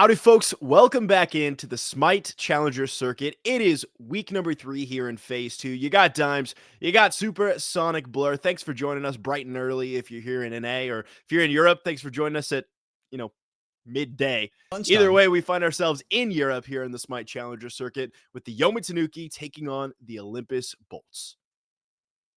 Howdy, folks. Welcome back into the Smite Challenger Circuit. It is week number 3 here in Phase 2. You got Dimes, you got Super Sonic Blur. Thanks for joining us bright and early if you're here in NA, or if you're in Europe, thanks for joining us at, midday. Lunchtime. Either way, we find ourselves in Europe here in the Smite Challenger Circuit with the Yomi Tanuki taking on the Olympus Bolts.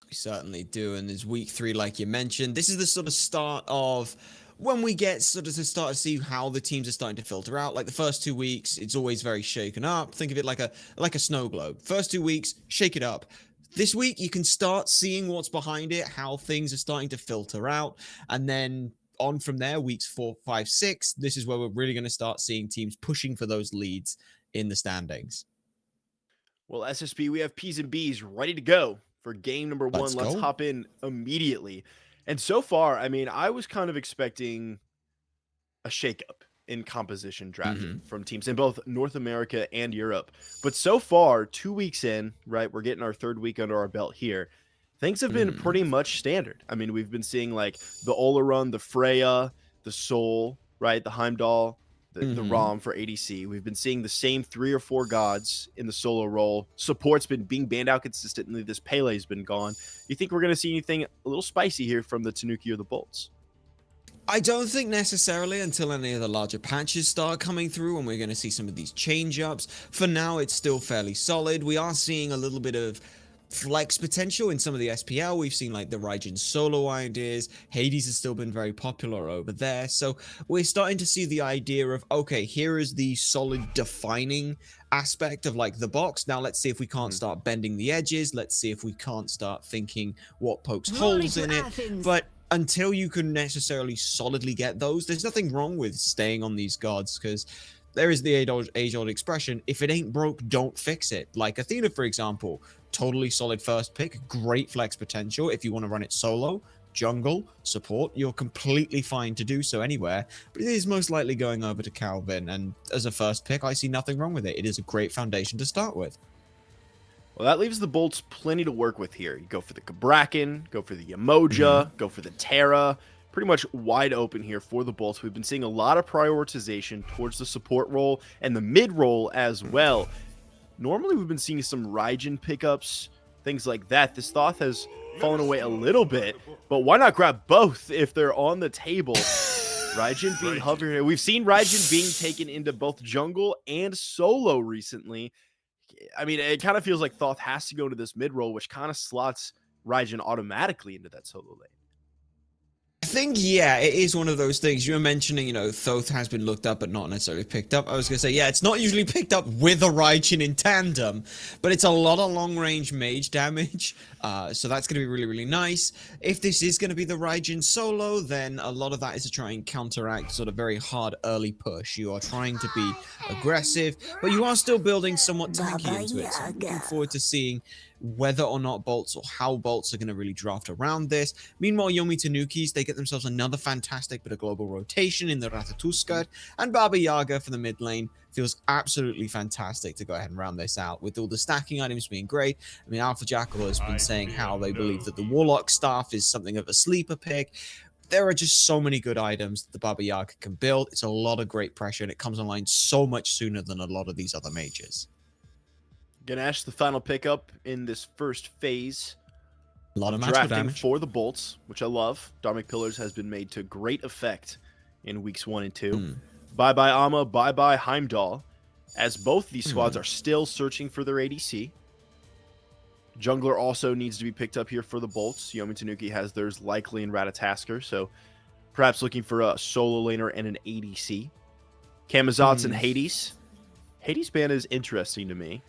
We certainly do, and there's week 3, like you mentioned. This is the sort of start of when we get sort of to start to see how the teams are starting to filter out. Like the first 2 weeks, it's always very shaken up. Think of it like a snow globe. First 2 weeks, shake it up. This week, you can start seeing what's behind it, how things are starting to filter out, and then on from there, weeks 4, 5, 6, this is where we're really going to start seeing teams pushing for those leads in the standings. Well, SSB, we have P's and B's ready to go for game number 1. Let's go. hop in immediately. And so far, I mean, I was kind of expecting a shakeup in composition drafting from teams in both North America and Europe. But so far, 2 weeks in, right, we're getting our 3rd week under our belt here. Things have been pretty much standard. I mean, we've been seeing like the Ola, the Freya, the Soul, right, the Heimdall, the ROM for ADC. We've been seeing the same 3 or 4 gods in the solo role. Support's been being banned out consistently. This Pele's been gone. You think we're going to see anything a little spicy here from the Tanuki or the Bolts? I don't think necessarily until any of the larger patches start coming through and we're going to see some of these change-ups. For now, it's still fairly solid. We are seeing a little bit of flex potential in some of the SPL. We've seen like the Raijin solo ideas. Hades has still been very popular over there. So we're starting to see the idea of, okay, here is the solid defining aspect of like the box. Now let's see if we can't start bending the edges. Let's see if we can't start thinking what pokes holes in it. But until you can necessarily solidly get those, there's nothing wrong with staying on these gods, because there is the age-old expression, if it ain't broke, don't fix it. Like Athena, for example, totally solid first pick, great flex potential. If you want to run it solo, jungle, support, you're completely fine to do so anywhere. But it is most likely going over to Calvìn, and as a first pick, I see nothing wrong with it. It is a great foundation to start with. Well, that leaves the Bolts plenty to work with here. You go for the Cabrakan, go for the Yamoja, go for the Terra. Pretty much wide open here for the Bolts. We've been seeing a lot of prioritization towards the support role and the mid role as well. Normally, we've been seeing some Raijin pickups, things like that. This Thoth has fallen away a little bit, but why not grab both if they're on the table? Raijin being hovered here. We've seen Raijin being taken into both jungle and solo recently. I mean, it kind of feels like Thoth has to go into this mid role, which kind of slots Raijin automatically into that solo lane. I think, yeah, it is one of those things. You were mentioning, Thoth has been looked up but not necessarily picked up. I was going to say, yeah, it's not usually picked up with a Raijin in tandem, but it's a lot of long-range mage damage, so that's going to be really, really nice. If this is going to be the Raijin solo, then a lot of that is to try and counteract sort of very hard early push. You are trying to be aggressive, but you are still building somewhat tanky into it, so I'm looking forward to seeing whether or not Bolts or how Bolts are going to really draft around this. Meanwhile, Yomi Tanukis, they get themselves another fantastic bit of global rotation in the Ratatoskr, and Baba Yaga for the mid lane feels absolutely fantastic to go ahead and round this out, with all the stacking items being great. I mean, Alpha Jackal has been saying how they believe that the Warlock staff is something of a sleeper pick. There are just so many good items that the Baba Yaga can build. It's a lot of great pressure, and it comes online so much sooner than a lot of these other mages. Ganesha, the final pickup in this first phase. A lot of drafting damage for the Bolts, which I love. Dharmic Pillars has been made to great effect in weeks 1 and 2. Bye-bye Amma, bye-bye Heimdall, as both these squads are still searching for their ADC. Jungler also needs to be picked up here for the Bolts. Yomi Tanuki has theirs likely in Ratatoskr, so perhaps looking for a solo laner and an ADC. Camazotz and Hades. Hades ban is interesting to me.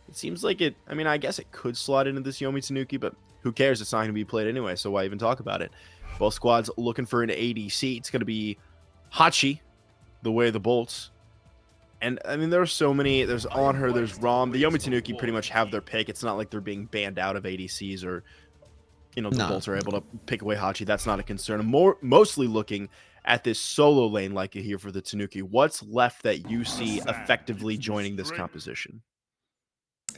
It seems like it, I mean, I guess it could slot into this Yomi Tanuki, but who cares? It's not going to be played anyway, so why even talk about it? Both squads looking for an ADC. It's going to be Hachi, the way of the Bolts. And, I mean, there are so many. There's Anhur, there's ROM. The Yomi Tanuki pretty much have their pick. It's not like they're being banned out of ADCs or, the Bolts are able to pick away Hachi. That's not a concern. I'm mostly looking at this solo lane like you hear for the Tanuki. What's left that you see effectively joining this composition?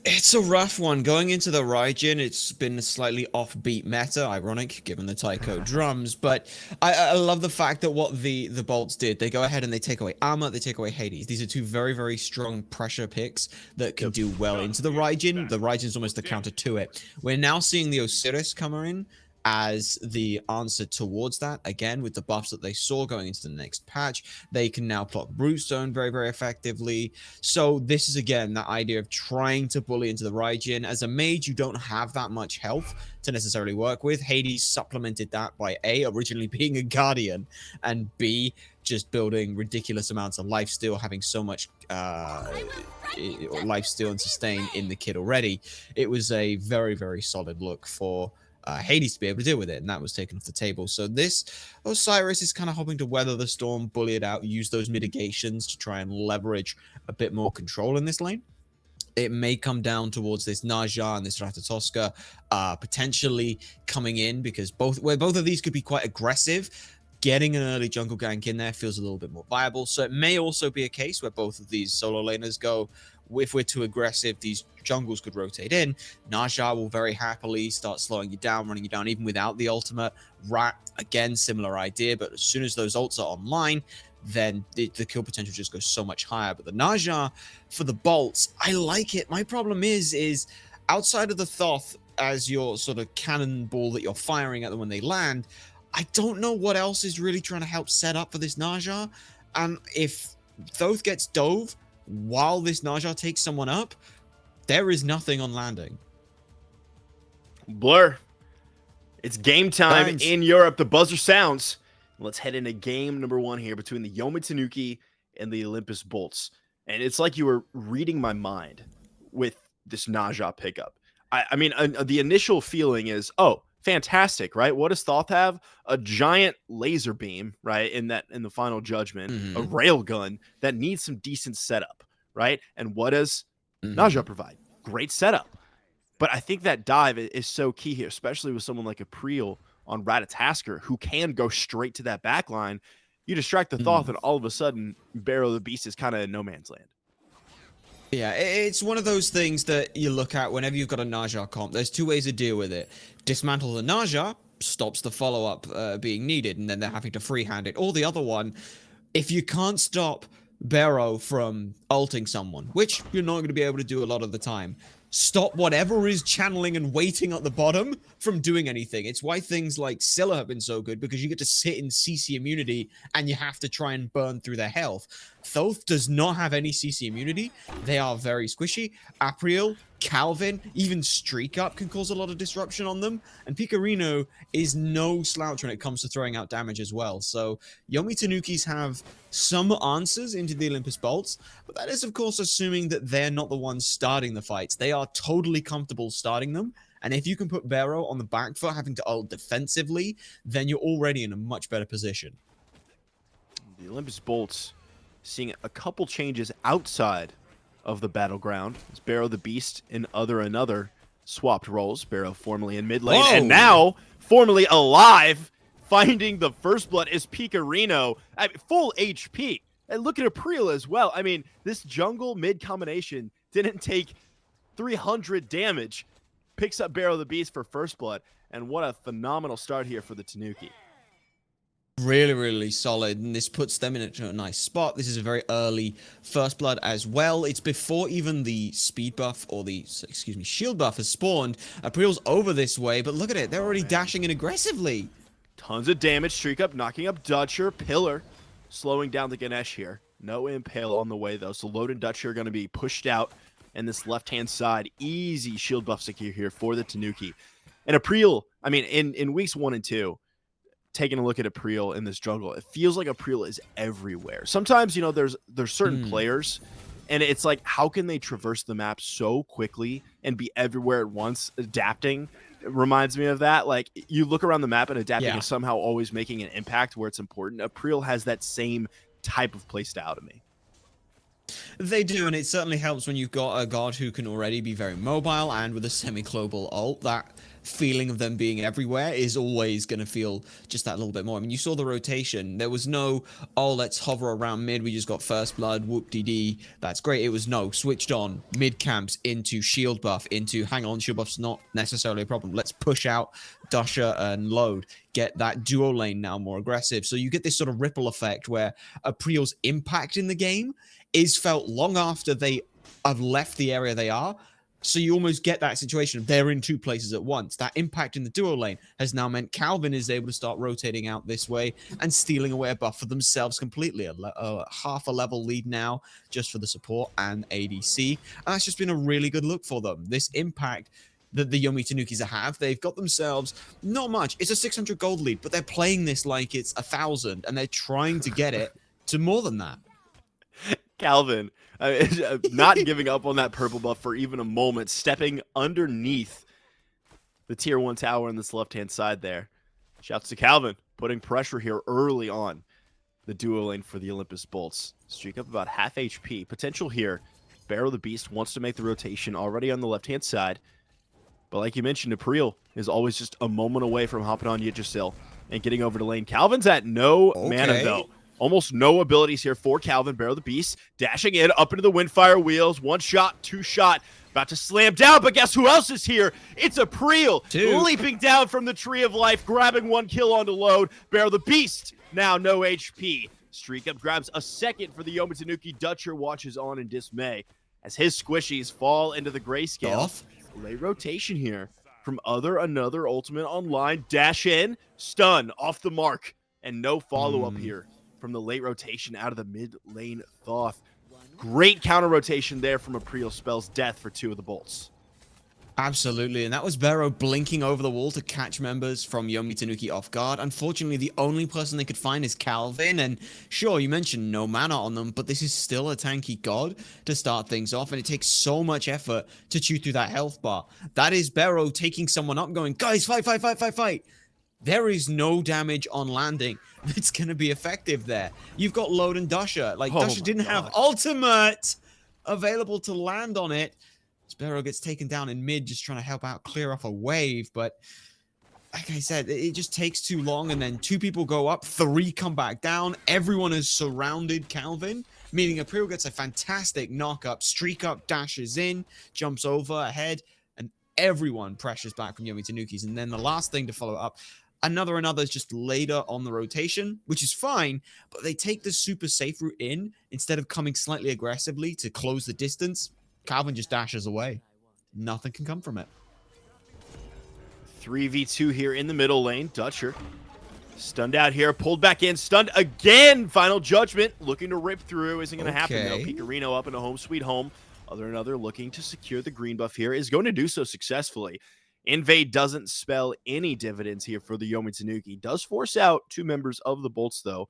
It's a rough one. Going into the Raijin, it's been a slightly offbeat meta, ironic given the Taiko drums, but I love the fact that what the Bolts did, they go ahead and they take away armor, they take away Hades. These are two very, very strong pressure picks that can do well into the Raijin. The Raijin's almost the counter to it. We're now seeing the Osiris come in as the answer towards that. Again, with the buffs that they saw going into the next patch, they can now block Broodstone very, very effectively. So this is, again, that idea of trying to bully into the Raijin. As a mage, you don't have that much health to necessarily work with. Hades supplemented that by A, originally being a Guardian, and B, just building ridiculous amounts of lifesteal, having so much lifesteal and sustain in the kit already. It was a very, very solid look for Hades to be able to deal with it, and that was taken off the table. So this Osiris is kind of hoping to weather the storm, bully it out, use those mitigations to try and leverage a bit more control in this lane. It may come down towards this Naja and this Ratatoskr potentially coming in, because both of these could be quite aggressive. Getting an early jungle gank in there feels a little bit more viable. So it may also be a case where both of these solo laners go, if we're too aggressive, these jungles could rotate in. Naja will very happily start slowing you down, running you down, even without the ultimate. Rat, again, similar idea, but as soon as those ults are online, then the kill potential just goes so much higher. But the Naja for the bolts, I like it. My problem is outside of the Thoth as your sort of cannonball that you're firing at them when they land, I don't know what else is really trying to help set up for this Naja. And if Thoth gets dove while this Naja takes someone up, there is nothing on landing. Blur. It's game time in Europe. The buzzer sounds. Let's head into game number 1 here between the Yomi Tanuki and the Olympus Bolts. And it's like you were reading my mind with this Naja pickup. I mean, the initial feeling is, oh, fantastic, right? What does Thoth have? A giant laser beam, right? In the final judgment, a railgun that needs some decent setup, right? And what does Naja provide? Great setup. But I think that dive is so key here, especially with someone like Apreel on Ratatoskr, who can go straight to that back line. You distract the Thoth, and all of a sudden, BeroTheBeast is kind of in no man's land. Yeah, it's one of those things that you look at whenever you've got a Naja comp. There's two ways to deal with it. Dismantle the Naja, stops the follow-up being needed, and then they're having to freehand it. Or the other one, if you can't stop Bero from ulting someone, which you're not going to be able to do a lot of the time, stop whatever is channeling and waiting at the bottom from doing anything. It's why things like Scylla have been so good, because you get to sit in CC immunity and you have to try and burn through their health. Thoth does not have any CC immunity. They are very squishy. Apreel, Calvìn, even StreakUp can cause a lot of disruption on them. And Pikarino is no slouch when it comes to throwing out damage as well. So Yomi Tanukis have some answers into the Olympus Bolts, but that is, of course, assuming that they're not the ones starting the fights. They are totally comfortable starting them. And if you can put Bero on the back foot, having to ult defensively, then you're already in a much better position. The Olympus Bolts seeing a couple changes outside of the battleground. As BeroTheBeast and OtherTheAnother swapped roles. Bero formerly in mid lane, and now formerly alive, finding the first blood is Pikarino at full HP. And look at Apreel as well. I mean, this jungle mid combination didn't take 300 damage. Picks up BeroTheBeast for first blood, and what a phenomenal start here for the Tanuki. Really, really solid, and this puts them in a nice spot. This is a very early first blood as well. It's before even the speed buff or the, shield buff has spawned. Apreel's over this way, but look at it. They're already dashing in aggressively. Tons of damage. StreakUp knocking up Dutsher. Pillar slowing down the Ganesha here. No impale on the way, though, so Lode and Dutsher are going to be pushed out. And this left-hand side, easy shield buff secure here for the Tanuki. And Apreel, I mean, in weeks 1 and 2, taking a look at Apreel in this jungle, it feels like Apreel is everywhere. Sometimes, you know, there's certain players, and it's like, how can they traverse the map so quickly and be everywhere at once, adapting? It reminds me of that. Like, you look around the map and adapting is somehow always making an impact where it's important. Apreel has that same type of playstyle to me. They do, and it certainly helps when you've got a god who can already be very mobile, and with a semi-global ult, that feeling of them being everywhere is always going to feel just that little bit more. I mean, you saw the rotation. There was no, oh, let's hover around mid. We just got first blood, whoop-dee-dee. That's great. It was no, switched on, mid camps into shield buff, into hang on, shield buff's not necessarily a problem. Let's push out Dutsher and Lode, get that duo lane now more aggressive. So you get this sort of ripple effect where Apreel's impact in the game is felt long after they have left the area they are. So you almost get that situation of they're in two places at once. That impact in the duo lane has now meant Calvìn is able to start rotating out this way and stealing away a buff for themselves completely. Half a level lead now just for the support and ADC. And that's just been a really good look for them. This impact that the Yomi Tanukis have, they've got themselves not much. It's a 600 gold lead, but they're playing this like it's 1,000 and they're trying to get it to more than that. Calvìn, not giving up on that purple buff for even a moment, stepping underneath the tier 1 tower on this left-hand side there. Shouts to Calvìn, putting pressure here early on the duo lane for the Olympus Bolts. StreakUp about half HP. Potential here. BeroTheBeast wants to make the rotation already on the left-hand side. But like you mentioned, apreel is always just a moment away from hopping on Yggdrasil and getting over to lane. Calvin's at no mana, though. Almost no abilities here for Calvìn. BeroTheBeast dashing in up into the Windfire wheels. One shot, two shot. About to slam down, but guess who else is here? It's apreel, leaping down from the Tree of Life, grabbing one kill onto Lode. BeroTheBeast, now no HP. StreakUp grabs a second for the Yomi Tanuki. Dutsher watches on in dismay as his squishies fall into the grayscale. Late rotation here from OtherTheAnother ultimate online. Dash in, stun, off the mark, and no follow-up here from the late rotation out of the mid lane Thoth. Great counter rotation there from apreel, spells death for two of the bolts. Absolutely, and that was Bero blinking over the wall to catch members from Yomi Tanuki off guard. Unfortunately, the only person they could find is Calvìn, and sure, you mentioned no mana on them, but this is still a tanky god to start things off, and it takes so much effort to chew through that health bar. That is Bero taking someone up going, guys, fight, fight, fight, fight, fight. There is no damage on landing that's going to be effective there. You've got Lode and Dutsher. Like, Dutsher didn't have ultimate available to land on it. Bero gets taken down in mid, just trying to help out, clear off a wave. But like I said, it just takes too long. And then two people go up, three come back down. Everyone has surrounded Calvìn, meaning apreel gets a fantastic knock-up. StreakUp dashes in, jumps over ahead, and everyone pressures back from Yomi Tanuki's. And then the last thing to follow up, another is just later on the rotation, which is fine, but they take the super safe route in instead of coming slightly aggressively to close the distance. Calvìn just dashes away. Nothing can come from it. 3v2 here in the middle lane. Dutsher stunned out here, pulled back in, stunned again. Final judgment, looking to rip through. Isn't going to happen though. Pikarino up into home sweet home. OtherTheAnother looking to secure the green buff here, is going to do so successfully. Invade doesn't spell any dividends here for the Yomi Tanuki. Does force out two members of the Bolts, though.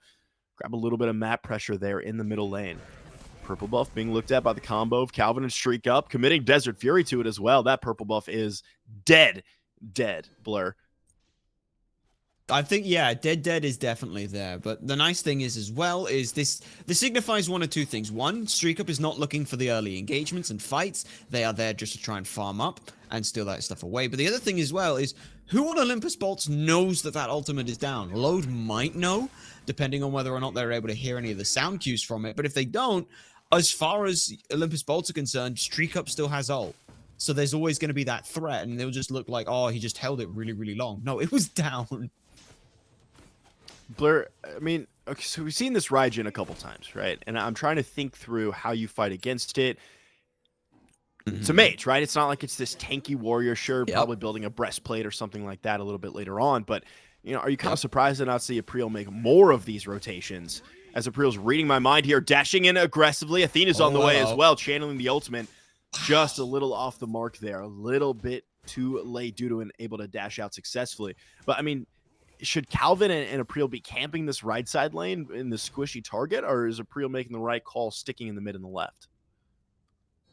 Grab a little bit of map pressure there in the middle lane. Purple buff being looked at by the combo of Calvìn and StreakUp, committing Desert Fury to it as well. That purple buff is dead. Dead, Blur. I think, yeah, dead is definitely there. But the nice thing is as well is this signifies one of two things. One, StreakUp is not looking for the early engagements and fights. They are there just to try and farm up and steal that stuff away. But the other thing as well is who on Olympus Bolts knows that ultimate is down? Lode might know, depending on whether or not they're able to hear any of the sound cues from it. But if they don't, as far as Olympus Bolts are concerned, StreakUp still has ult. So there's always going to be that threat, and they'll just look like, oh, he just held it really, really long. No, it was down. Blur, I mean, okay, so we've seen this Raijin a couple times, right? And I'm trying to think through how you fight against it. It's a mage, right? It's not like it's this tanky warrior, sure, probably building a breastplate or something like that a little bit later on. But, you know, are you kind of surprised to not see apreel make more of these rotations? As apreel's reading my mind here, dashing in aggressively. Athena's on the way as well, channeling the ultimate. Just a little off the mark there. A little bit too late. Duduin able to dash out successfully. But, I mean, should Calvìn and apreel be camping this right side lane in the squishy target, or is apreel making the right call, sticking in the mid and the left?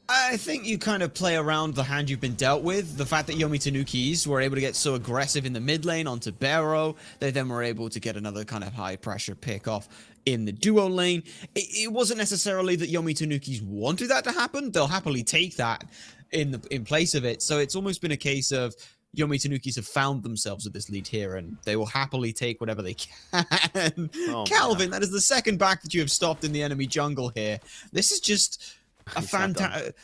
I think you kind of play around the hand you've been dealt with. The fact that Yomi Tanukis were able to get so aggressive in the mid lane onto Bero, they then were able to get another kind of high pressure pick off in the duo lane. It wasn't necessarily that Yomi Tanukis wanted that to happen. They'll happily take that in place of it. So it's almost been a case of Yomi Tanukis have found themselves at this lead here, and they will happily take whatever they can. Oh, Calvin, that is the second back that you have stopped in the enemy jungle here. This is just a fantastic.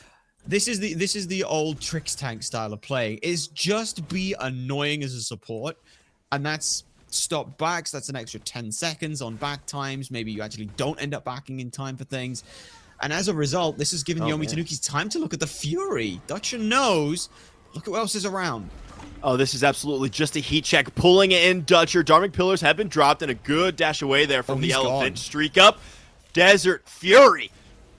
This is the old Tricks Tank style of playing. Is just be annoying as a support, and that's stop backs. That's an extra 10 seconds on back times. Maybe you actually don't end up backing in time for things. And as a result, this has given Yomi Tanuki's time to look at the Fury. Dutsher knows. Look at what else is around. Oh, this is absolutely just a heat check. Pulling it in, Dutsher. Dharmic Pillars have been dropped, and a good dash away there from the elephant. StreakUp. Desert Fury.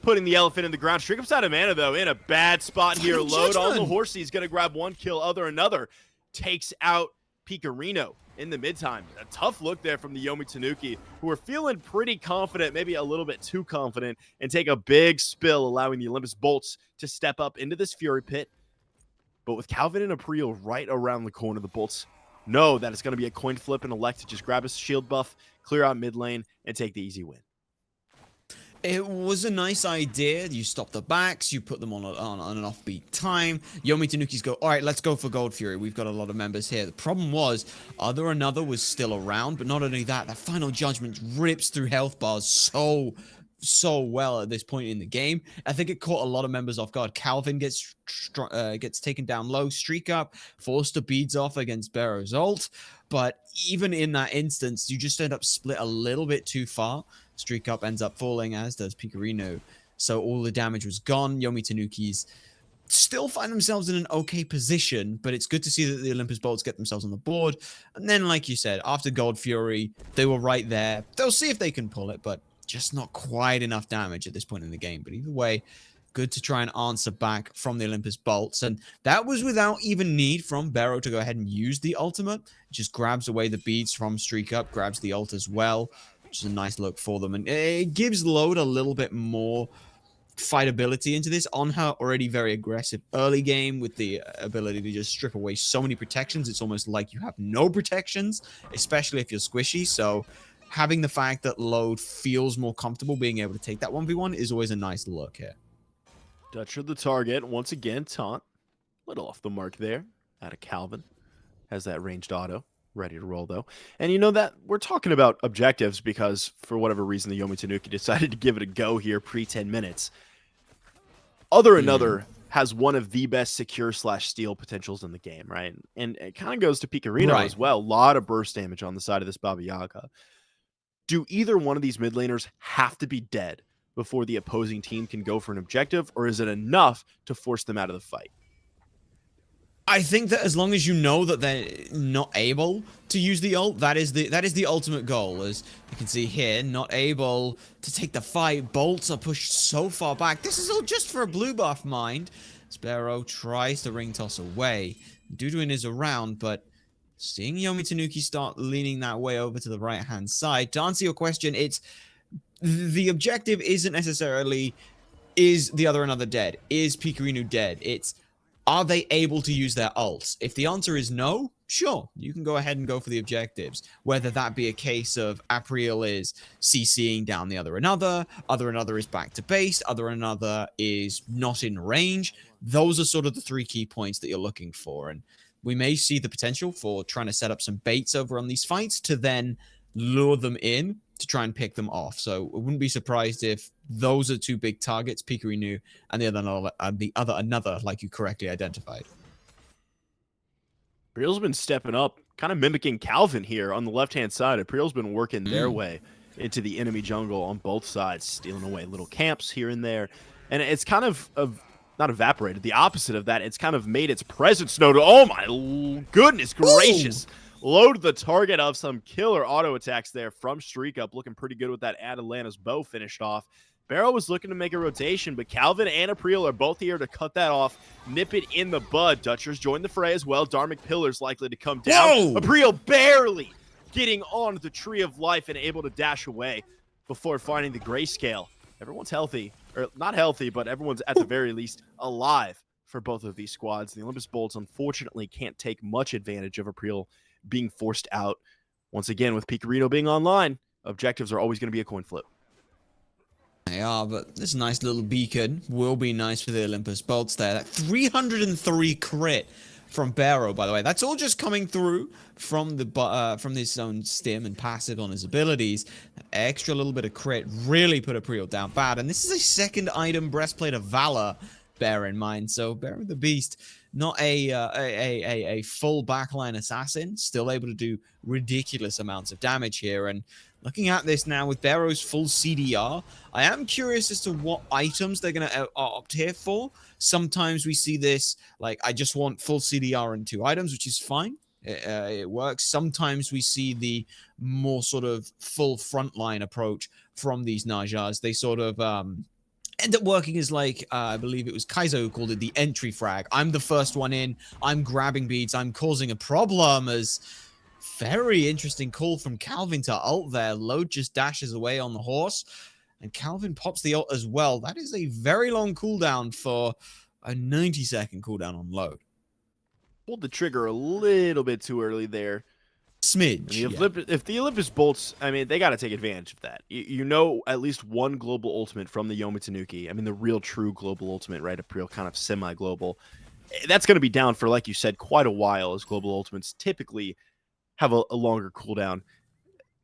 Putting the elephant in the ground. StreakUp's out of mana, though, in a bad spot here. Lode on the horse. He's going to grab one kill, OtherTheAnother. Takes out Pikarino in the mid-time. A tough look there from the Yomi Tanuki, who are feeling pretty confident, maybe a little bit too confident, and take a big spill, allowing the Olympus Bolts to step up into this Fury pit. But with Calvin and apreel right around the corner, the Bolts know that it's going to be a coin flip and elect to just grab a shield buff, clear out mid lane, and take the easy win. It was a nice idea. You stop the backs, you put them on an offbeat time. Yomi Tanuki's go, all right, let's go for Gold Fury. We've got a lot of members here. The problem was, OtherTheAnother was still around, but not only that, that final judgment rips through health bars so well at this point in the game. I think it caught a lot of members off guard. Calvin gets taken down low, StreakUp, forced to beads off against Bero's ult, but even in that instance, you just end up split a little bit too far. StreakUp ends up falling, as does Pikarino. So all the damage was gone. Yomi Tanukis still find themselves in an okay position, but it's good to see that the Olympus Bolts get themselves on the board. And then, like you said, after Gold Fury, they were right there. They'll see if they can pull it, but just not quite enough damage at this point in the game. But either way, good to try and answer back from the Olympus Bolts. And that was without even need from Bero to go ahead and use the ultimate. It just grabs away the beads from StreakUp, grabs the ult as well, which is a nice look for them. And it gives Lode a little bit more fightability into this on her already very aggressive early game with the ability to just strip away so many protections. It's almost like you have no protections, especially if you're squishy. So having the fact that Lode feels more comfortable being able to take that 1v1 is always a nice look here. Dutsher the target. Once again, Taunt. Little off the mark there. Out of Calvin. Has that ranged auto. Ready to roll, though. And you know that we're talking about objectives because, for whatever reason, the Yomi Tanuki decided to give it a go here pre-10 minutes. OtherTheAnother has one of the best secure/steal potentials in the game, right? And it kind of goes to Pikarino as well. A lot of burst damage on the side of this Baba Yaga. Do either one of these mid laners have to be dead before the opposing team can go for an objective, or is it enough to force them out of the fight? I think that as long as you know that they're not able to use the ult, that is the ultimate goal. As you can see here, not able to take the fight. Bolts are pushed so far back. This is all just for a blue buff, mind. Bero tries to ring toss away. Duduin is around, but seeing Yomi Tanuki start leaning that way over to the right-hand side. To answer your question, it's the objective isn't necessarily is the OtherTheAnother dead? Is Pikarino dead? It's are they able to use their ults? If the answer is no, sure, you can go ahead and go for the objectives. Whether that be a case of apreel is CCing down the OtherTheAnother is back to base, OtherTheAnother is not in range. Those are sort of the three key points that you're looking for. And we may see the potential for trying to set up some baits over on these fights to then lure them in to try and pick them off. So I wouldn't be surprised if those are two big targets, Pikarino and the OtherTheAnother, like you correctly identified. Apreel's been stepping up, kind of mimicking Calvin here on the left-hand side. Apreel's been working their way into the enemy jungle on both sides, stealing away little camps here and there. And it's kind of not evaporated, the opposite of that. It's kind of made its presence known. Oh my goodness gracious. Ooh. Load the target of some killer auto attacks there from StreakUp. Looking pretty good with that Atlanta's bow finished off. Bero was looking to make a rotation, but Calvin and apreel are both here to cut that off, nip it in the bud. Dutsher's joined the fray as well. Dharmic Pillar's likely to come down. Whoa! Apreel barely getting on the Tree of Life and able to dash away before finding the grayscale. Everyone's healthy, or not healthy, but everyone's at the very least alive for both of these squads. The Olympus Bolts unfortunately can't take much advantage of apreel being forced out. Once again, with Pikarino being online, objectives are always going to be a coin flip. They are, but this nice little beacon will be nice for the Olympus Bolts there. That 303 crit from Bero, by the way. That's all just coming through from his own stim and passive on his abilities. That extra little bit of crit really put apreel down bad. And this is a second item, Breastplate of Valor, bear in mind. So BeroTheBeast, not a full backline assassin, still able to do ridiculous amounts of damage here. And looking at this now with Bero's full CDR, I am curious as to what items they're going to opt here for. Sometimes we see this, like, I just want full CDR and 2 items, which is fine. It works. Sometimes we see the more sort of full frontline approach from these Najas. They sort of end up working as, like, I believe it was Kaizo who called it the entry frag. I'm the first one in. I'm grabbing beads. I'm causing a problem. As very interesting call from Calvìn to ult there. Lode just dashes away on the horse, and Calvìn pops the ult as well. That is a very long cooldown for a 90-second cooldown on Lode. Pulled the trigger a little bit too early there. Smidge. If the Olympus Bolts, I mean, they got to take advantage of that. You know, at least one global ultimate from the Yomi Tanuki. I mean, the real true global ultimate, right? Apreel, kind of semi-global. That's going to be down for, like you said, quite a while, as global ultimates typically have a longer cooldown.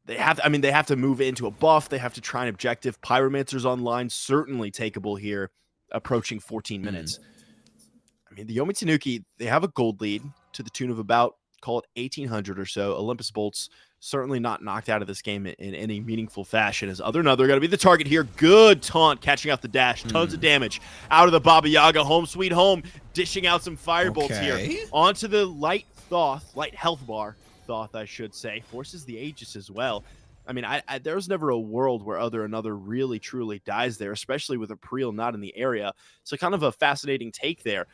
They have to move into a buff. They have to try an objective. Pyromancer's online, certainly takeable here, approaching 14 minutes. I mean, the Yomi Tanuki, they have a gold lead to the tune of about, call it 1,800 or so. Olympus Bolts certainly not knocked out of this game in any meaningful fashion, as OtherTheAnother going to be the target here. Good taunt, catching out the dash. Tons of damage out of the Baba Yaga. Home sweet home, dishing out some firebolts here. Onto the light health bar. Thoth, I should say, forces the Aegis as well. I mean, there's never a world where OtherTheAnother really, truly dies there, especially with apreel not in the area. So kind of a fascinating take there.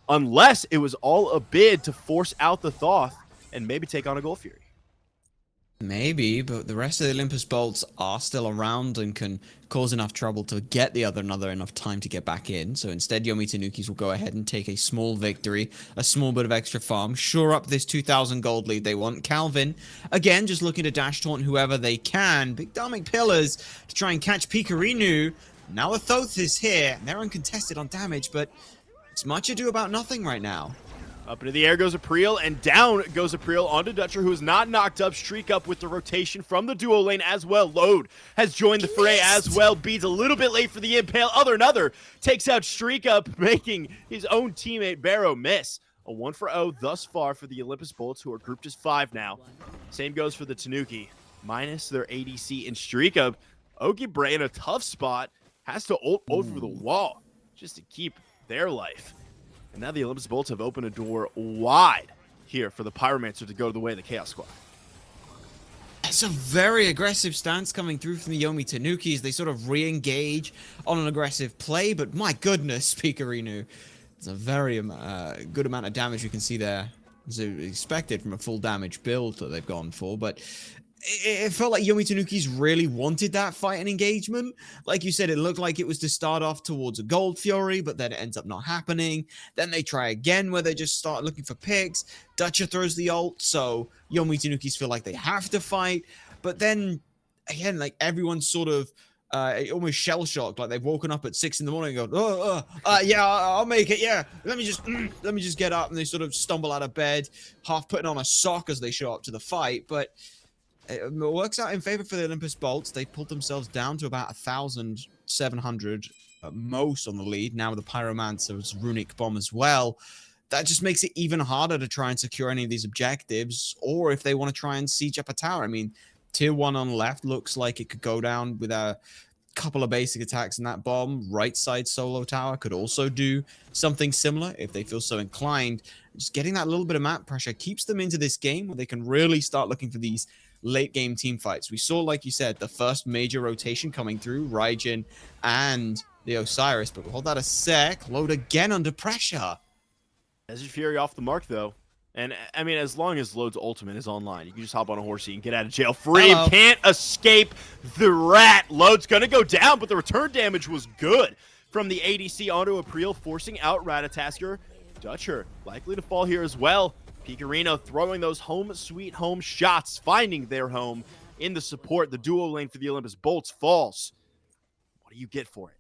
Unless it was all a bid to force out the Thoth and maybe take on a Gold Fury. Maybe, but the rest of the Olympus Bolts are still around and can cause enough trouble to get the OtherTheAnother enough time to get back in. So instead, Yomi Tanukis will go ahead and take a small victory, a small bit of extra farm, shore up this 2,000 gold lead they want. Calvìn, again, just looking to dash taunt whoever they can. Big Dharmic Pillars to try and catch Pikarino. Now the Thoth is here, and they're uncontested on damage, but it's much ado about nothing right now. Up into the air goes apreel, and down goes apreel onto Dutsher, who is not knocked up. StreakUp with the rotation from the duo lane as well. Lode has joined the fray as well. Beads a little bit late for the impale. OtherTheAnother takes out StreakUp, making his own teammate Bero miss. A 1-for-0 thus far for the Olympus Bolts, who are grouped as 5 now. Same goes for the Tanuki, minus their ADC and StreakUp. OgiBre in a tough spot has to ult over the wall just to keep their life. And now the Olympus Bolts have opened a door wide here for the Pyromancer to go the way of the Chaos Squad. It's a very aggressive stance coming through from the Yomi Tanukis. They sort of re-engage on an aggressive play, but my goodness, Pikarino. It's a very good amount of damage you can see there. As expected from a full damage build that they've gone for, but it felt like Yomi Tanukis really wanted that fight and engagement. Like you said, it looked like it was to start off towards a Gold Fury, but then it ends up not happening. Then they try again where they just start looking for picks. Dutsher throws the ult, so Yomi Tanukis feel like they have to fight. But then, again, like everyone's sort of almost shell-shocked, like they've woken up at 6 in the morning and go, yeah, I'll make it, yeah. Let me just get up, and they sort of stumble out of bed, half putting on a sock as they show up to the fight. But it works out in favor for the Olympus Bolts. They pulled themselves down to about 1,700 at most on the lead. Now with the Pyromancer's Runic Bomb as well. That just makes it even harder to try and secure any of these objectives, or if they want to try and siege up a tower. I mean, tier 1 on the left looks like it could go down with a couple of basic attacks in that bomb. Right side solo tower could also do something similar if they feel so inclined. Just getting that little bit of map pressure keeps them into this game where they can really start looking for these late game team fights. We saw, like you said, the first major rotation coming through, Raijin and the Osiris, but hold that a sec. Lode again under pressure. Desert Fury off the mark, though. And, I mean, as long as Lode's ultimate is online, you can just hop on a horsey and get out of jail free. Hello. Can't escape the rat. Lode's going to go down, but the return damage was good from the ADC onto apreel, forcing out Ratatoskr. Dutsher likely to fall here as well. Pikarino throwing those home sweet home shots, finding their home in the support. The duo lane for the Olympus Bolts falls. What do you get for it?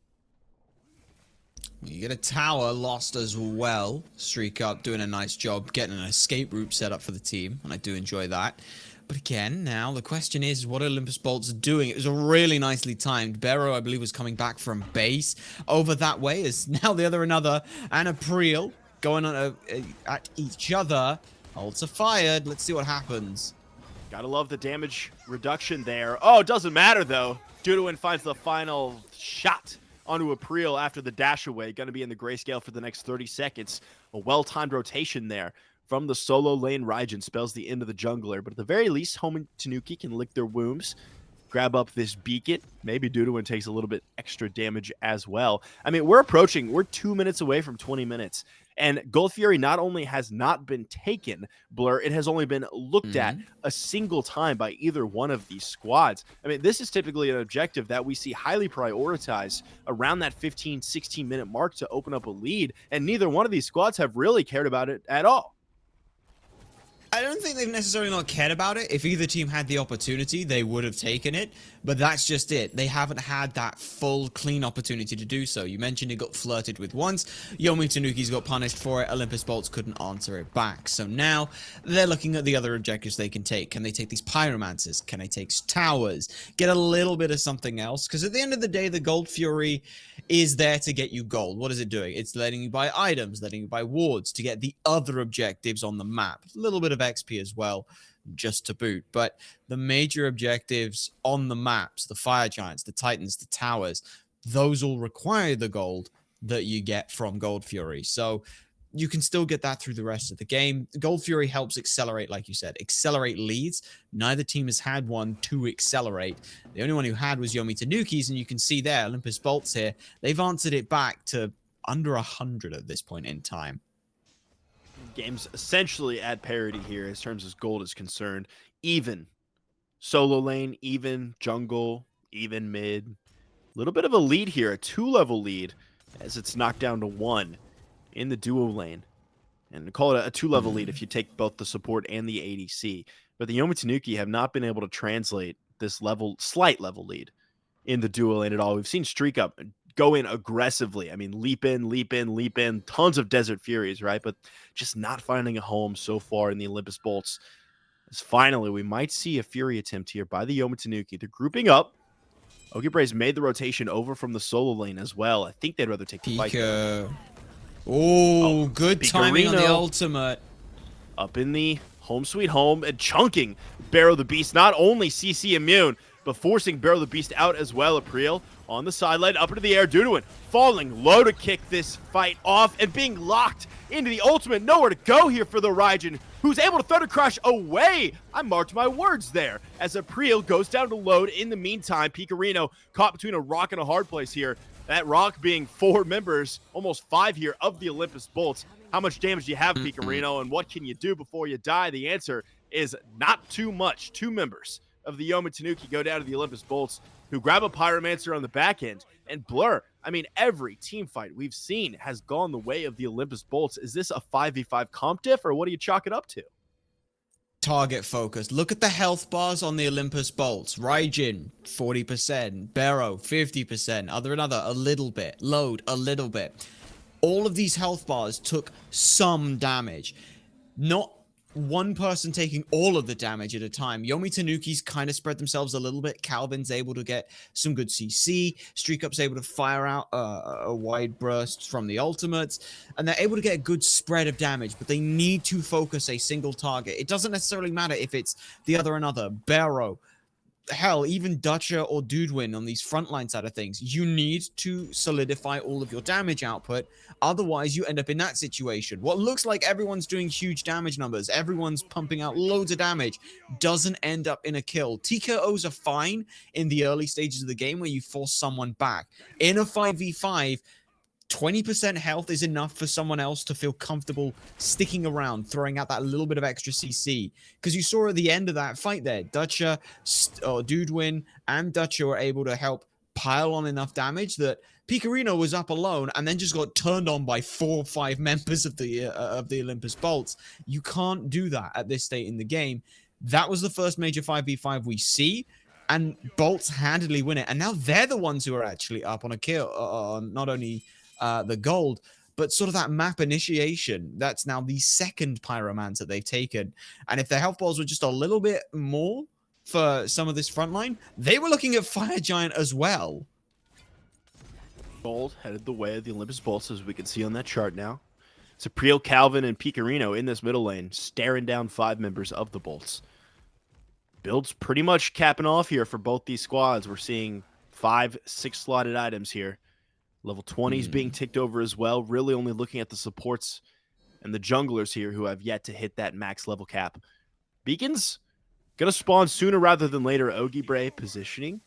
You get a tower lost as well. StreakUp doing a nice job getting an escape route set up for the team, and I do enjoy that. But again, now the question is, what are Olympus Bolts doing? It was a really nicely timed. Bero, I believe, was coming back from base over that way. Is now the OtherTheAnother and apreel going on at each other. Ults are fired. Let's see what happens. Gotta love the damage reduction there. Oh, it doesn't matter though. Duduin finds the final shot onto apreel after the dash away. Gonna be in the grayscale for the next 30 seconds. A well-timed rotation there from the solo lane. Raijin spells the end of the jungler, but at the very least, Yomi Tanuki can lick their wounds, grab up this beacon. Maybe Duduin takes a little bit extra damage as well. I mean, we're 2 minutes away from 20 minutes. And Gold Fury not only has not been taken, Blur, it has only been looked at a single time by either one of these squads. I mean, this is typically an objective that we see highly prioritized around that 15, 16-minute mark to open up a lead, and neither one of these squads have really cared about it at all. I don't think they've necessarily not cared about it. If either team had the opportunity, they would have taken it. But that's just it. They haven't had that full, clean opportunity to do so. You mentioned it got flirted with once. Yomi Tanuki's got punished for it. Olympus Bolts couldn't answer it back. So now they're looking at the other objectives they can take. Can they take these pyromancers? Can they take towers? Get a little bit of something else? Because at the end of the day, the Gold Fury is there to get you gold. What is it doing? It's letting you buy items, letting you buy wards to get the other objectives on the map. A little bit of XP as well, just to boot. But the major objectives on the maps, the fire giants, the titans, the towers, those all require the gold that you get from Gold Fury. So you can still get that through the rest of the game. Gold Fury helps accelerate, like you said, accelerate leads. Neither team has had one to accelerate. The only one who had was Yomi Tanuki's, and you can see there, Olympus Bolts here, they've answered it back to under 100 at this point in time. Game's essentially at parity here as terms as gold is concerned. Even solo lane, even jungle, even mid. A little bit of a lead here, a 2-level lead, as it's knocked down to 1 in the duo lane. And call it a 2-level lead if you take both the support and the ADC. But the Yomi Tanuki have not been able to translate this slight level lead in the duo lane at all. We've seen StreakUp go in aggressively. I mean, leap in, leap in, leap in. Tons of Desert Furies, right? But just not finding a home so far in the Olympus Bolts. As finally, we might see a Fury attempt here by the Yomi Tanuki. They're grouping up. OgiBre's made the rotation over from the solo lane as well. I think they'd rather take the fight. Oh, good Pikarino timing on the ultimate. Up in the home sweet home and chunking BeroTheBeast. Not only CC immune, but forcing BeroTheBeast out as well. Apreel on the sideline, up into the air. Duduin falling low to kick this fight off and being locked into the ultimate. Nowhere to go here for the Raijin, who's able to Thunder Crash away. I marked my words there as Apreel goes down to load. In the meantime, Pikarino caught between a rock and a hard place here. That rock being 4 members, almost 5 here, of the Olympus Bolts. How much damage do you have, Pikarino, and what can you do before you die? The answer is not too much. 2 members of the Yomi Tanuki go down to the Olympus Bolts, who grab a Pyromancer on the back end. And Blur, I mean, every team fight we've seen has gone the way of the Olympus Bolts. Is this a 5v5 comp diff, or what do you chalk it up to? Target focused. Look at the health bars on the Olympus Bolts. Raijin, 40%. Bero, 50%. OtherTheAnother, a little bit. Lode, a little bit. All of these health bars took some damage. Not one person taking all of the damage at a time. Yomi Tanuki's kind of spread themselves a little bit. Calvin's able to get some good CC. StreakUp's able to fire out a wide burst from the ultimates. And they're able to get a good spread of damage, but they need to focus a single target. It doesn't necessarily matter if it's the OtherTheAnother, Bero, hell, even Dutsher or Duduin on these frontline side of things. You need to solidify all of your damage output. Otherwise, you end up in that situation. What looks like everyone's doing huge damage numbers, everyone's pumping out loads of damage, doesn't end up in a kill. TKOs are fine in the early stages of the game where you force someone back. In a 5v5, 20% health is enough for someone else to feel comfortable sticking around, throwing out that little bit of extra CC. Because you saw at the end of that fight there, Dutsher, Duduin, and Dutsher were able to help pile on enough damage that Pikarino was up alone and then just got turned on by 4 or 5 members of the Olympus Bolts. You can't do that at this state in the game. That was the first major 5v5 we see. And Bolts handily win it. And now they're the ones who are actually up on a kill. Not only the gold. But sort of that map initiation, that's now the second Pyromancer they've taken. And if their health balls were just a little bit more for some of this front line, they were looking at Fire Giant as well. Gold headed the way of the Olympus Bolts, as we can see on that chart now. It's Apreel, Calvin, and Pikarino in this middle lane, staring down 5 members of the Bolts. Builds pretty much capping off here for both these squads. We're seeing 5, 6 slotted items here. Level 20s being ticked over as well. Really only looking at the supports and the junglers here who have yet to hit that max level cap. Beacons going to spawn sooner rather than later. OgiBre positioning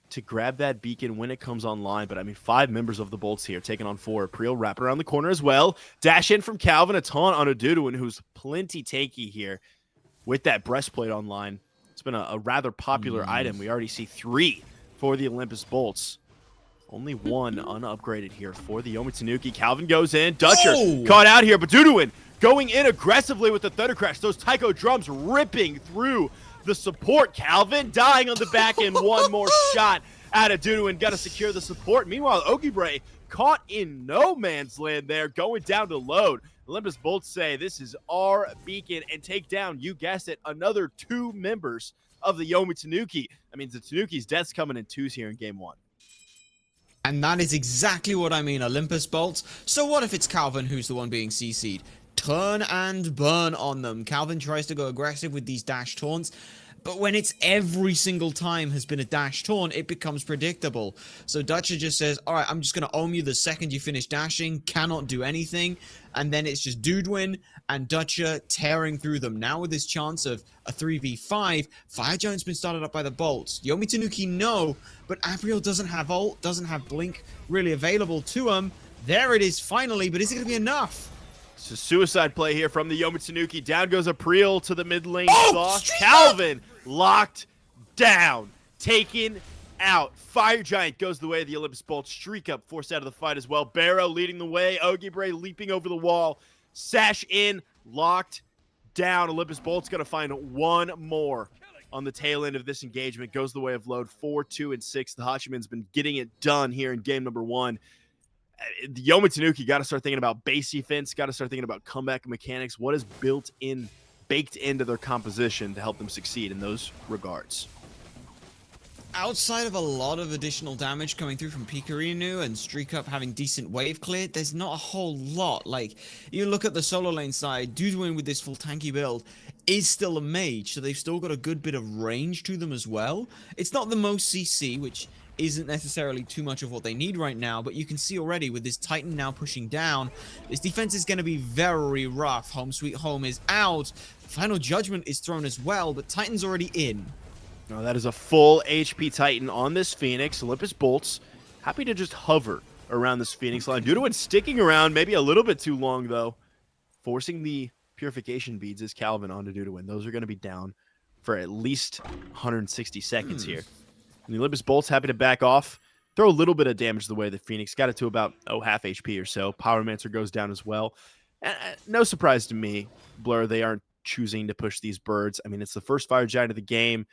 to grab that beacon when it comes online. But I mean, 5 members of the Bolts here taking on 4. Apreel wrapping around the corner as well. Dash in from Calvin. A taunt on a Duduin who's plenty tanky here with that breastplate online. It's been a rather popular item. We already see 3 for the Olympus Bolts. Only 1 unupgraded here for the Yomi Tanuki. Calvin goes in. Dutsher caught out here, but Duduin going in aggressively with the Thunder Crash. Those Taiko drums ripping through the support. Calvin dying on the back end. One more shot out of Duduin. Got to secure the support. Meanwhile, OgiBre caught in no man's land there, going down to load. Olympus Bolts say this is our beacon and take down, you guessed it, another 2 members of the Yomi Tanuki. I mean, the Tanuki's death's coming in 2s here in game 1. And that is exactly what I mean, Olympus Bolts. So what if it's Calvin who's the one being CC'd? Turn and burn on them. Calvin tries to go aggressive with these dash taunts, but when it's every single time has been a dash taunt, it becomes predictable. So Dutsher just says, all right, I'm just going to ohm you the second you finish dashing, cannot do anything. And then it's just Duduin and Dutsher tearing through them. Now with this chance of a 3v5, Fire Giant's been started up by the Bolts. Yomi Tanuki, no, but Apreel doesn't have ult, doesn't have blink really available to him. There it is finally, but is it going to be enough? It's a suicide play here from the Yomi Tanuki. Down goes Apreel to the mid lane. Calvin locked down, taken out. Fire Giant goes the way of the Olympus Bolts. StreakUp forced out of the fight as well. Bero leading the way. OgiBre leaping over the wall. Sash in, locked down. Olympus Bolts going to find 1 more on the tail end of this engagement. Goes the way of load 4, 2, and 6. The Hachiman's been getting it done here in game number 1. The Yomi Tanuki got to start thinking about base defense, got to start thinking about comeback mechanics. What is baked into their composition to help them succeed in those regards? Outside of a lot of additional damage coming through from Pikarino and StreakUp having decent wave clear, there's not a whole lot. Like, you look at the solo lane side, Duduin with this full tanky build is still a mage, so they've still got a good bit of range to them as well. It's not the most CC, which isn't necessarily too much of what they need right now, but you can see already with this Titan now pushing down, this defense is going to be very rough. Home Sweet Home is out. Final Judgment is thrown as well, but Titan's already in. Now that is a full HP Titan on this Phoenix. Olympus Bolts happy to just hover around this Phoenix line. Duduin sticking around maybe a little bit too long, though. Forcing the Purification Beads is Calvin onto Duduin. Those are going to be down for at least 160 seconds here. And the Olympus Bolts happy to back off. Throw a little bit of damage the way the Phoenix got it to about half HP or so. Pyromancer goes down as well. And no surprise to me, Blur, they aren't choosing to push these birds. I mean, it's the first Fire Giant of the game.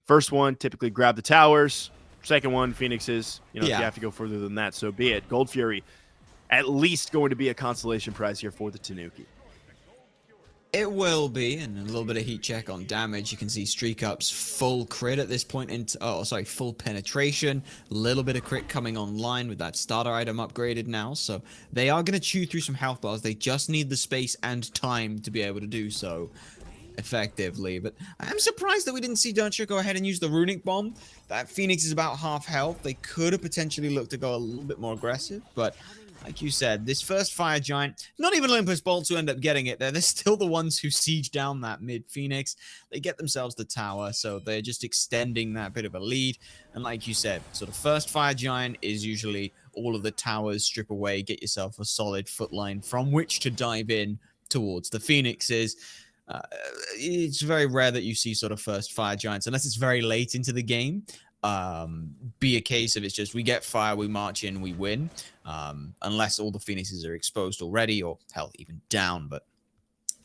First one, typically grab the towers. Second one, Phoenixes. If you have to go further than that, so be it. Gold Fury, at least going to be a consolation prize here for the Tanuki. It will be, and a little bit of heat check on damage. You can see StreakUp's full crit at this point full penetration. A little bit of crit coming online with that starter item upgraded now. So they are going to chew through some health bars. They just need the space and time to be able to do so effectively. But I'm surprised that we didn't see Dutsher go ahead and use the Runic Bomb. That Phoenix is about half health. They could have potentially looked to go a little bit more aggressive, but like you said, this first Fire Giant, not even Olympus Bolts who end up getting it there. They're still the ones who siege down that mid-Phoenix. They get themselves the tower, so they're just extending that bit of a lead. And like you said, so the first Fire Giant is usually all of the towers, strip away, get yourself a solid foot line from which to dive in towards the Phoenixes. It's very rare that you see sort of first Fire Giants, unless it's very late into the game. Be a case of it's just we get fire, we march in, we win, unless all the Phoenixes are exposed already or hell even down. But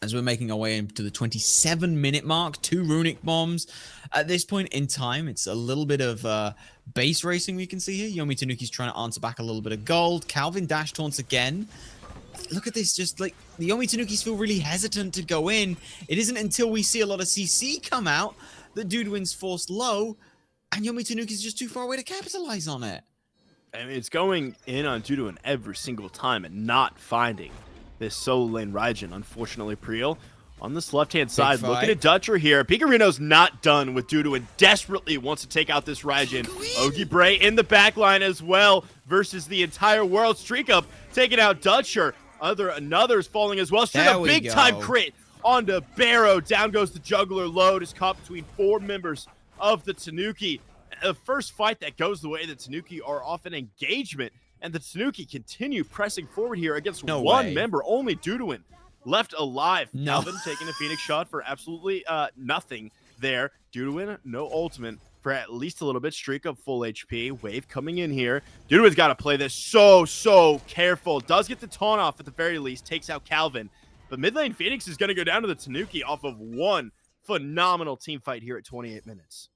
as we're making our way into the 27-minute mark. 2 runic bombs. At this point in time, it's a little bit of base racing we can see here. Yomi Tanuki's trying to answer back a little bit of gold. Calvìn dash taunts again. Look at this, just like the Yomi Tanukis feel really hesitant to go in. It isn't until we see a lot of CC come out that Duduin's forced low, and Yomi Tanuki's just too far away to capitalize on it. I mean, it's going in on Duduin every single time and not finding this solo lane Raijin. Unfortunately, apreel on this left-hand side, looking at Dutsher here. Pikarino's not done with Duduin. Desperately wants to take out this Raijin. OgiBre in the back line as well versus the entire world. StreakUp taking out Dutsher. Another's falling as well. Straight up big-time crit onto Bero. Down goes the juggler. Lode is caught between 4 members of the Tanuki. The first fight that goes the way of the Tanuki are off an engagement, and the Tanuki continue pressing forward here against one member. Only Duduin left alive. Calvìn taking a Phoenix shot for absolutely nothing there. Duduin, no ultimate for at least a little bit. StreakUp full HP. Wave coming in here. Duduin's got to play this so careful. Does get the taunt off at the very least. Takes out Calvìn. But mid lane Phoenix is going to go down to the Tanuki off of one phenomenal team fight here at 28 minutes.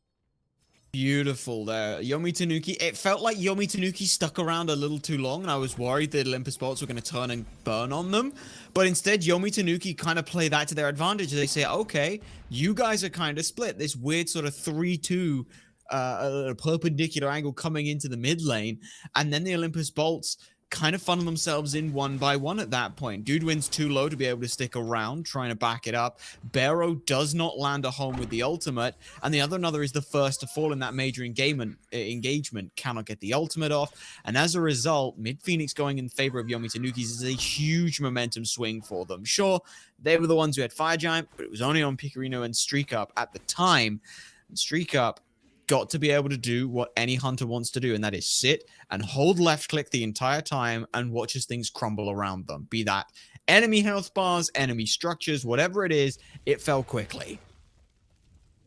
Beautiful there. Yomi Tanuki. It felt like Yomi Tanuki stuck around a little too long, and I was worried that Olympus Bolts were going to turn and burn on them. But instead, Yomi Tanuki kind of play that to their advantage. They say, okay, you guys are kind of split. This weird sort of 3-2 perpendicular angle coming into the mid lane. And then the Olympus Bolts kind of funnel themselves in one by one at that point. Duduin's too low to be able to stick around, trying to back it up. Bero does not land a home with the ultimate, and the OtherTheAnother is the first to fall in that major engagement, cannot get the ultimate off, and as a result, mid Phoenix going in favor of Yomi Tanuki's is a huge momentum swing for them. Sure, they were the ones who had Fire Giant, but it was only on Pikarino and StreakUp at the time, and StreakUp got to be able to do what any hunter wants to do, and that is sit and hold left click the entire time and watch as things crumble around them. Be that enemy health bars, enemy structures, whatever it is, it fell quickly.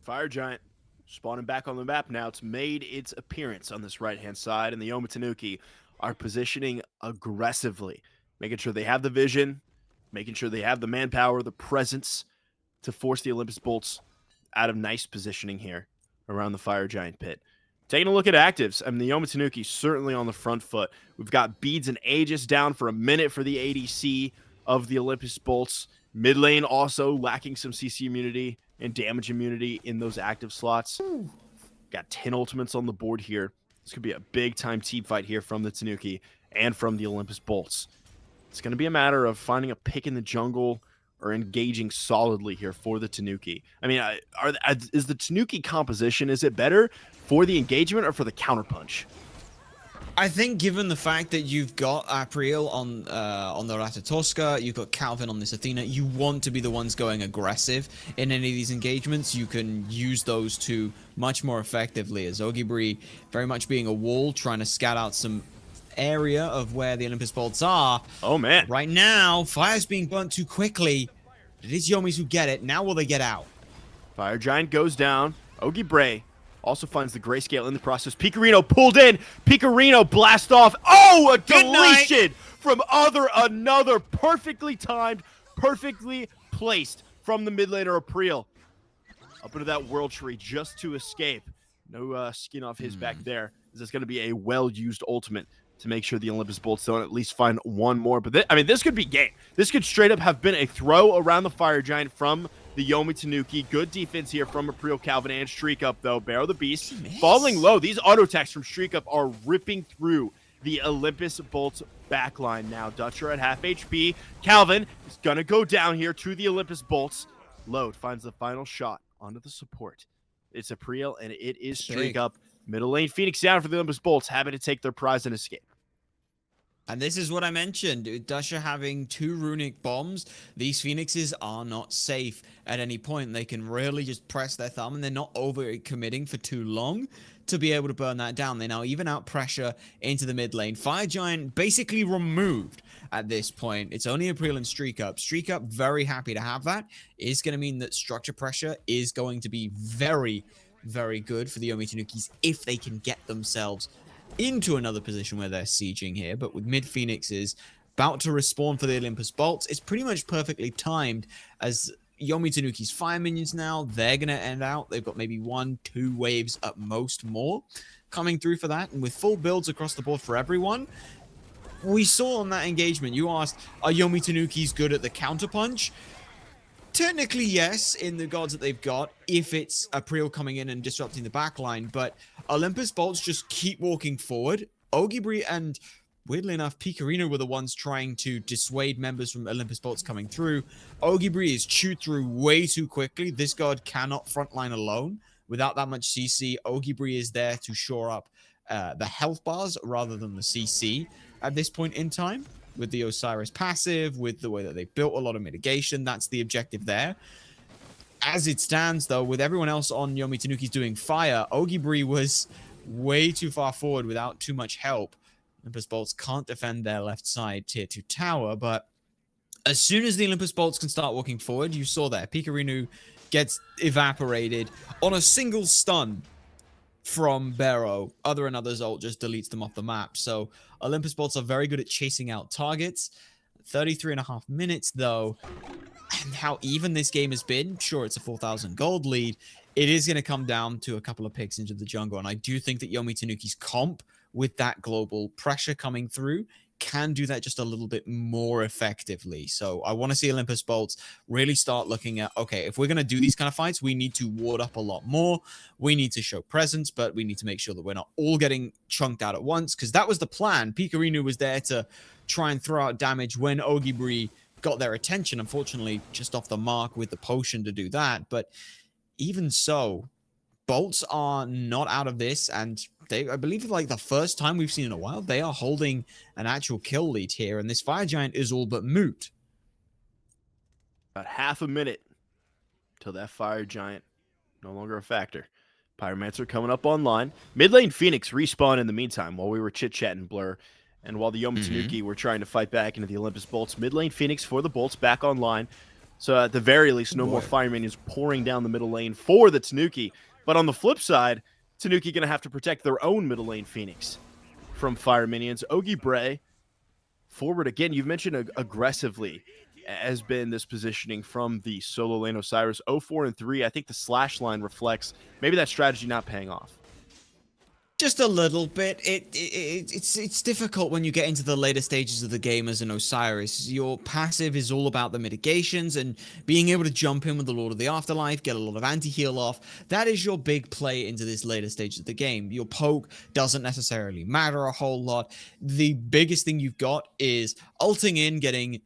Fire Giant spawning back on the map now. It's made its appearance on this right-hand side, and the Yomi Tanuki are positioning aggressively, making sure they have the vision, making sure they have the manpower, the presence to force the Olympus Bolts out of nice positioning here around the Fire Giant pit. Taking a look at actives, I mean, the Yomi Tanuki certainly on the front foot. We've got Beads and Aegis down for a minute for the ADC of the Olympus Bolts. Mid lane also lacking some CC immunity and damage immunity in those active slots. Got 10 ultimates on the board here. This could be a big-time team fight here from the Tanuki and from the Olympus Bolts. It's going to be a matter of finding a pick in the jungle or engaging solidly here for the Tanuki. I mean, is the Tanuki composition, is it better for the engagement or for the counterpunch? I think given the fact that you've got apreel on the Ratatoskr, you've got Calvìn on this Athena, you want to be the ones going aggressive in any of these engagements. You can use those two much more effectively, as OgiBre very much being a wall, trying to scout out some area of where the Olympus Bolts are. Oh man, right now fire's being burnt too quickly. It is Yomis who get it. Now will they get out? Fire Giant goes down. OgiBre also finds the grayscale in the process. Pikarino pulled in. Pikarino blast off. Oh, a deletion from OtherTheAnother. Perfectly timed, perfectly placed from the mid laner apreel up into that world tree just to escape. No skin off his back there. This is going to be a well-used ultimate to make sure the Olympus Bolts don't at least find one more. But I mean, this could be game. This could straight up have been a throw around the Fire Giant from the Yomi Tanuki. Good defense here from apreel, Calvìn, and StreakUp, though. BeroTheBeast falling low. These auto attacks from StreakUp are ripping through the Olympus Bolts backline now. Dutsher at half HP. Calvìn is going to go down here to the Olympus Bolts. Lode finds the final shot onto the support. It's apreel, and it is StreakUp. Middle lane Phoenix down for the Olympus Bolts, happy to take their prize and escape. And this is what I mentioned. Dutsher having 2 runic bombs. These Phoenixes are not safe at any point. They can really just press their thumb, and they're not over committing for too long to be able to burn that down. They now even out pressure into the mid lane. Fire Giant basically removed at this point. It's only apreel and StreakUp. StreakUp very happy to have that. It's going to mean that structure pressure is going to be very, very good for the Yomi Tanukis if they can get themselves into another position where they're sieging here. But with mid Phoenixes about to respawn for the Olympus Bolts. It's pretty much perfectly timed as Yomi Tanuki's fire minions now, they're going to end out. They've got maybe 1-2 waves at most more coming through for that. And with full builds across the board for everyone, we saw on that engagement, you asked, are Yomi Tanukis good at the counterpunch? Technically, yes, in the gods that they've got, if it's April coming in and disrupting the backline. But Olympus Bolts just keep walking forward. OgiBre and, weirdly enough, Pikarino were the ones trying to dissuade members from Olympus Bolts coming through. OgiBre is chewed through way too quickly. This god cannot frontline alone. Without that much CC, OgiBre is there to shore up the health bars rather than the CC at this point in time. With the Osiris passive, with the way that they built a lot of mitigation, that's the objective there. As it stands, though, with everyone else on Yomi Tanuki's doing fire, OgiBre was way too far forward without too much help. Olympus Bolts can't defend their left side tier 2 tower, but as soon as the Olympus Bolts can start walking forward, you saw there, Pikarino gets evaporated on a single stun from Bero. OtherTheAnother's ult just deletes them off the map. So Olympus Bolts are very good at chasing out targets. 33.5 minutes, though, and how even this game has been, sure, it's a 4,000 gold lead. It is going to come down to a couple of picks into the jungle, and I do think that Yomi Tanuki's comp, with that global pressure coming through, can do that just a little bit more effectively. So I want to see Olympus Bolts really start looking at, okay, if we're going to do these kind of fights, we need to ward up a lot more. We need to show presence, but we need to make sure that we're not all getting chunked out at once, because that was the plan. Pikarino was there to try and throw out damage when OgiBre got their attention. Unfortunately, just off the mark with the potion to do that. But even so, Bolts are not out of this, and they, I believe, like the first time we've seen in a while, they are holding an actual kill lead here, and this Fire Giant is all but moot. About half a minute till that Fire Giant no longer a factor. Pyromancer coming up online. Mid lane Phoenix respawn in the meantime while we were chit-chatting Blur, and while the Yomi Tanuki were trying to fight back into the Olympus Bolts. Mid lane Phoenix for the Bolts back online. So at the very least, no more Fire Minions pouring down the middle lane for the Tanuki. But on the flip side, Tanuki going to have to protect their own middle lane Phoenix from Fire Minions. OgiBre forward again. You've mentioned aggressively has been this positioning from the solo lane Osiris. 0-4 and 3. I think the slash line reflects maybe that strategy not paying off. Just a little bit. It's difficult when you get into the later stages of the game as an Osiris. Your passive is all about the mitigations and being able to jump in with the Lord of the Afterlife, get a lot of anti-heal off. That is your big play into this later stage of the game. Your poke doesn't necessarily matter a whole lot. The biggest thing you've got is ulting in, getting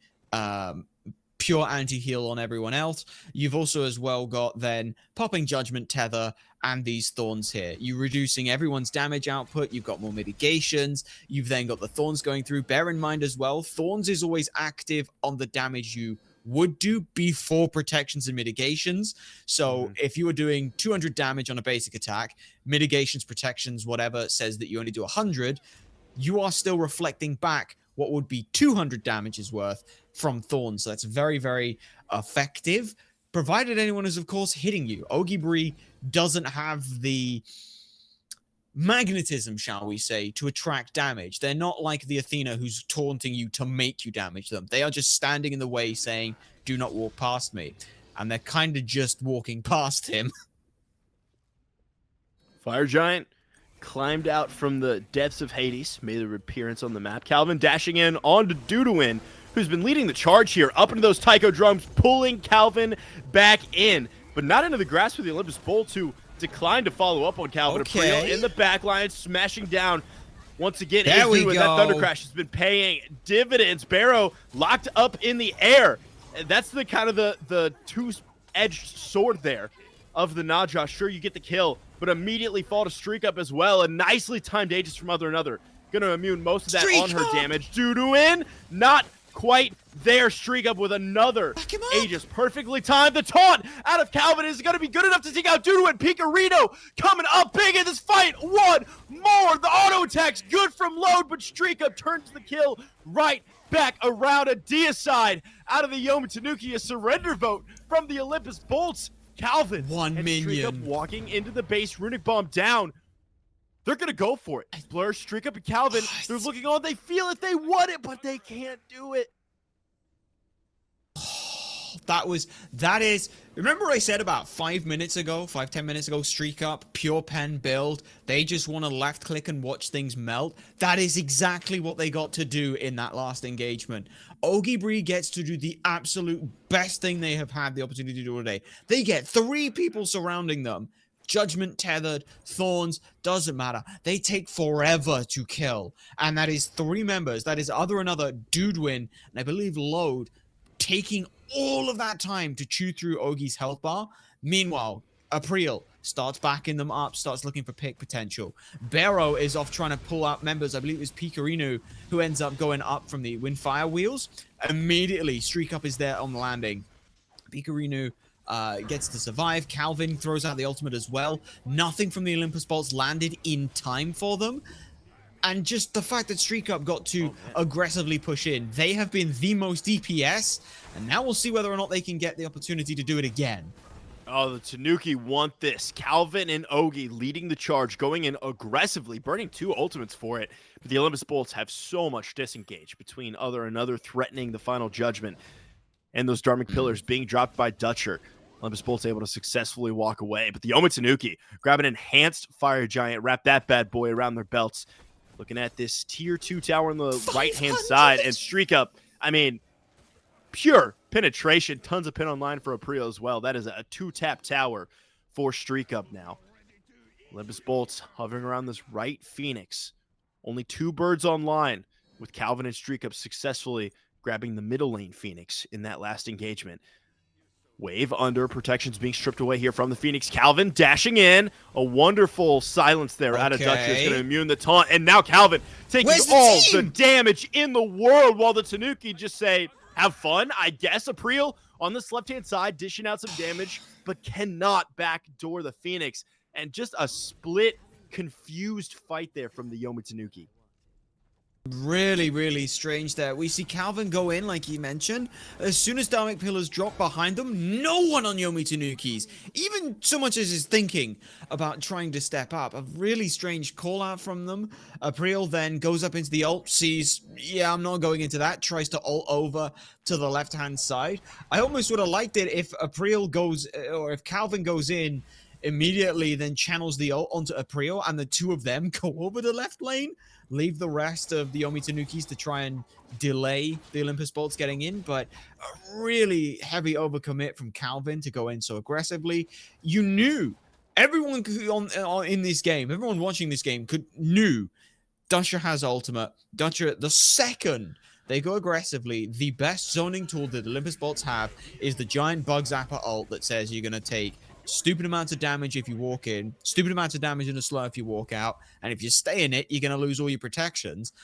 pure anti-heal on everyone else. You've also as well got then popping Judgment Tether and these Thorns here. You're reducing everyone's damage output. You've got more mitigations. You've then got the Thorns going through. Bear in mind as well, Thorns is always active on the damage you would do before protections and mitigations. So if you were doing 200 damage on a basic attack, mitigations, protections, whatever, says that you only do 100, you are still reflecting back what would be 200 damages worth from Thorns. So that's very, very effective, provided anyone is, of course, hitting you. OgiBre doesn't have the magnetism, shall we say, to attract damage. They're not like the Athena who's taunting you to make you damage them. They are just standing in the way saying, do not walk past me. And they're kind of just walking past him. Fire Giant climbed out from the depths of Hades, made their appearance on the map. Calvìn dashing in onto Duduin, who's been leading the charge here, up into those taiko drums, pulling Calvìn back in, but not into the grasp of the Olympus Bolts, who declined to follow up on Calvìn. Okay. April in the back line, smashing down. Once again, there we Duduin. go. That Thunder Crash has been paying dividends. Bero locked up in the air. That's the kind of the two-edged sword there of the Naja. Sure, you get the kill, but immediately fall to StreakUp as well. A nicely timed Aegis from OtherTheAnother. Gonna immune most of that on her damage. Duduin, not quite there. StreakUp with another Aegis. Perfectly timed. The taunt out of Calvìn is gonna be good enough to take out Duduin. Pikarino coming up big in this fight. One more. The auto attack's good from Lode, but StreakUp turns the kill right back around. A deicide out of the Yomi Tanuki. A surrender vote from the Olympus Bolts. Calvìn one and minion StreakUp walking into the base. Runic Bomb down. They're going to go for it. Blur, StreakUp, and Calvin, they're looking on. They feel it. They want it, but they can't do it. That is, remember I said about 10 minutes ago, StreakUp, pure pen build, they just want to left click and watch things melt. That is exactly what they got to do in that last engagement. OgiBre gets to do the absolute best thing they have had the opportunity to do today. They get 3 people surrounding them. Judgment tethered, thorns, doesn't matter. They take forever to kill. And that is 3 members. That is OtherTheAnother, Duduin, and I believe Lode, taking all of that time to chew through Ogi's health bar. Meanwhile, Apreel starts backing them up, starts looking for pick potential. Bero is off trying to pull out members. I believe it was Pikarino who ends up going up from the Windfire wheels. Immediately, StreakUp is there on the landing. Pikarino gets to survive. Calvìn throws out the ultimate as well. Nothing from the Olympus Bolts landed in time for them. And just the fact that StreakUp got to aggressively push in, they have been the most DPS, and now we'll see whether or not they can get the opportunity to do it again. Oh, the Tanuki want this. Calvìn and Ogi leading the charge, going in aggressively, burning 2 ultimates for it. But the Olympus Bolts have so much disengage between OtherTheAnother threatening the final judgment and those Dharmic Pillars being dropped by Dutsher. Olympus Bolts able to successfully walk away. But the Yomi Tanuki grab an enhanced Fire Giant, wrap that bad boy around their belts. Looking at this tier 2 tower on the right-hand side, and StreakUp, I mean, pure penetration. Tons of pin online for apreel as well. That is a 2-tap tower for StreakUp now. Olympus Bolts hovering around this right Phoenix. Only 2 birds online, with Calvìn and StreakUp successfully grabbing the middle lane Phoenix in that last engagement. Wave under, protections being stripped away here from the Phoenix. Calvìn dashing in. A wonderful silence there out of Dutsher is going to immune the taunt. And now Calvìn taking all the damage in the world while the Tanuki just say, have fun, I guess. Apreel on this left-hand side, dishing out some damage, but cannot backdoor the Phoenix. And just a split, confused fight there from the Yomi Tanuki. Really, really strange there. We see Calvìn go in, like he mentioned. As soon as Dharmic Pillars drop behind them, no one on Yomi Tanuki's even so much as is thinking about trying to step up. A really strange call out from them. Apreel then goes up into the ult, sees, yeah, I'm not going into that, tries to ult over to the left-hand side. I almost would have liked it if Apreel goes, or if Calvìn goes in immediately, then channels the ult onto Apreel, and the 2 of them go over the left lane. Leave the rest of the Yomi Tanukis to try and delay the Olympus Bolts getting in, but a really heavy overcommit from Calvìn to go in so aggressively. You knew, everyone in this game, everyone watching this game knew Dutsher has ultimate. Dutsher, the second they go aggressively, the best zoning tool that Olympus Bolts have is the giant bug zapper ult that says you're going to take stupid amounts of damage if you walk in, stupid amounts of damage in a slow if you walk out, and if you stay in it, you're going to lose all your protections.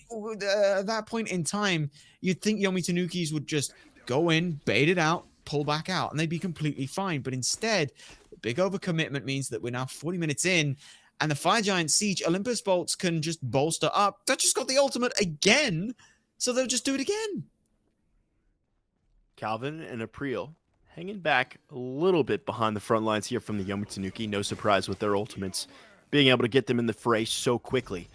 At that point in time, you'd think Yomi Tanukis would just go in, bait it out, pull back out, and they'd be completely fine. But instead, the big overcommitment means that we're now 40 minutes in, and the Fire Giant Siege, Olympus Bolts can just bolster up. That just got the ultimate again, so they'll just do it again. Calvìn and Apreel hanging back a little bit behind the front lines here from the Yomi Tanuki. No surprise with their ultimates being able to get them in the fray so quickly.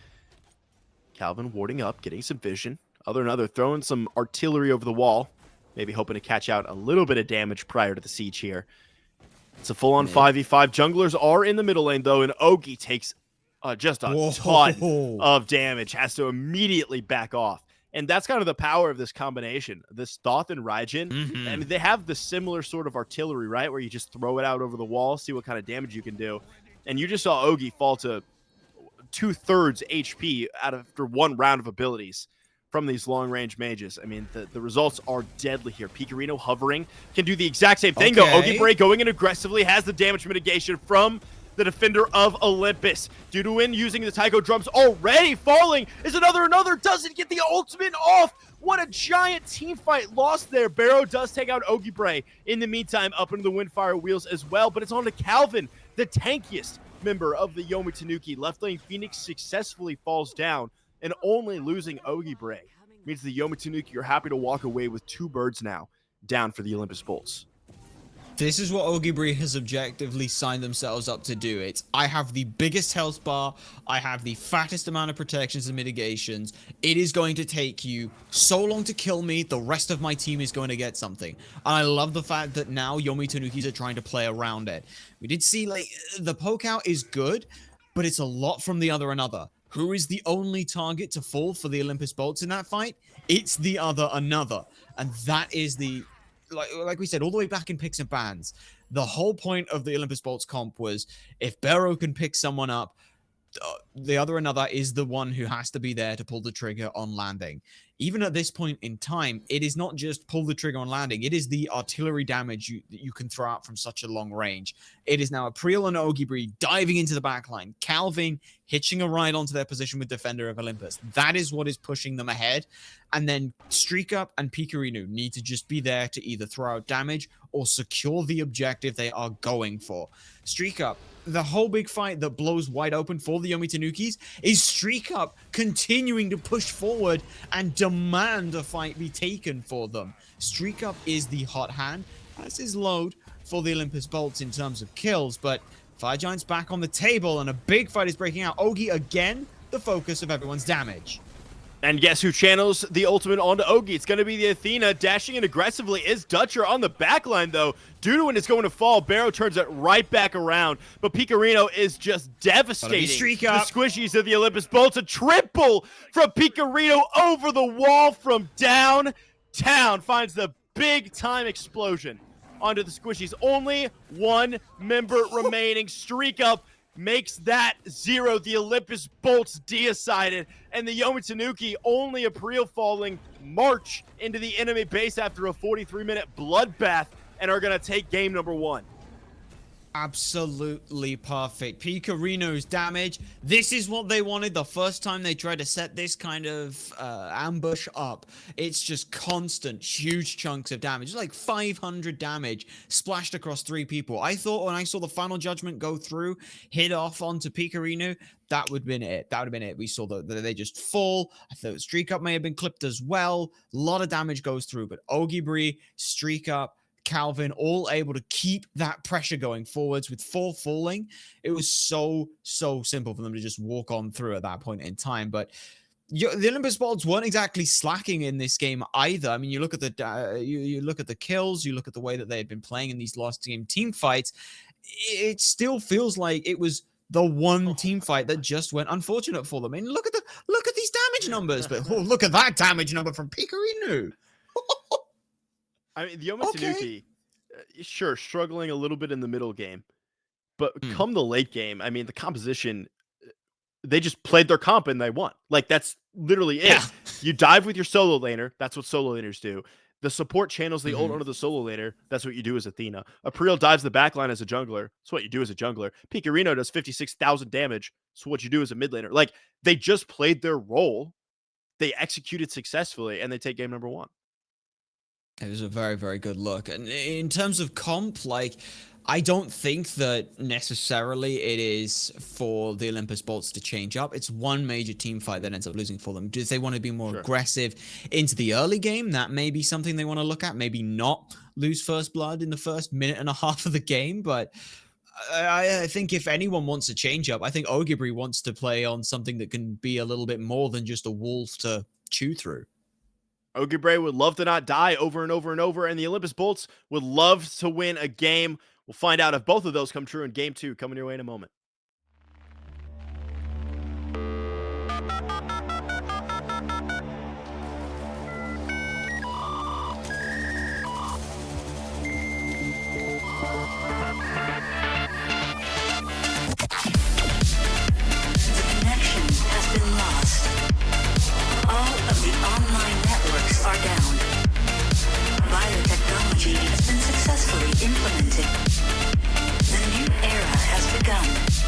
Calvìn warding up, getting some vision. OtherTheAnother throwing some artillery over the wall. Maybe hoping to catch out a little bit of damage prior to the siege here. It's a full-on 5v5. Junglers are in the middle lane, though, and Ogi takes just a ton of damage. Has to immediately back off. And that's kind of the power of this combination. This Thoth and Raijin, I mean, they have the similar sort of artillery, right? Where you just throw it out over the wall, see what kind of damage you can do. And you just saw Ogi fall to 2/3 HP after 1 round of abilities from these long-range mages. I mean, the results are deadly here. Pikarino hovering can do the exact same thing, though. OgiBre going in aggressively has the damage mitigation from the defender of Olympus. Duduin using the taiko drums already falling. Is OtherTheAnother doesn't get the ultimate off. What a giant team fight lost there. Bero does take out OgiBre in the meantime up into the Windfire wheels as well, but it's on to Calvìn, the tankiest member of the Yomi Tanuki. Left lane Phoenix successfully falls down, and only losing OgiBre means the Yomi Tanuki are happy to walk away with 2 birds now down for the Olympus Bolts. This is what OgiBre has objectively signed themselves up to do. It's, I have the biggest health bar, I have the fattest amount of protections and mitigations. It is going to take you so long to kill me, the rest of my team is going to get something. And I love the fact that now Yomi Tanukis are trying to play around it. We did see, like, the poke out is good, but it's a lot from the OtherTheAnother. Who is the only target to fall for the Olympus Bolts in that fight? It's the OtherTheAnother. And that is the... Like we said, all the way back in picks and bans, the whole point of the Olympus Bolts comp was if Bero can pick someone up, the OtherTheAnother is the one who has to be there to pull the trigger on landing. Even at this point in time, it is not just pull the trigger on landing. It is the artillery damage that you can throw out from such a long range. It is now Apreel and OgiBre diving into the backline. Calvìn hitching a ride onto their position with Defender of Olympus. That is what is pushing them ahead. And then StreakUp and Pikarino need to just be there to either throw out damage or secure the objective they are going for. StreakUp, the whole big fight that blows wide open for the Yomi Tanukis is StreakUp continuing to push forward and demand a fight be taken for them. StreakUp is the hot hand, as is Lode for the Olympus Bolts in terms of kills, but Fire Giant's back on the table and a big fight is breaking out. Ogi again, the focus of everyone's damage. And guess who channels the ultimate onto Ogi? It's going to be the Athena. Dashing in aggressively is Dutsher on the backline, though. Duduin is going to fall. Bero turns it right back around. But Pikarino is just devastating the squishies of the Olympus Bolts. A triple from Pikarino over the wall from downtown. Finds the big-time explosion onto the squishies. Only one member remaining. StreakUp makes that 0. The Olympus Bolts decided, and the Yomi Tanuki, only apreel falling, march into the enemy base after a 43-minute bloodbath and are going to take game number 1. Absolutely perfect. Pikarino's damage. This is what they wanted the first time they tried to set this kind of ambush up. It's just constant, huge chunks of damage. It's like 500 damage splashed across 3 people. I thought when I saw the final judgment go through, hit off onto Pikarino, that would have been it. That would have been it. We saw that they just fall. I thought StreakUp may have been clipped as well. A lot of damage goes through, but OgiBre, StreakUp, Calvìn all able to keep that pressure going forwards with 4 falling. It was so simple for them to just walk on through at that point in time. But the Olympus Bolts weren't exactly slacking in this game either. I mean, you look at the you look at the kills, you look at the way that they had been playing in these last team fights. It still feels like it was the one team fight that just went unfortunate for them. I mean, look at these damage numbers, but look at that damage number from Pikarino. I mean, the Yomi Tanuki, sure, struggling a little bit in the middle game, but come the late game, I mean, the composition, they just played their comp and they won. Like, that's literally it. Yeah. You dive with your solo laner. That's what solo laners do. The support channels the ult onto the solo laner. That's what you do as Athena. Apreel dives the backline as a jungler. That's what you do as a jungler. Pikarino does 56,000 damage. That's what you do as a mid laner. Like, they just played their role. They executed successfully, and they take game number 1. It was a very good look. And in terms of comp, like, I don't think that necessarily it is for the Olympus Bolts to change up. It's one major team fight that ends up losing for them. Do they want to be more aggressive into the early game? That may be something they want to look at. Maybe not lose first blood in the first minute and a half of the game. But I think if anyone wants to change up, I think OgiBre wants to play on something that can be a little bit more than just a wolf to chew through. OgiBre would love to not die over and over and over, and the Olympus Bolts would love to win a game. We'll find out if both of those come true in game 2, coming your way in a moment. The connection has been lost. All of the online networks are down. Biotechnology has been successfully implemented. The new era has begun.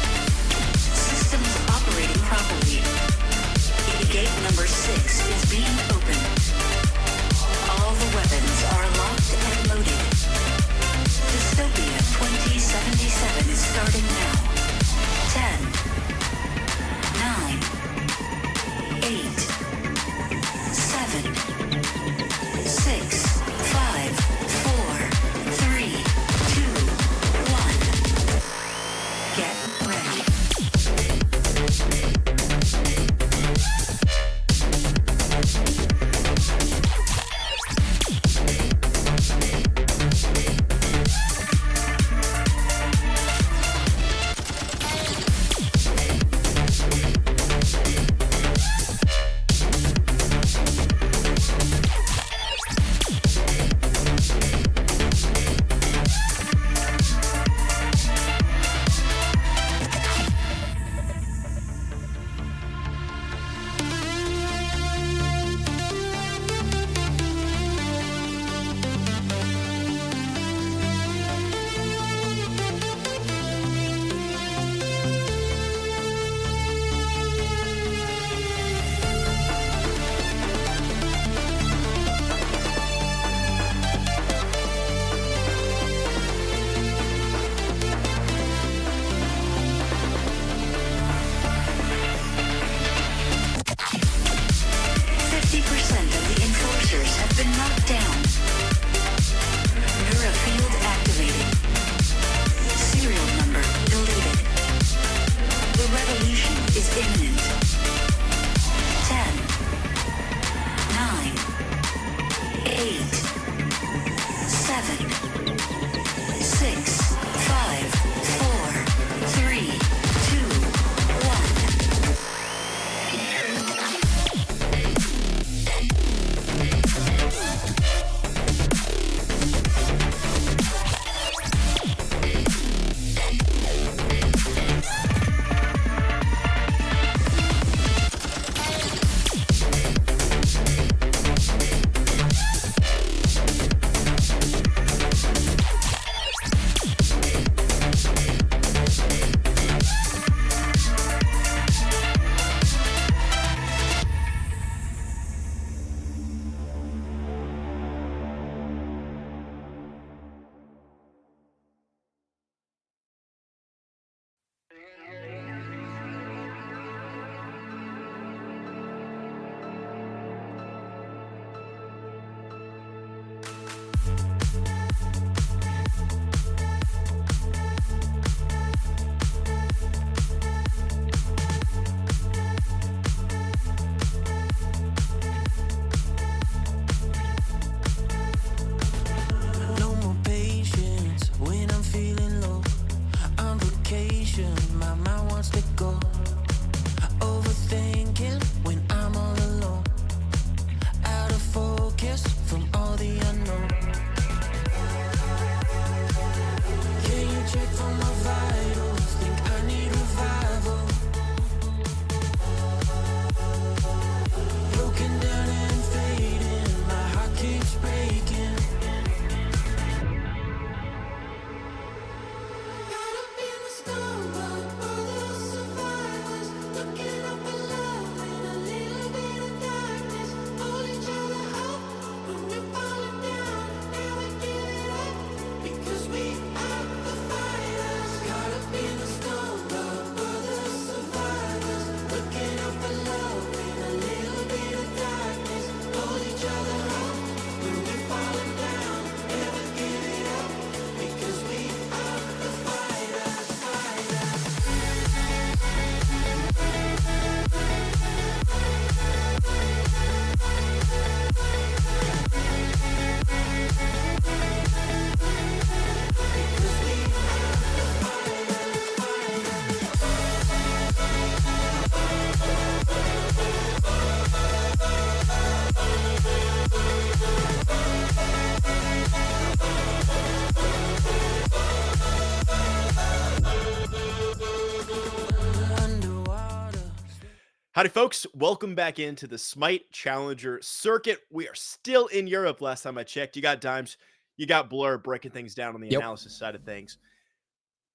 Howdy, folks. Welcome back into the Smite Challenger Circuit. We are still in Europe last time I checked. You got Dimes, you got Blur breaking things down on the Yep. analysis side of things.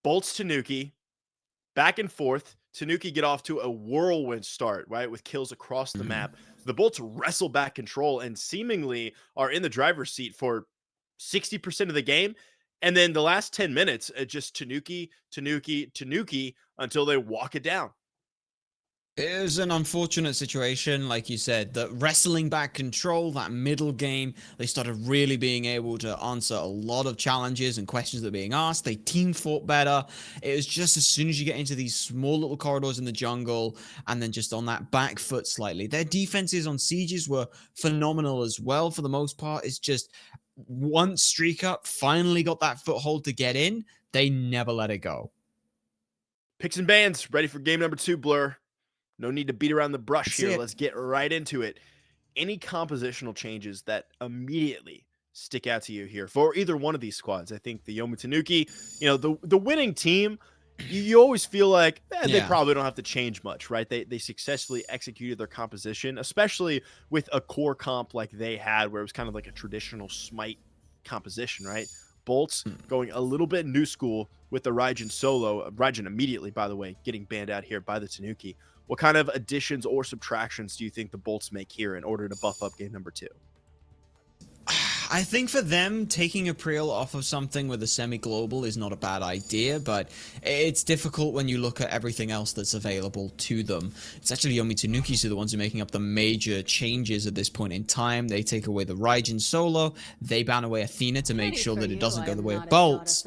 Bolts Tanuki, back and forth. Tanuki get off to a whirlwind start, right, with kills across the map. The Bolts wrestle back control and seemingly are in the driver's seat for 60% of the game. And then the last 10 minutes, just Tanuki, Tanuki, Tanuki until they walk it down. It was an unfortunate situation, like you said, that wrestling back control, that middle game, they started really being able to answer a lot of challenges and questions that were being asked. They team fought better. It was just as soon as you get into these small little corridors in the jungle and then just on that back foot slightly. Their defenses on sieges were phenomenal as well for the most part. It's just once StreakUp finally got that foothold to get in, they never let it go. Picks and bans, ready for game number 2, Blur. No need to beat around the brush here. Let's get right into it. Any compositional changes that immediately stick out to you here for either one of these squads? I think the Yomi Tanuki, the winning team, you always feel like they probably don't have to change much, right? They successfully executed their composition, especially with a core comp like they had where it was kind of like a traditional Smite composition, right? Bolts going a little bit new school with the Raijin solo. Raijin immediately, by the way, getting banned out here by the Tanuki. What kind of additions or subtractions do you think the Bolts make here in order to buff up game number 2? I think for them, taking apreel off of something with a semi-global is not a bad idea, but it's difficult when you look at everything else that's available to them. It's actually Yomi Tanukis who are the ones who are making up the major changes at this point in time. They take away the Raijin solo, they ban away Athena to make sure that it doesn't go the way of Bolts,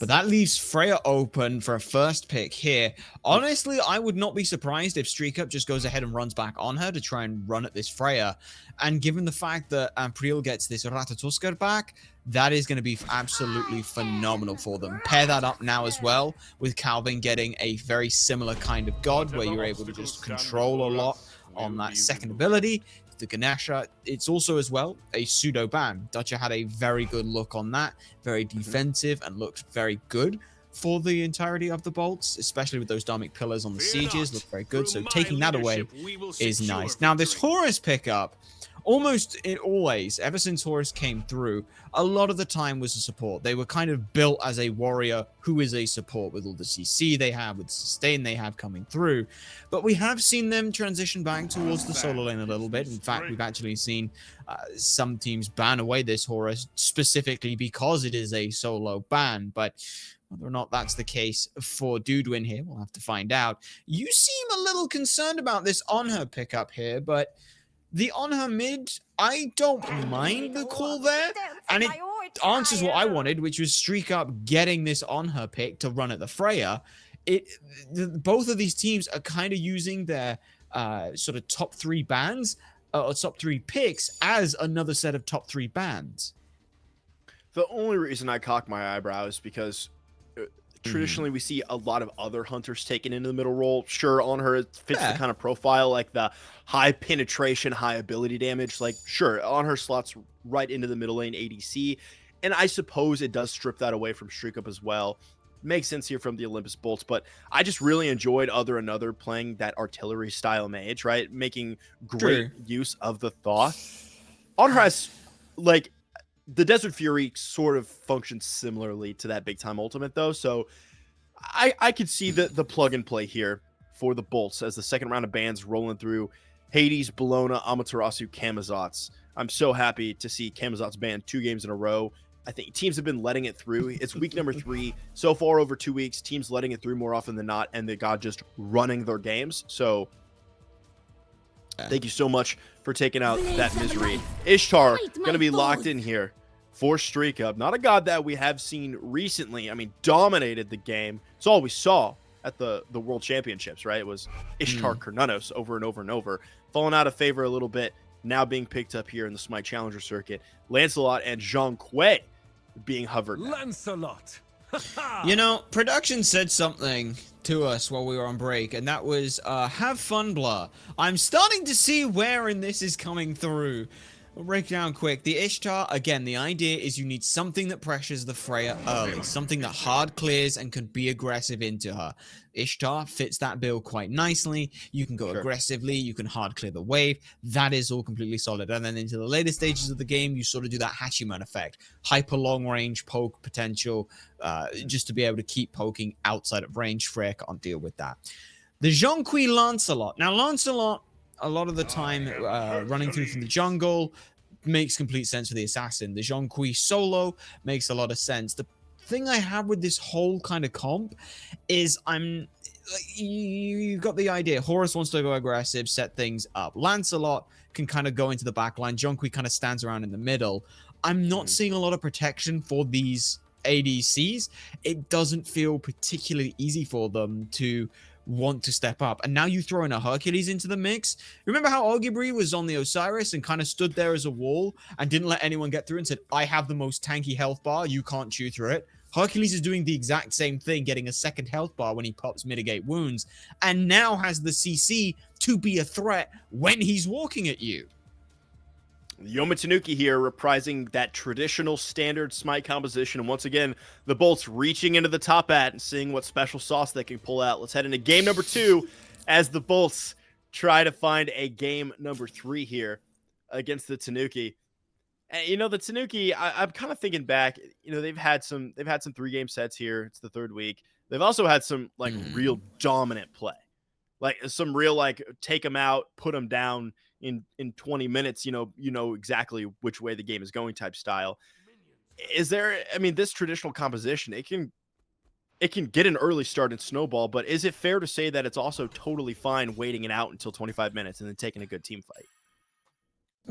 but that leaves Freya open for a first pick here. Honestly, I would not be surprised if StreakUp just goes ahead and runs back on her to try and run at this Freya, and given the fact that apreel gets this Ratatoskr back, that is going to be absolutely phenomenal for them. Pair that up now as well with Calvìn getting a very similar kind of god where you're able to just control a lot on that second ability. The Ganesha, it's also as well a pseudo ban. Dutsher had a very good look on that, very defensive and looked very good for the entirety of the Bolts, especially with those Dharmic pillars on the sieges, looked very good. So taking that away is nice. Now this Horus pickup, almost always, ever since Horus came through, a lot of the time was a support. They were kind of built as a warrior who is a support with all the CC they have, with the sustain they have coming through. But we have seen them transition back towards the solo lane a little bit. In fact, we've actually seen some teams ban away this Horus specifically because it is a solo ban. But whether or not that's the case for Duduin here, we'll have to find out. You seem a little concerned about this Anhur pickup here, but the Anhur mid, I don't mind the call there, and it answers what I wanted, which was StreakUp getting this Anhur pick to run at the Freya. Both of these teams are kind of using their sort of top 3 bans, or top 3 picks, as another set of top 3 bans. The only reason I cock my eyebrow is because traditionally we see a lot of other hunters taken into the middle role. Sure, Anhur fits the kind of profile, like the high penetration, high ability damage. Like, sure, Anhur slots right into the middle lane ADC, and I suppose it does strip that away from StreakUp as well. Makes sense here from the Olympus Bolts, but I just really enjoyed OtherTheAnother playing that artillery style mage, right? Making great use of the Thoth. Anhur has, like, the Desert Fury sort of functions similarly to that big time ultimate though. So I could see the plug and play here for the Bolts as the second round of bans rolling through Hades, Bologna, Amaterasu, Camazotz. I'm so happy to see Camazotz banned 2 games in a row. I think teams have been letting it through. It's week number 3 so far over 2 weeks. Teams letting it through more often than not, and the god just running their games. So thank you so much for taking out that misery. Ishtar going to be locked in here for StreakUp. Not a god that we have seen recently. I mean, dominated the game. It's all we saw at the World Championships, right? It was Ishtar Kernunos over and over and over. Falling out of favor a little bit, now being picked up here in the Smite Challenger circuit. Lancelot and Zhong being hovered now. Lancelot. You know, production said something to us while we were on break, and that was, have fun, Blur. I'm starting to see wherein this is coming through. We'll break it down quick. The Ishtar, again, the idea is you need something that pressures the Freya early, something that hard clears and can be aggressive into her. Ishtar fits that build quite nicely. You can go aggressively, you can hard clear the wave. That is all completely solid. And then into the later stages of the game, you sort of do that Hachiman effect. Hyper long range poke potential, just to be able to keep poking outside of range. Freya can't deal with that. The Zhong Lancelot. Now, Lancelot, a lot of the time, running through from the jungle makes complete sense for the assassin. The Zhong solo makes a lot of sense. The thing I have with this whole kind of comp is you've got the idea. Horus wants to go aggressive, set things up. Lancelot can kind of go into the back line. Zhong kind of stands around in the middle. I'm not seeing a lot of protection for these ADCs. It doesn't feel particularly easy for them to want to step up. And now you throw in a Hercules into the mix. Remember how OgiBre was on the Osiris and kind of stood there as a wall and didn't let anyone get through and said, I have the most tanky health bar, you can't chew through it. Hercules is doing the exact same thing, getting a second health bar when he pops mitigate wounds, and now has the CC to be a threat when he's walking at you. Yomi Tanuki here, reprising that traditional standard Smite composition. And once again, the Bolts reaching into the top hat and seeing what special sauce they can pull out. Let's head into game number 2 as the Bolts try to find a game number 3 here against the Tanuki. And, you know, the Tanuki, I'm kind of thinking back, you know, they've had some 3-game sets here. It's the 3rd week. They've also had some, like, real dominant play. Like, some real, like, take them out, put them down in 20 minutes, you know exactly which way the game is going type style. Is there, I mean, this traditional composition, it can get an early start and snowball, but is it fair to say that it's also totally fine waiting it out until 25 minutes and then taking a good team fight?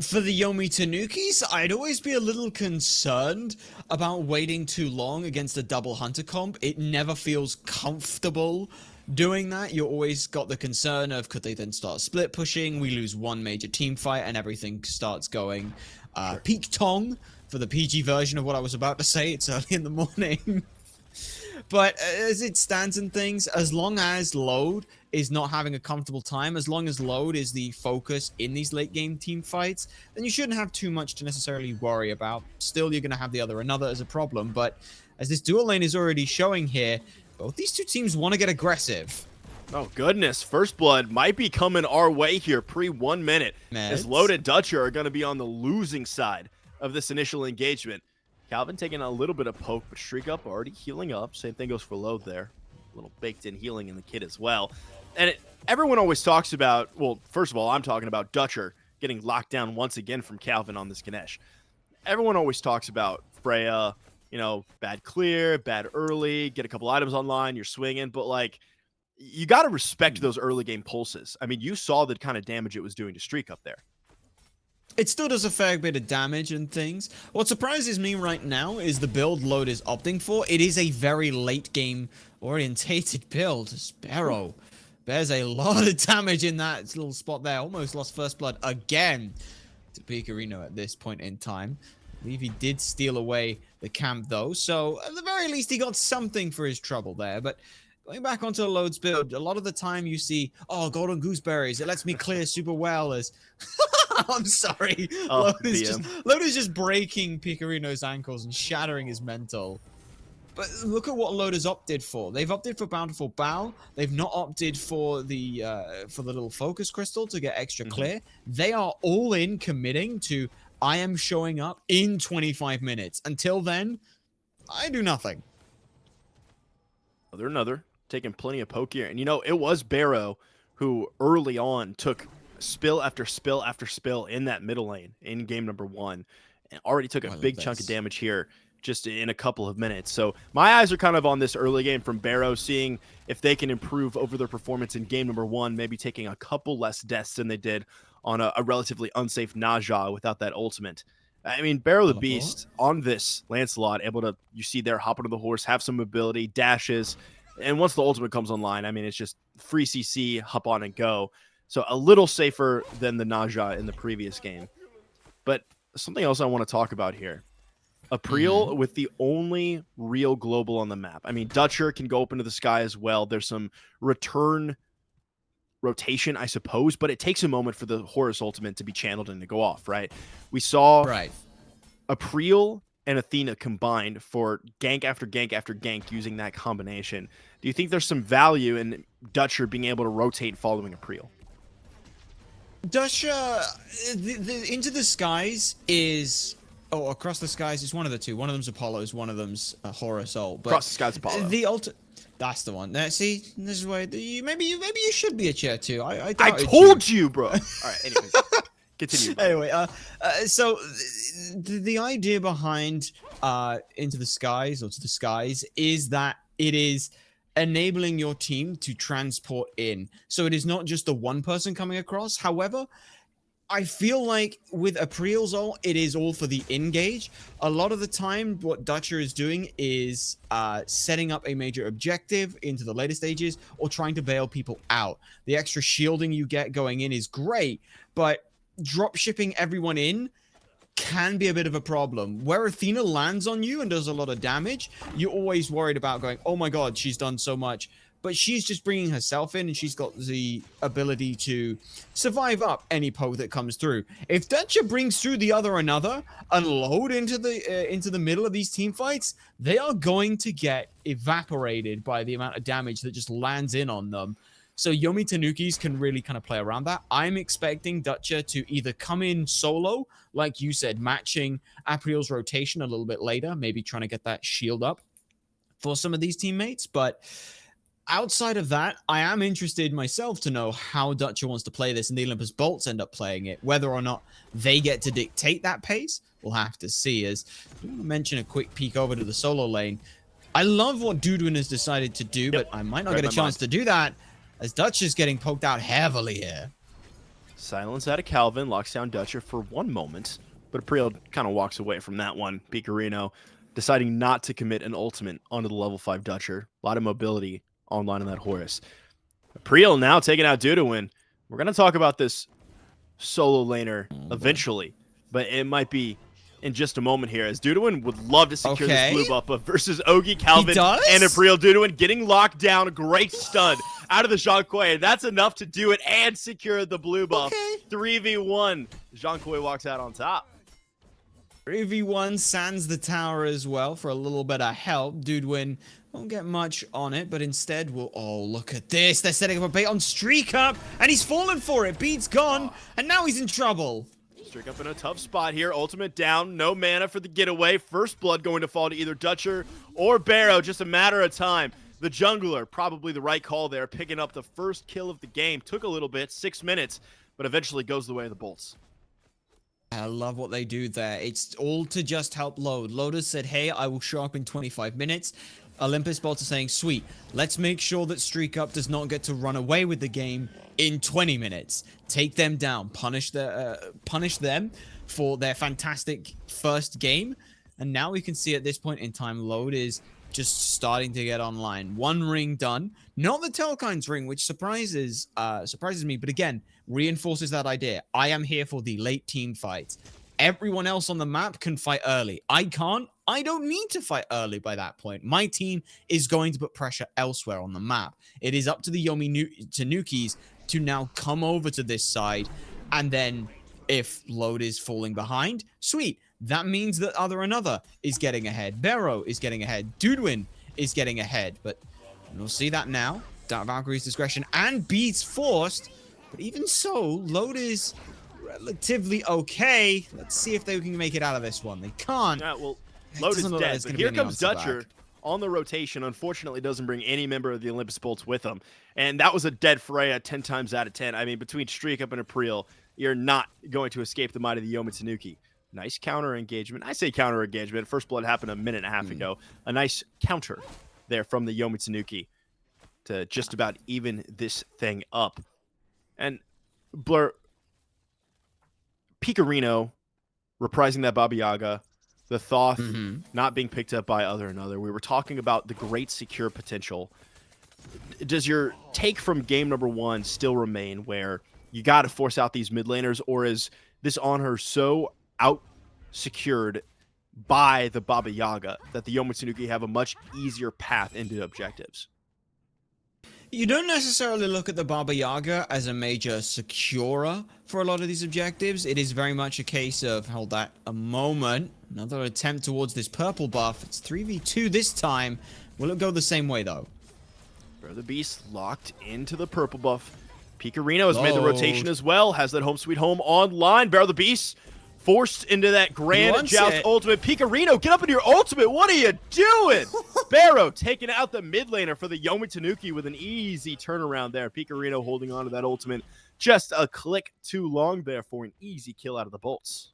For the Yomi Tanukis, I'd always be a little concerned about waiting too long against a double hunter comp. It never feels comfortable doing that. You always got the concern of, could they then start split pushing? We lose one major team fight and everything starts going peak tong for the PG version of what I was about to say. It's early in the morning. But as it stands and things, as long as Lode is not having a comfortable time, as long as Lode is the focus in these late game team fights, then you shouldn't have too much to necessarily worry about. Still, you're going to have the other as a problem. But as this dual lane is already showing here, both these two teams want to get aggressive. Oh, goodness. First blood might be coming our way here pre 1 minute. As Lode and Dutsher are going to be on the losing side of this initial engagement. Calvìn taking a little bit of poke, but StreakUp already healing up. Same thing goes for Lode there. A little baked-in healing in the kit as well. And everyone always talks about, well, first of all, I'm talking about Dutsher getting locked down once again from Calvìn on this Ganesha. Everyone always talks about Freya, you know, bad clear, bad early, get a couple items online, you're swinging. But, like, you got to respect those early game pulses. I mean, you saw the kind of damage it was doing to StreakUp there. It still does a fair bit of damage and things. What surprises me right now is the build Lode is opting for. It is a very late game orientated build. Sparrow bears a lot of damage in that little spot there. Almost lost first blood again to Pikarino at this point in time. I believe he did steal away the camp though. So at the very least he got something for his trouble there. But going back onto Lode's build, a lot of the time you see, oh, golden gooseberries. It lets me clear super well as... I'm sorry. Oh, Lode is just breaking Pikarino's ankles and shattering his mental. But look at what Lode has opted for. They've opted for Bountiful Bow. They've not opted for the little focus crystal to get extra clear. They are all in committing to, I am showing up in 25 minutes. Until then, I do nothing. Another taking plenty of poke here. And you know, it was Bero who early on took spill after spill after spill in that middle lane in game number 1 and already took a big chunk of damage here just in a couple of minutes. So my eyes are kind of on this early game from Bero, seeing if they can improve over their performance in game number 1, maybe taking a couple less deaths than they did on a relatively unsafe Naja without that ultimate. I mean, BeroTheBeast on this Lancelot, able to, you see there, hop onto the horse, have some mobility, dashes, and once the ultimate comes online, I mean, it's just free CC, hop on and go. So a little safer than the Naja in the previous game. But something else I want to talk about here. Apreel with the only real global on the map. I mean, Dutsher can go up into the sky as well. There's some return rotation, I suppose, but it takes a moment for the Horus ultimate to be channeled and to go off, right? We saw Apreel and Athena combined for gank after gank after gank using that combination. Do you think there's some value in Dutsher being able to rotate following Apreel? Dutsher, Into the Skies is... Oh, Across the Skies is one of the two. One of them's Apollo's, one of them's Horus ult. But Across the Skies Apollo. That's the one. See, this is why maybe you should be a chair too. I told you, bro. All right, anyways. Continue. Anyway, so the idea behind Into the Skies or To the Skies is that it is enabling your team to transport in. So it is not just the one person coming across. However, I feel like with Apreel's ult, it is all for the engage. A lot of the time, what Dutsher is doing is setting up a major objective into the later stages or trying to bail people out. The extra shielding you get going in is great, but drop shipping everyone in can be a bit of a problem. Where Athena lands on you and does a lot of damage, you're always worried about going, oh my god, she's done so much. But she's just bringing herself in, and she's got the ability to survive up any poke that comes through. If Dutsher brings through the OtherTheAnother and load into the middle of these team fights, they are going to get evaporated by the amount of damage that just lands in on them. So Yomi Tanukis can really kind of play around that. I'm expecting Dutsher to either come in solo, like you said, matching Apreel's rotation a little bit later, maybe trying to get that shield up for some of these teammates, but outside of that, I am interested myself to know how Dutsher wants to play this and the Olympus Bolts end up playing it. Whether or not they get to dictate that pace, we'll have to see. As mention a quick peek over to the solo lane. I love what Duduin has decided to do, but I might not get a chance to do that as Dutsher's getting poked out heavily here. Silence out of Calvìn, locks down Dutsher for one moment, but Apreel kind of walks away from that one. Pikarino deciding not to commit an ultimate onto the level 5 Dutsher. A lot of mobility online in that Horus. Apreel now taking out Duduin. We're going to talk about this solo laner eventually, but it might be in just a moment here, as Duduin would love to secure this blue buff up versus Ogi, Calvìn, and Apreel. Duduin getting locked down. Great stun out of the Zhong. That's enough to do it and secure the blue buff. 3v1. Zhong walks out on top. 3v1 sands the tower as well for a little bit of help. Duduin won't get much on it, but instead will... Oh, look at this. They're setting up a bait on StreakUp, and he's fallen for it. Beat's gone, and now he's in trouble. StreakUp in a tough spot here. Ultimate down. No mana for the getaway. First blood going to fall to either Dutsher or Bero. Just a matter of time. The jungler, probably the right call there, picking up the first kill of the game. Took a little bit, 6 minutes, but eventually goes the way of the Bolts. I love what they do there. It's all to just help Lode. Lode said, hey, I will show up in 25 minutes. Olympus Bolts are saying, sweet, let's make sure that StreakUp does not get to run away with the game in 20 minutes. Take them down, punish them for their fantastic first game. And now we can see at this point in time, Lode is just starting to get online. One ring done. Not the Telkine's ring, which surprises me, but again, reinforces that idea. I am here for the late team fights. Everyone else on the map can fight early. I can't. I don't need to fight early by that point. My team is going to put pressure elsewhere on the map. It is up to the Yomi Tanukis to now come over to this side. And then if Lode is falling behind, sweet. That means that OtherTheAnother is getting ahead. Bero is getting ahead. Duduin is getting ahead. But we'll see that now. Valkyrie's discretion and Beats forced. But even so, Lode is relatively okay. Let's see if they can make it out of this one. They can't. Yeah, well, Lode is dead, but here comes Dutsher on the rotation. Unfortunately, doesn't bring any member of the Olympus Bolts with him. And that was a dead Freya 10 times out of 10. I mean, between StreakUp and Apreel, you're not going to escape the might of the Yomi Tanuki. Nice counter engagement. I say counter engagement. First blood happened a minute and a half ago. A nice counter there from the Yomi Tanuki to just about even this thing up. And Blur, Pikarino reprising that Baba Yaga, the Thoth not being picked up by OtherTheAnother. We were talking about the great secure potential. Does your take from game number 1 still remain where you got to force out these mid laners, or is this Anhur so out secured by the Baba Yaga that the Yomi Tanuki have a much easier path into objectives? You don't necessarily look at the Baba Yaga as a major securer for a lot of these objectives. It is very much a case of, hold that a moment, another attempt towards this purple buff. It's 3v2 this time. Will it go the same way, though? BeroTheBeast locked into the purple buff. Pikarino has made the Lode. rotation as well, has that home sweet home online. BeroTheBeast forced into that grand joust ultimate. Pikarino, get up into your ultimate. What are you doing? Bero taking out the mid laner for the Yomi Tanuki with an easy turnaround there. Pikarino holding on to that ultimate. Just a click too long there for an easy kill out of the bolts.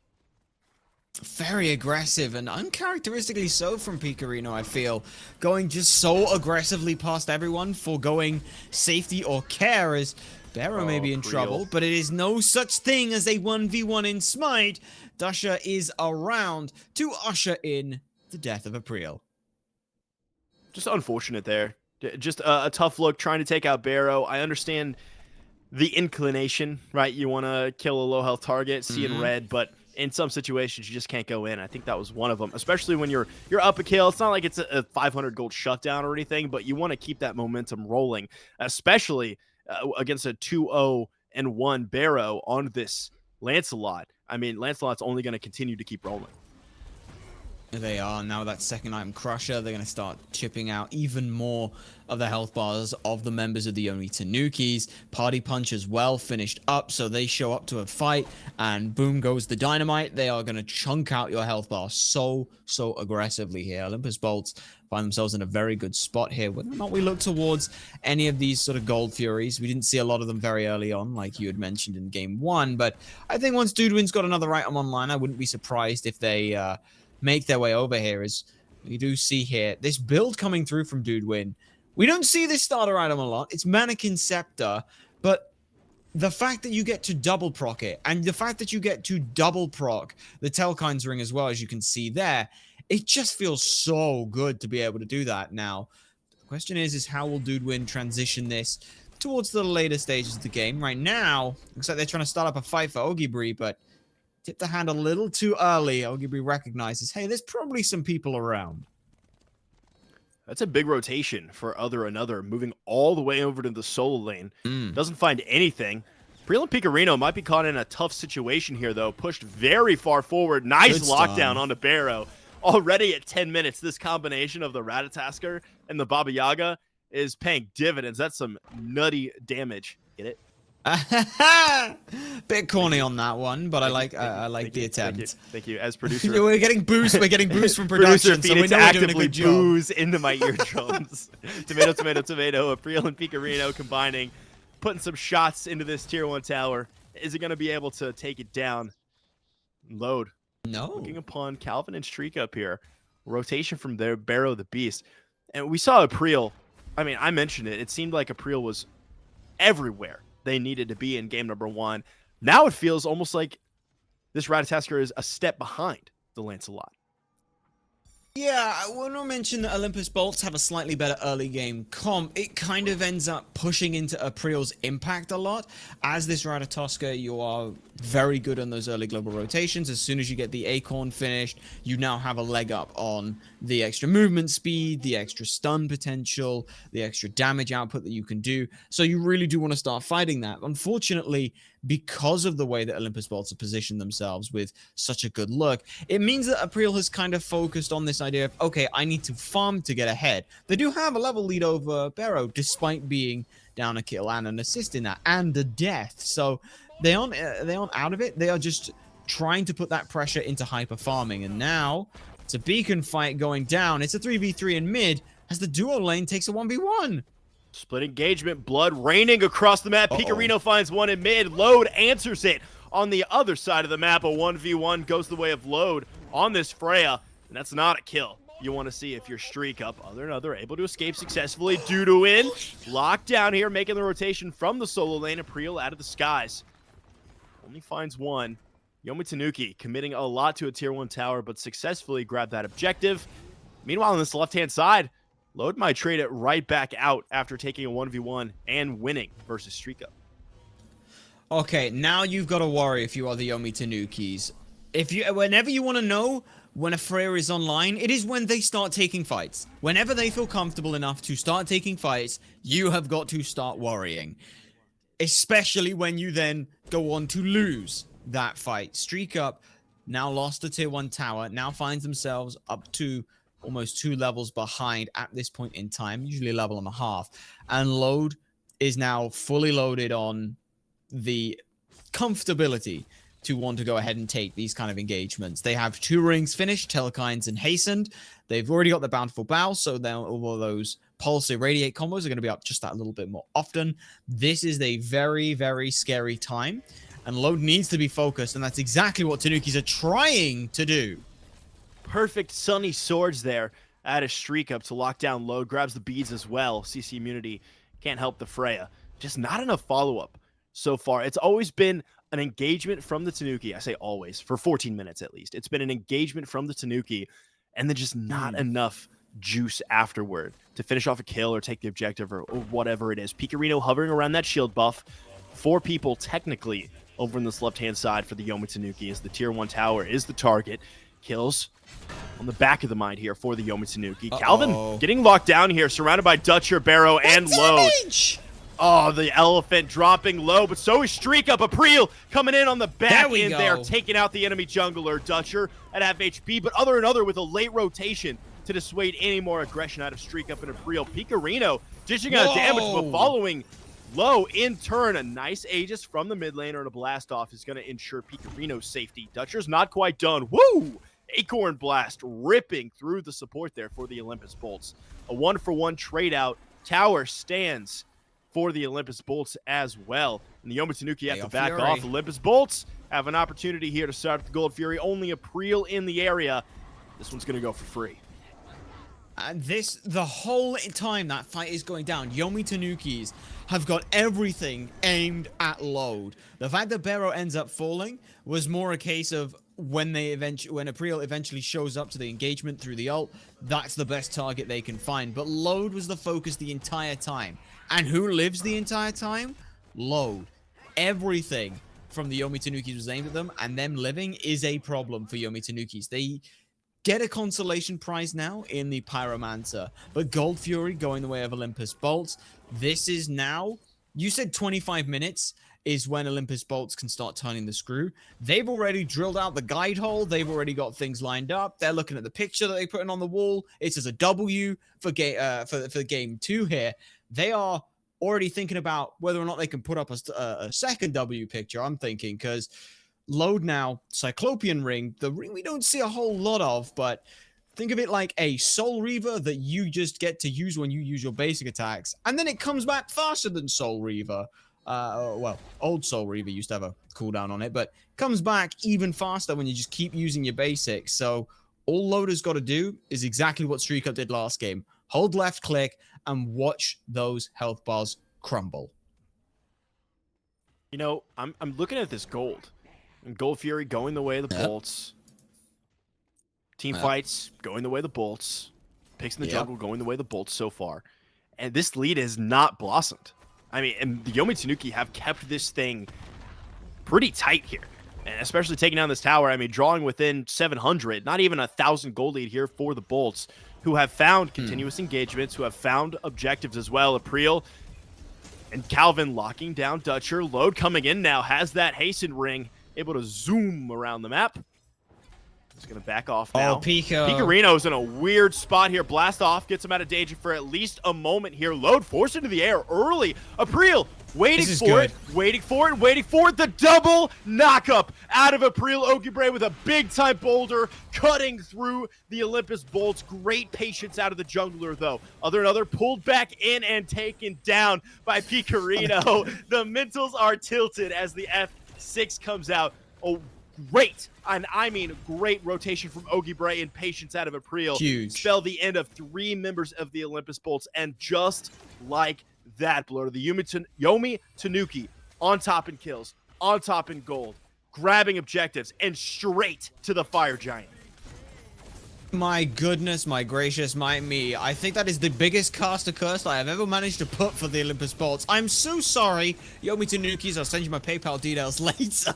Very aggressive and uncharacteristically so from Pikarino, I feel. Going just so aggressively past everyone, foregoing safety or care as Bero may be in trouble, but it is no such thing as a 1v1 in Smite. Dutsher is around to usher in the death of Apreel. Just unfortunate there. Just a tough look trying to take out Bero. I understand the inclination, right? You want to kill a low health target, see in red, but in some situations you just can't go in. I think that was one of them, especially when you're up a kill. It's not like it's a 500 gold shutdown or anything, but you want to keep that momentum rolling, especially against a 2-0-1 Bero on this Lancelot. I mean, Lancelot's only going to continue to keep rolling. They are. Now that second item Crusher, they're going to start chipping out even more of the health bars of the members of the Yomi Tanukis. Party Punch as well finished up, so they show up to a fight, and boom goes the dynamite. They are going to chunk out your health bar so aggressively here. Olympus Bolts find themselves in a very good spot here. Whether or not we look towards any of these sort of Gold Furies, we didn't see a lot of them very early on, like you had mentioned in Game 1, but I think once Duduin's got another item online, I wouldn't be surprised if they make their way over here. As we do see here, this build coming through from Duduin. We don't see this starter item a lot. It's Mannequin Scepter, but the fact that you get to double proc it, and the fact that you get to double proc the Telkine's Ring as well, as you can see there, it just feels so good to be able to do that. Now, the question is how will Duduin transition this towards the later stages of the game? Right now, looks like they're trying to start up a fight for OgiBre, but tipped the hand a little too early. OgiBre recognizes, hey, there's probably some people around. That's a big rotation for OtherTheAnother, moving all the way over to the solo lane. Doesn't find anything. Apreel and Pikarino might be caught in a tough situation here, though. Pushed very far forward. Nice lockdown onto Bero. Already at 10 minutes, this combination of the Ratatoskr and the Baba Yaga is paying dividends. That's some nutty damage. Get it? Bit corny on that one, but I like the attempt. Thank you. As producer, we're getting boost. We're getting boost from production, so we know we're doing a good job. Booze into my eardrums. Tomato, tomato, tomato. Apreel and Pikarino combining, putting some shots into this tier 1 tower. Is it going to be able to take it down? Lode. No. Looking upon Calvìn and StreakUp here. Rotation from there. BeroTheBeast, and we saw Apreel. I mean, I mentioned it. It seemed like Apreel was everywhere they needed to be in game number 1. Now it feels almost like this Ratatoskr is a step behind the Lancelot. Yeah, I want to mention that Olympus Bolts have a slightly better early game comp. It kind of ends up pushing into Apreel's impact a lot. As this Ratatoskr, you are very good on those early global rotations. As soon as you get the Acorn finished, you now have a leg up on the extra movement speed, the extra stun potential, the extra damage output that you can do. So you really do want to start fighting that. Unfortunately, because of the way that Olympus Bolts have positioned themselves with such a good look, it means that Apreel has kind of focused on this idea of, okay, I need to farm to get ahead. They do have a level lead over Bero, despite being down a kill and an assist in that, and a death. So they aren't out of it. They are just trying to put that pressure into hyper farming. And now it's a beacon fight going down. It's a 3v3 in mid as the duo lane takes a 1v1. Split engagement, blood raining across the map. Pikarino finds one in mid. Lode answers it on the other side of the map. A 1v1 goes the way of Lode on this Freya, and that's not a kill. You want to see if you're StreakUp. OtherTheAnother able to escape successfully. Duduin locked down here, making the rotation from the solo lane. Apreel out of the skies. Only finds one. Yomi Tanuki committing a lot to a tier 1 tower, but successfully grabbed that objective. Meanwhile, on this left-hand side, Lode might trade it right back out after taking a 1v1 and winning versus StreakUp. Okay, now you've got to worry if you are the Yomi Tanukis. Whenever you want to know when a Freya is online, it is when they start taking fights. Whenever they feel comfortable enough to start taking fights, you have got to start worrying. Especially when you then go on to lose that fight. StreakUp now lost the tier 1 tower, now finds themselves up to almost 2 levels behind at this point in time, usually a level and a half. And Lode is now fully loaded on the comfortability to want to go ahead and take these kind of engagements. They have 2 rings finished, Telekines and Hastened. They've already got the Bountiful Bow, so all of those Pulse Irradiate combos are going to be up just that little bit more often. This is a very, very scary time, and Lode needs to be focused, and that's exactly what Tanukis are trying to do. Perfect sunny swords there at a StreakUp to lock down Lode. Grabs the beads as well. CC immunity can't help the Freya. Just not enough follow-up so far. It's always been an engagement from the Tanuki. I say always, for 14 minutes at least. It's been an engagement from the Tanuki, and then just not enough juice afterward to finish off a kill or take the objective or whatever it is. Pikarino hovering around that shield buff. 4 people technically over on this left-hand side for the Yomi Tanuki as the tier 1 tower is the target. Kills on the back of the mind here for the Yomi Tanuki. Calvin getting locked down here, surrounded by Dutsher, Bero, and Lode. Oh, the elephant dropping low, but so is StreakUp. Apreel coming in on the back end there, taking out the enemy jungler. Dutsher at half HP, but Other with a late rotation to dissuade any more aggression out of StreakUp and Apreel. Pikarino dishing out damage, but following low in turn. A nice Aegis from the mid laner and a blast off is going to ensure Pikarino's safety. Dutsher's not quite done. Woo! Acorn Blast ripping through the support there for the Olympus Bolts. A 1-for-1 trade out. Tower stands for the Olympus Bolts as well. And the Yomi Tanuki have to back off. Olympus Bolts have an opportunity here to start with the Gold Fury. Only Apreel in the area. This one's going to go for free. And the whole time that fight is going down, Yomi Tanukis have got everything aimed at Lode. The fact that Bero ends up falling was more a case of when Apreel eventually shows up to the engagement through the ult, that's the best target they can find. But Lode was the focus the entire time. And who lives the entire time? Lode. Everything from the Yomi Tanukis was aimed at them, and them living is a problem for Yomi Tanukis. They get a consolation prize now in the Pyromancer, but Gold Fury going the way of Olympus Bolts. This is now, you said 25 minutes is when Olympus Bolts can start turning the screw. They've already drilled out the guide hole. They've already got things lined up. They're looking at the picture that they put in on the wall. It's as a W for game 2 here. They are already thinking about whether or not they can put up a second W picture, I'm thinking, because Lode now, Cyclopean Ring, the ring we don't see a whole lot of, but think of it like a Soul Reaver that you just get to use when you use your basic attacks, and then it comes back faster than Soul Reaver. Well, old Soul Reaver used to have a cooldown on it, but comes back even faster when you just keep using your basics. So all Lode has got to do is exactly what StreakUp did last game. Hold left click and watch those health bars crumble. You know, I'm looking at this gold. And Gold Fury going the way of the Bolts. Team fights going the way of the Bolts. Picks in the jungle going the way of the Bolts so far. And this lead has not blossomed. I mean, and the Yomi Tanuki have kept this thing pretty tight here. And especially taking down this tower. I mean, drawing within 700. Not even 1,000 gold lead here for the Bolts, who have found continuous engagements, who have found objectives as well. Apreel and Calvin locking down Dutsher. Lode coming in now, has that hasten ring, able to zoom around the map. He's going to back off now. Pikarino's in a weird spot here. Blast off, gets him out of danger for at least a moment here. Lode forced into the air early. Apreel waiting for it, waiting for it. The double knockup out of Apreel. OgiBre with a big-time boulder cutting through the Olympus Bolts. Great patience out of the jungler, though. OtherTheAnother pulled back in and taken down by Pikarino. The mentals are tilted as the F6 comes out. Oh, great, and I mean great rotation from OgiBre and patience out of Apreel. Huge. Spell the end of 3 members of the Olympus Bolts, and just like that, Bloater, the Yomi Tanuki on top in kills, on top in gold, grabbing objectives, and straight to the Fire Giant. My goodness, my gracious, my me. I think that is the biggest caster curse I have ever managed to put for the Olympus Bolts. I'm so sorry, Yomi Tanukis. I'll send you my PayPal details later.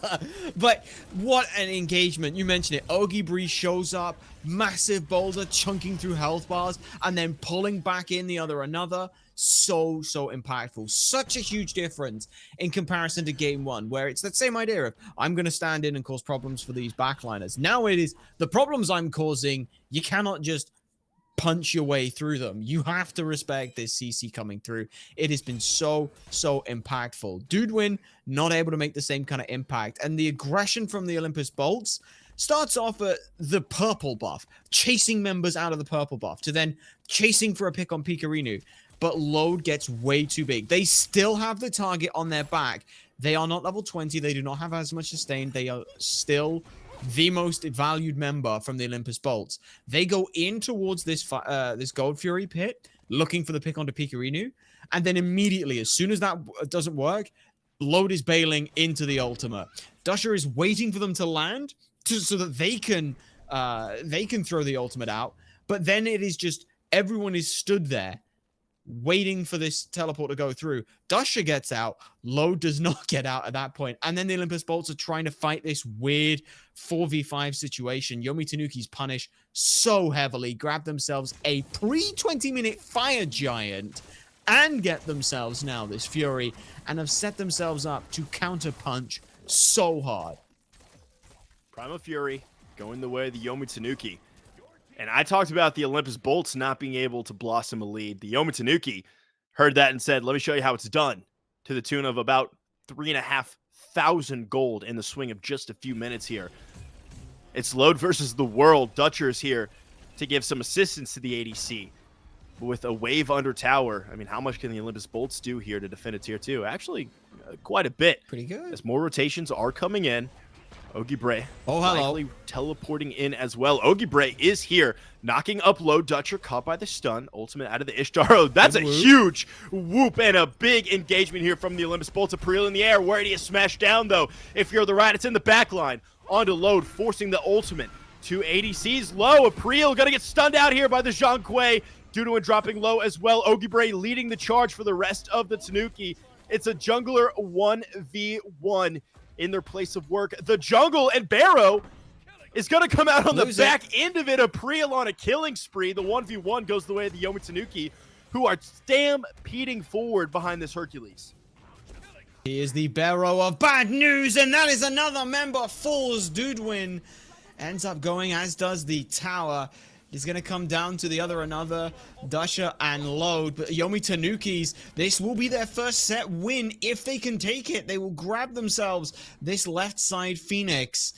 But what an engagement. You mentioned it. OgiBre shows up, massive boulder chunking through health bars, and then pulling back in the OtherTheAnother. So impactful. Such a huge difference in comparison to game one, where it's that same idea of I'm going to stand in and cause problems for these backliners. Now it is the problems I'm causing. You cannot just punch your way through them. You have to respect this CC coming through. It has been so impactful. Duduin not able to make the same kind of impact, and the aggression from the Olympus Bolts starts off at the purple buff, chasing members out of the purple buff, to then chasing for a pick on Pikarino. But Lode gets way too big. They still have the target on their back. They are not level 20. They do not have as much sustain. They are still the most valued member from the Olympus Bolts. They go in towards this Gold Fury pit, looking for the pick onto Pikarino. And then immediately, as soon as that doesn't work, Lode is bailing into the ultimate. Dutsher is waiting for them to land so that they can throw the ultimate out. But then it is just everyone is stood there, waiting for this teleport to go through. Dutsher gets out. Lode does not get out at that point. And then the Olympus Bolts are trying to fight this weird 4v5 situation. Yomi Tanuki's punish so heavily, grab themselves a pre-20-minute fire giant and get themselves now this Fury, and have set themselves up to counter-punch so hard. Primal Fury going the way of the Yomi Tanuki. And I talked about the Olympus Bolts not being able to blossom a lead. The Yomi Tanuki heard that and said, let me show you how it's done, to the tune of about 3,500 gold in the swing of just a few minutes here. It's Lode versus the world. Dutsher is here to give some assistance to the ADC. But with a wave under tower, I mean, how much can the Olympus Bolts do here to defend a tier 2? Actually, quite a bit. Pretty good. As more rotations are coming in. OgiBre hello. teleporting in as well. OgiBre is here, knocking up Lode. Dutsher caught by the stun. Ultimate out of the Ishtar. Oh, that's a huge whoop and a big engagement here from the Olympus Bolts. Apreel in the air. Where do you smash down, though? If you're the right, it's in the back line. Onto Lode, forcing the ultimate. Two ADCs low. Apreel gonna get stunned out here by the Zhong. Duduin dropping low as well. OgiBre leading the charge for the rest of the Tanuki. It's a jungler 1v1 in their place of work. The jungle and Bero is going to come out on the back end of it. Apreel on a killing spree. The 1v1 goes the way of the Yomi Tanuki, who are stampeding forward behind this Hercules. He is the Bero of bad news, and that is another member falls. Duduin ends up going, as does the tower. It's going to come down to the OtherTheAnother, Dutsher, and Lode. But Yomi Tanukis, this will be their first set win. If they can take it, they will grab themselves this left side Phoenix.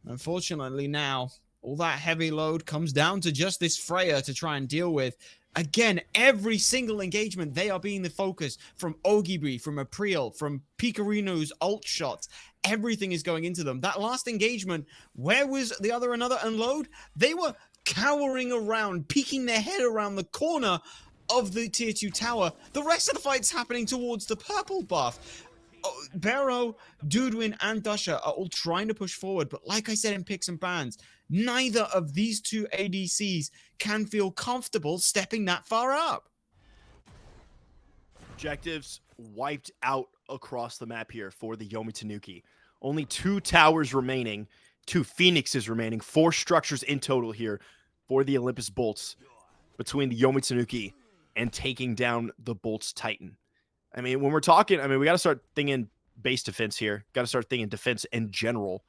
Unfortunately now, all that heavy load comes down to just this Freya to try and deal with. Again, every single engagement, they are being the focus from OgiBre, from Apreel, from Pikarino's ult shots. Everything is going into them. That last engagement, where was the OtherTheAnother and Lode? They were cowering around, peeking their head around the corner of the tier 2 tower. The rest of the fight's happening towards the purple buff. Bero, Duduin, and Dutsher are all trying to push forward, but like I said in picks and bans, neither of these two ADCs can feel comfortable stepping that far up. Objectives wiped out across the map here for the Yomi Tanuki. Only 2 towers remaining, 2 Phoenixes remaining, 4 structures in total here for the Olympus Bolts between the Yomi Tanuki and taking down the Bolts Titan. I mean, when we're talking, we got to start thinking base defense here. Got to start thinking defense in general.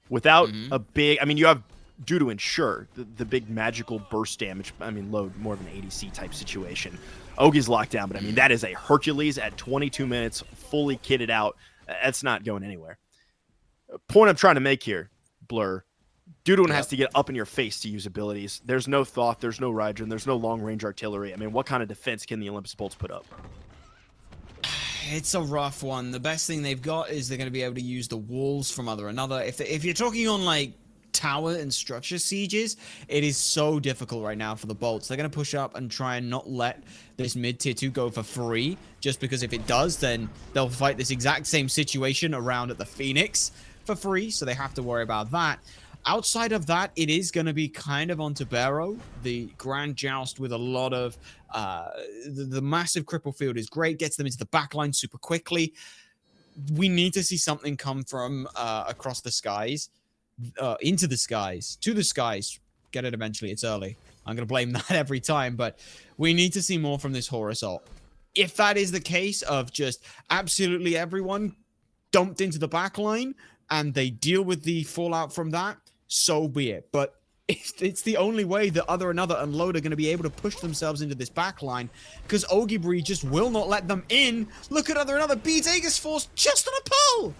Without a big, you have Duduin, sure, the big magical burst damage. Lode, more of an ADC type situation. Ogi's locked down, but that is a Hercules at 22 minutes, fully kitted out. That's not going anywhere. Point I'm trying to make here, Blur. Duduin has to get up in your face to use abilities. There's no Thoth, there's no Raijin, there's no long-range artillery. What kind of defense can the Olympus Bolts put up? It's a rough one. The best thing they've got is they're going to be able to use the walls from OtherTheAnother. If you're talking on, like, tower and structure sieges, it is so difficult right now for the Bolts. They're going to push up and try and not let this mid-tier 2 go for free, just because if it does, then they'll fight this exact same situation around at the Phoenix for free, so they have to worry about that. Outside of that, it is going to be kind of onto Bero. The Grand Joust with a lot of the massive cripple field is great, gets them into the backline super quickly. We need to see something come from across the skies, into the skies, to the skies. Get it eventually. It's early. I'm going to blame that every time, but we need to see more from this Horus ult. If that is the case of just absolutely everyone dumped into the backline and they deal with the fallout from that, so be it. But if it's the only way that OtherTheAnother and Lode are going to be able to push themselves into this backline, because OgiBre just will not let them in. Look at OtherTheAnother. BeroTheBeast force just on a pull.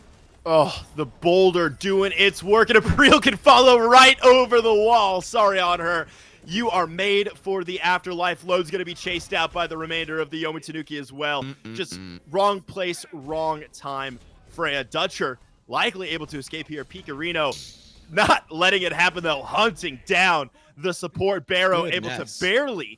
Oh, the boulder doing its work, and Apreel can follow right over the wall. Sorry, Anhur. You are made for the afterlife. Lode's going to be chased out by the remainder of the Yomi Tanuki as well. Just wrong place, wrong time. Freya. Dutsher likely able to escape here. Pikarino not letting it happen, though. Hunting down the support. Bero able to barely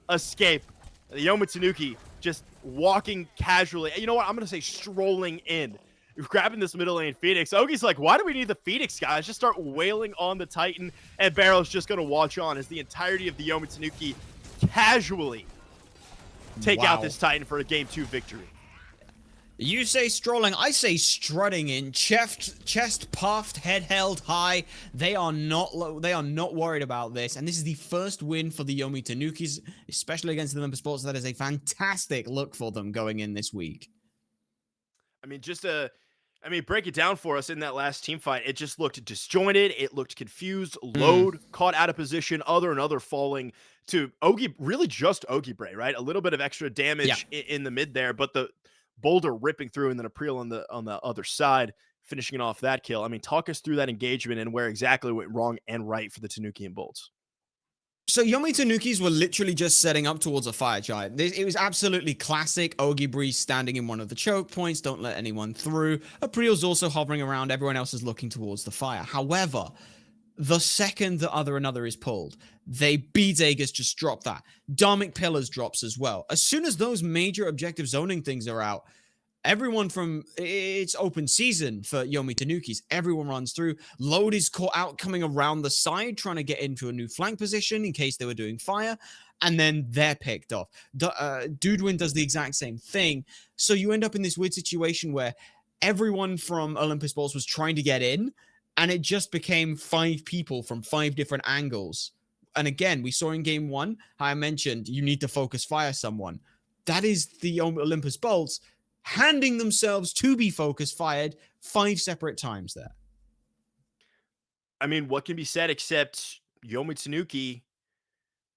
escape. The Yomi Tanuki just walking casually. You know what? I'm going to say strolling in. Grabbing this middle lane Phoenix. Ogi's like, why do we need the Phoenix, guys? Just start wailing on the Titan, and Bero's just going to watch on as the entirety of the Yomi Tanuki casually take out this Titan for a Game 2 victory. You say strolling, I say strutting in, chest puffed, head held high. They are not worried about this, and this is the first win for the Yomi Tanukis, especially against the Olympus Bolts. That is a fantastic look for them going in this week. I mean, break it down for us in that last team fight. It just looked disjointed. It looked confused. Lode caught out of position. OtherTheAnother falling to really just OgiBre, right? A little bit of extra damage in the mid there, but the boulder ripping through, and then Apreel on the other side, finishing off that kill. I mean, talk us through that engagement and where exactly went wrong and right for the Tanuki and Bolts. So Yomi Tanukis were literally just setting up towards a fire giant. It was absolutely classic. OgiBre standing in one of the choke points, don't let anyone through. Apreel's also hovering around, everyone else is looking towards the fire. However, the second that OtherTheAnother is pulled, BeroTheBeast just drop that. Dharmic Pillars drops as well. As soon as those major objective zoning things are out, everyone it's open season for Yomi Tanukis. Everyone runs through. Lode is caught out coming around the side, trying to get into a new flank position in case they were doing fire. And then they're picked off. Duduin does the exact same thing. So you end up in this weird situation where everyone from Olympus Bolts was trying to get in, and it just became 5 people from 5 different angles. And again, we saw in game 1, how I mentioned, you need to focus fire someone. That is the Olympus Bolts handing themselves to be focus fired 5 separate times there. I mean, what can be said except Yomi Tanuki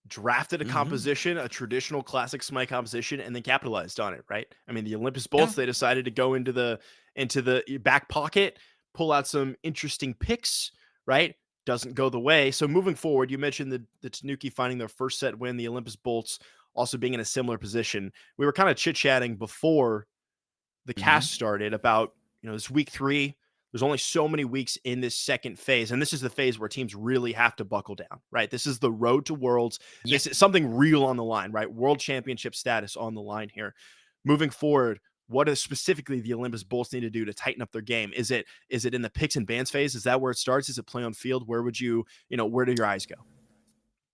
drafted a composition, a traditional classic Smite composition, and then capitalized on it, right? I mean, the Olympus Bolts, they decided to go into the back pocket, pull out some interesting picks, right? Doesn't go the way. So moving forward, you mentioned the Tanuki finding their first set win, the Olympus Bolts also being in a similar position. We were kind of chit-chatting before the cast started about, this week 3. There's only so many weeks in this second phase, and this is the phase where teams really have to buckle down, right? This is the road to Worlds. This is something real on the line, right? World Championship status on the line here. Moving forward, what does specifically the Olympus Bolts need to do to tighten up their game? Is it in the picks and bans phase? Is that where it starts? Is it play on field? Where would where do your eyes go?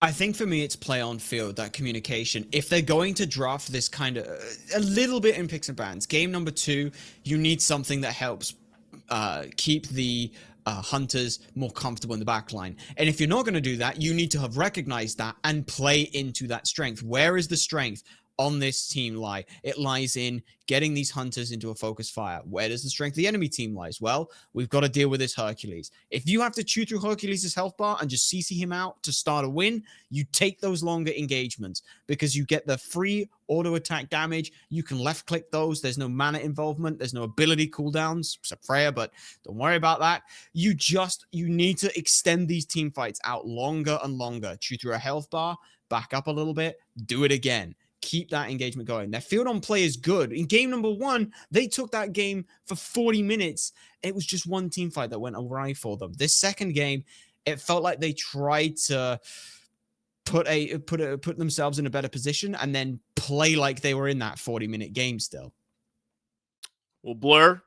I think for me, it's play on field, that communication. If they're going to draft this kind of a little bit in picks and bans, game number 2, you need something that helps keep the hunters more comfortable in the backline. And if you're not going to do that, you need to have recognized that and play into that strength. Where is the strength on this team lie? It lies in getting these hunters into a focus fire. Where does the strength of the enemy team lies? Well, we've got to deal with this Hercules. If you have to chew through Hercules' health bar and just CC him out to start a win, you take those longer engagements because you get the free auto attack damage. You can left click those. There's no mana involvement. There's no ability cooldowns except Freya, but don't worry about that. You need to extend these team fights out longer and longer. Chew through a health bar, back up a little bit, do it again. Keep that engagement going. Their field on play is good. In game number 1, they took that game for 40 minutes. It was just one team fight that went awry for them. This second game, it felt like they tried to put themselves in a better position and then play like they were in that 40-minute game still. Well, Blur,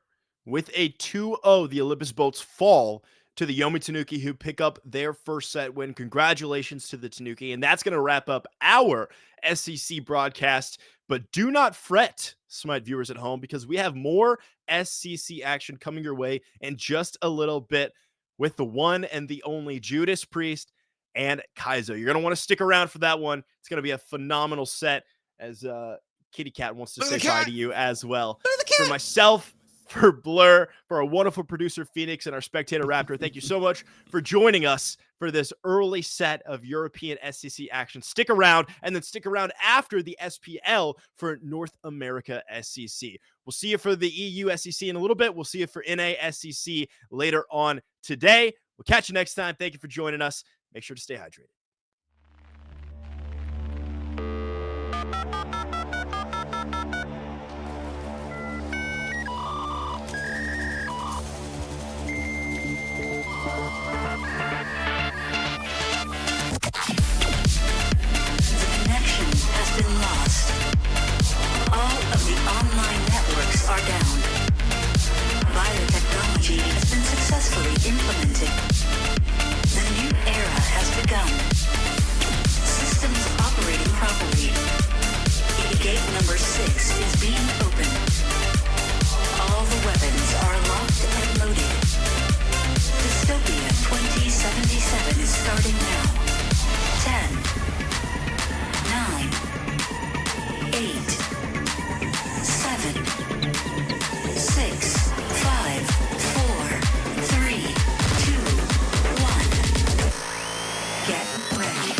with a 2-0, the Olympus Bolts fall to the Yomi Tanuki, who pick up their first set win. Congratulations to the Tanuki. And that's going to wrap up our SEC broadcast. But do not fret, Smite viewers at home, because we have more SEC action coming your way in just a little bit with the one and the only Judas Priest and Kaizo. You're going to want to stick around for that one. It's going to be a phenomenal set, as Kitty Cat wants to say bye to you as well. For myself, for Blur, for our wonderful producer Phoenix, and our spectator Raptor, thank you so much for joining us for this early set of European SEC action. Stick around, and then stick around after the SPL for North America SEC. We'll see you for the EU SEC in a little bit. We'll see you for NA SEC later on today. We'll catch you next time. Thank you for joining us. Make sure to stay hydrated. All of the online networks are down. Biotechnology has been successfully implemented. The new era has begun. Systems operating properly. Gate number 6 is being opened. All the weapons are locked and loaded. Dystopia 2077 is starting now. 10, 9, 8, 7, 6, 5, 4, 3, 2, 1. Get ready.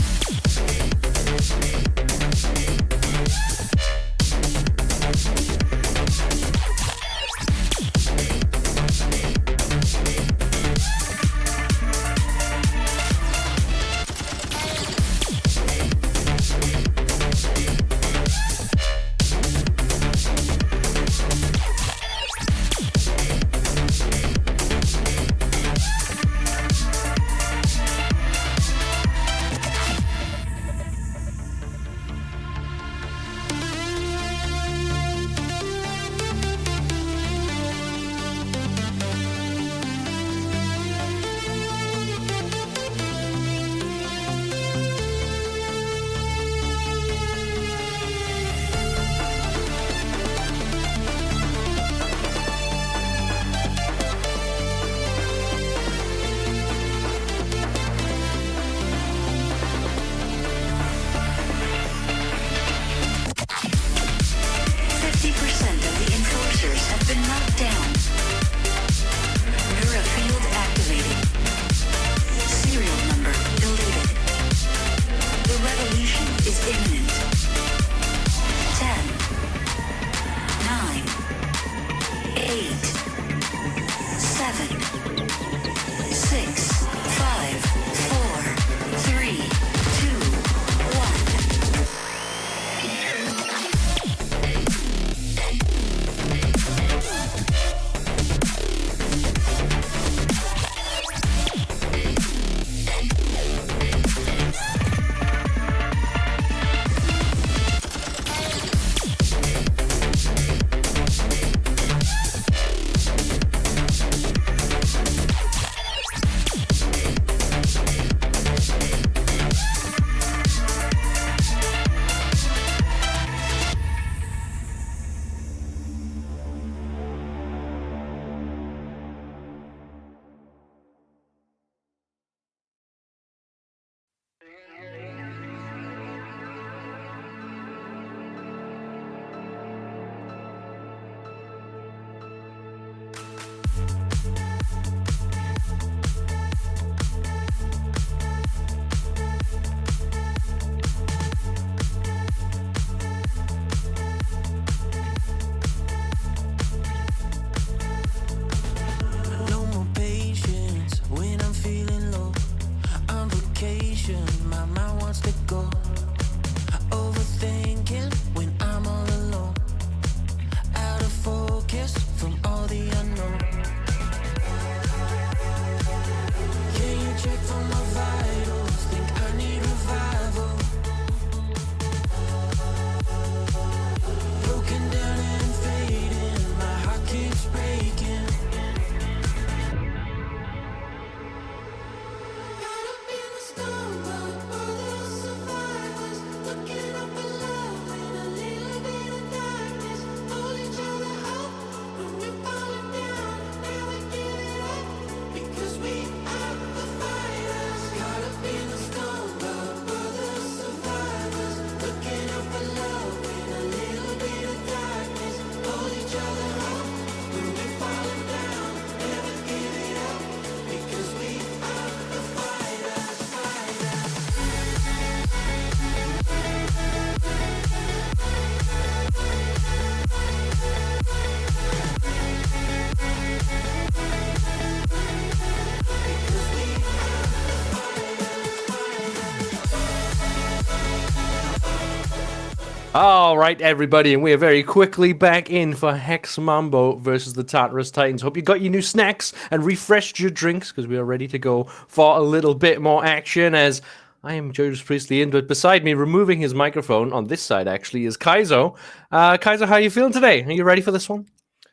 All right, everybody, and we are very quickly back in for Hex Mambo versus the Tartarus Titans. Hope you got your new snacks and refreshed your drinks, because we are ready to go for a little bit more action. As I am Judas Priestley in, but beside me, removing his microphone on this side actually, is Kaizo. Kaizo, how are you feeling today? Are you ready for this one?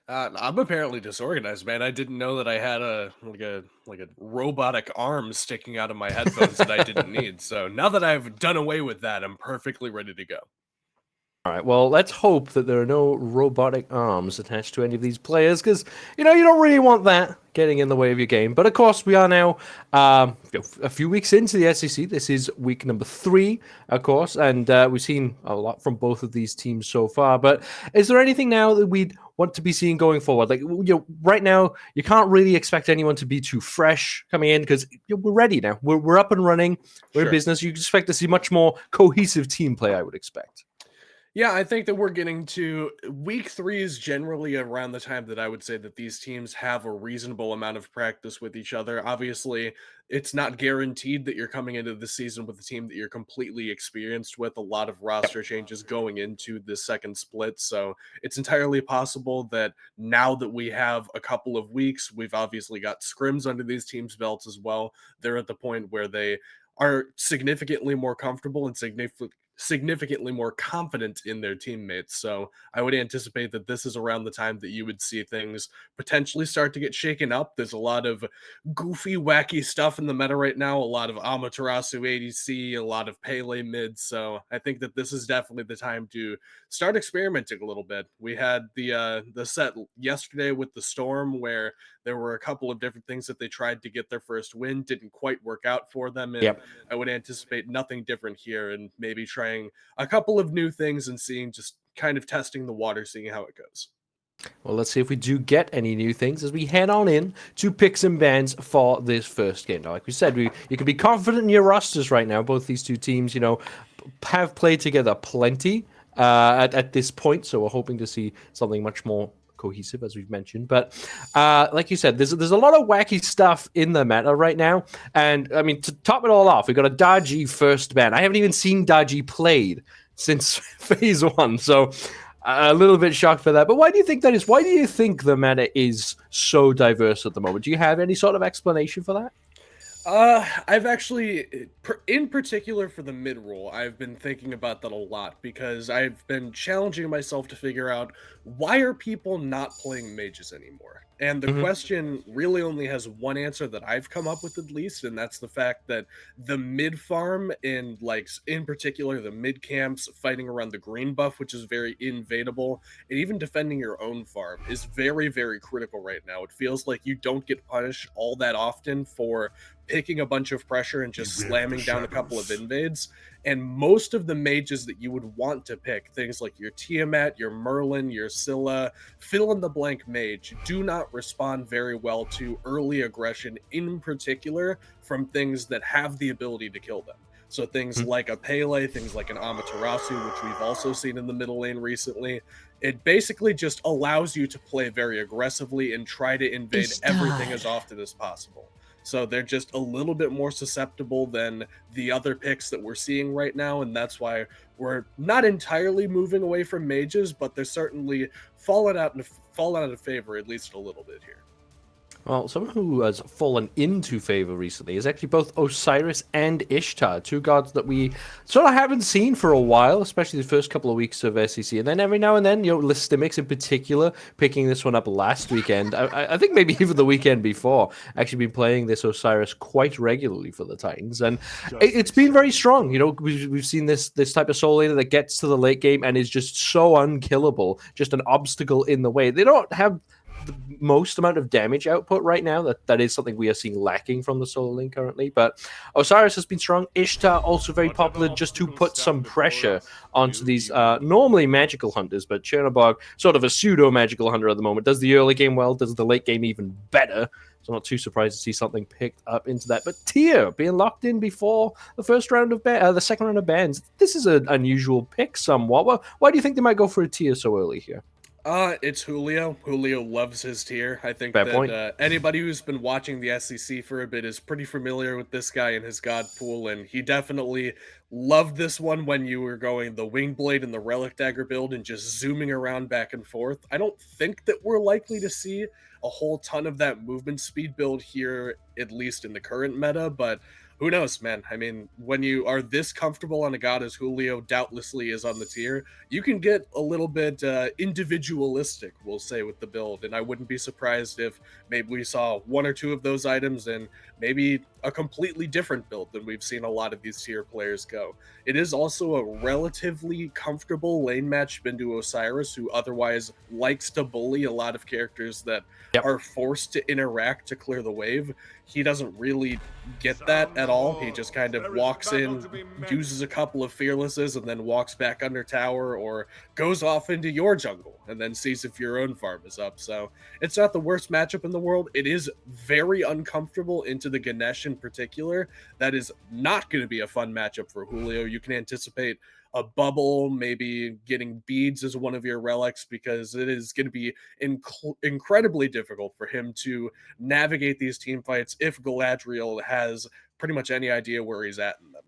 I'm apparently disorganized, man. I didn't know that I had a robotic arm sticking out of my headphones that I didn't need. So now that I've done away with that, I'm perfectly ready to go. All right, well, let's hope that there are no robotic arms attached to any of these players, because, you don't really want that getting in the way of your game. But, of course, we are now a few weeks into the SEC. This is week number 3, of course, and we've seen a lot from both of these teams so far. But is there anything now that we'd want to be seeing going forward? Like, right now, you can't really expect anyone to be too fresh coming in, because we're ready now. We're up and running. We're in business. You expect to see much more cohesive team play, I would expect. Yeah, I think that we're getting to week 3 is generally around the time that I would say that these teams have a reasonable amount of practice with each other. Obviously, it's not guaranteed that you're coming into the season with a team that you're completely experienced with. A lot of roster changes going into the second split. So it's entirely possible that now that we have a couple of weeks, we've obviously got scrims under these teams' belts as well. They're at the point where they are significantly more comfortable and significantly more confident in their teammates. So I would anticipate that this is around the time that you would see things potentially start to get shaken up. There's a lot of goofy, wacky stuff in the meta right now, a lot of Amaterasu ADC, a lot of Pele mid. So I think that this is definitely the time to start experimenting a little bit. We had the set yesterday with the Storm, where there were a couple of different things that they tried to get their first win, didn't quite work out for them. And I would anticipate nothing different here, and maybe trying a couple of new things and seeing, just kind of testing the water, seeing how it goes. Well, let's see if we do get any new things as we head on in to picks and bans for this first game. Now, like we said, you can be confident in your rosters right now. Both these two teams, have played together plenty at this point, so we're hoping to see something much more cohesive, as we've mentioned. But like you said, there's a lot of wacky stuff in the meta right now. And I mean, to top it all off, we've got a Daji first ban. I haven't even seen Daji played since phase 1, so a little bit shocked for that. But why do you think that is? Why do you think the meta is so diverse at the moment? Do you have any sort of explanation for that? I've actually, in particular for the mid role, I've been thinking about that a lot, because I've been challenging myself to figure out, why are people not playing mages anymore? And the question really only has one answer that I've come up with, at least, and that's the fact that the mid farm, and in particular the mid camps fighting around the green buff, which is very invadable, and even defending your own farm is very, very critical right now. It feels like you don't get punished all that often for picking a bunch of pressure and just slamming down a couple of invades. And most of the mages that you would want to pick, things like your Tiamat, your Merlin, your Scylla, fill in the blank mage, do not respond very well to early aggression, in particular from things that have the ability to kill them. So things like a Pele, things like an Amaterasu, which we've also seen in the middle lane recently. It basically just allows you to play very aggressively and try to invade everything as often as possible. So they're just a little bit more susceptible than the other picks that we're seeing right now, and that's why we're not entirely moving away from mages, but they're certainly fallen out of favor, at least a little bit here. Well, someone who has fallen into favor recently is actually both Osiris and Ishtar, two gods that we sort of haven't seen for a while, especially the first couple of weeks of SEC. And then every now and then, Listimics in particular, picking this one up last weekend. I think maybe even the weekend before, actually been playing this Osiris quite regularly for the Titans. And it's been very strong. We've seen this type of soul laner that gets to the late game and is just so unkillable, just an obstacle in the way. They don't have the most amount of damage output right now. That is something we are seeing lacking from the solo lane currently. But Osiris has been strong. Ishtar also very popular, just to put some pressure onto these normally magical hunters, but Chernobog, sort of a pseudo magical hunter at the moment, does the early game well, does the late game even better. So I'm not too surprised to see something picked up into that. But Tier being locked in before the second round of bans, this is an unusual pick somewhat. Why do you think they might go for a Tier so early here? It's Julio. Julio loves his tier. I think Fair that point. anybody who's been watching the SEC for a bit is pretty familiar with this guy and his god pool, and he definitely loved this one when you were going the wing blade and the relic dagger build and just zooming around back and forth. I don't think that we're likely to see a whole ton of that movement speed build here, at least in the current meta, but who knows, man? I mean, when you are this comfortable on a god as Julio doubtlessly is on the tier, you can get a little bit individualistic, we'll say, with the build. And I wouldn't be surprised if maybe we saw one or two of those items and maybe a completely different build than we've seen a lot of these tier players go. It is also a relatively comfortable lane match into Osiris, who otherwise likes to bully a lot of characters that are forced to interact to clear the wave. He doesn't really get that at all. He just kind of walks in, uses a couple of fearlesses, and then walks back under tower or goes off into your jungle and then sees if your own farm is up. So it's not the worst matchup in the world. It is very uncomfortable into the Ganesh in particular. That is not going to be a fun matchup for Julio. You can anticipate a bubble, maybe getting beads as one of your relics, because it is going to be incredibly difficult for him to navigate these team fights if Galadriel has pretty much any idea where he's at in them.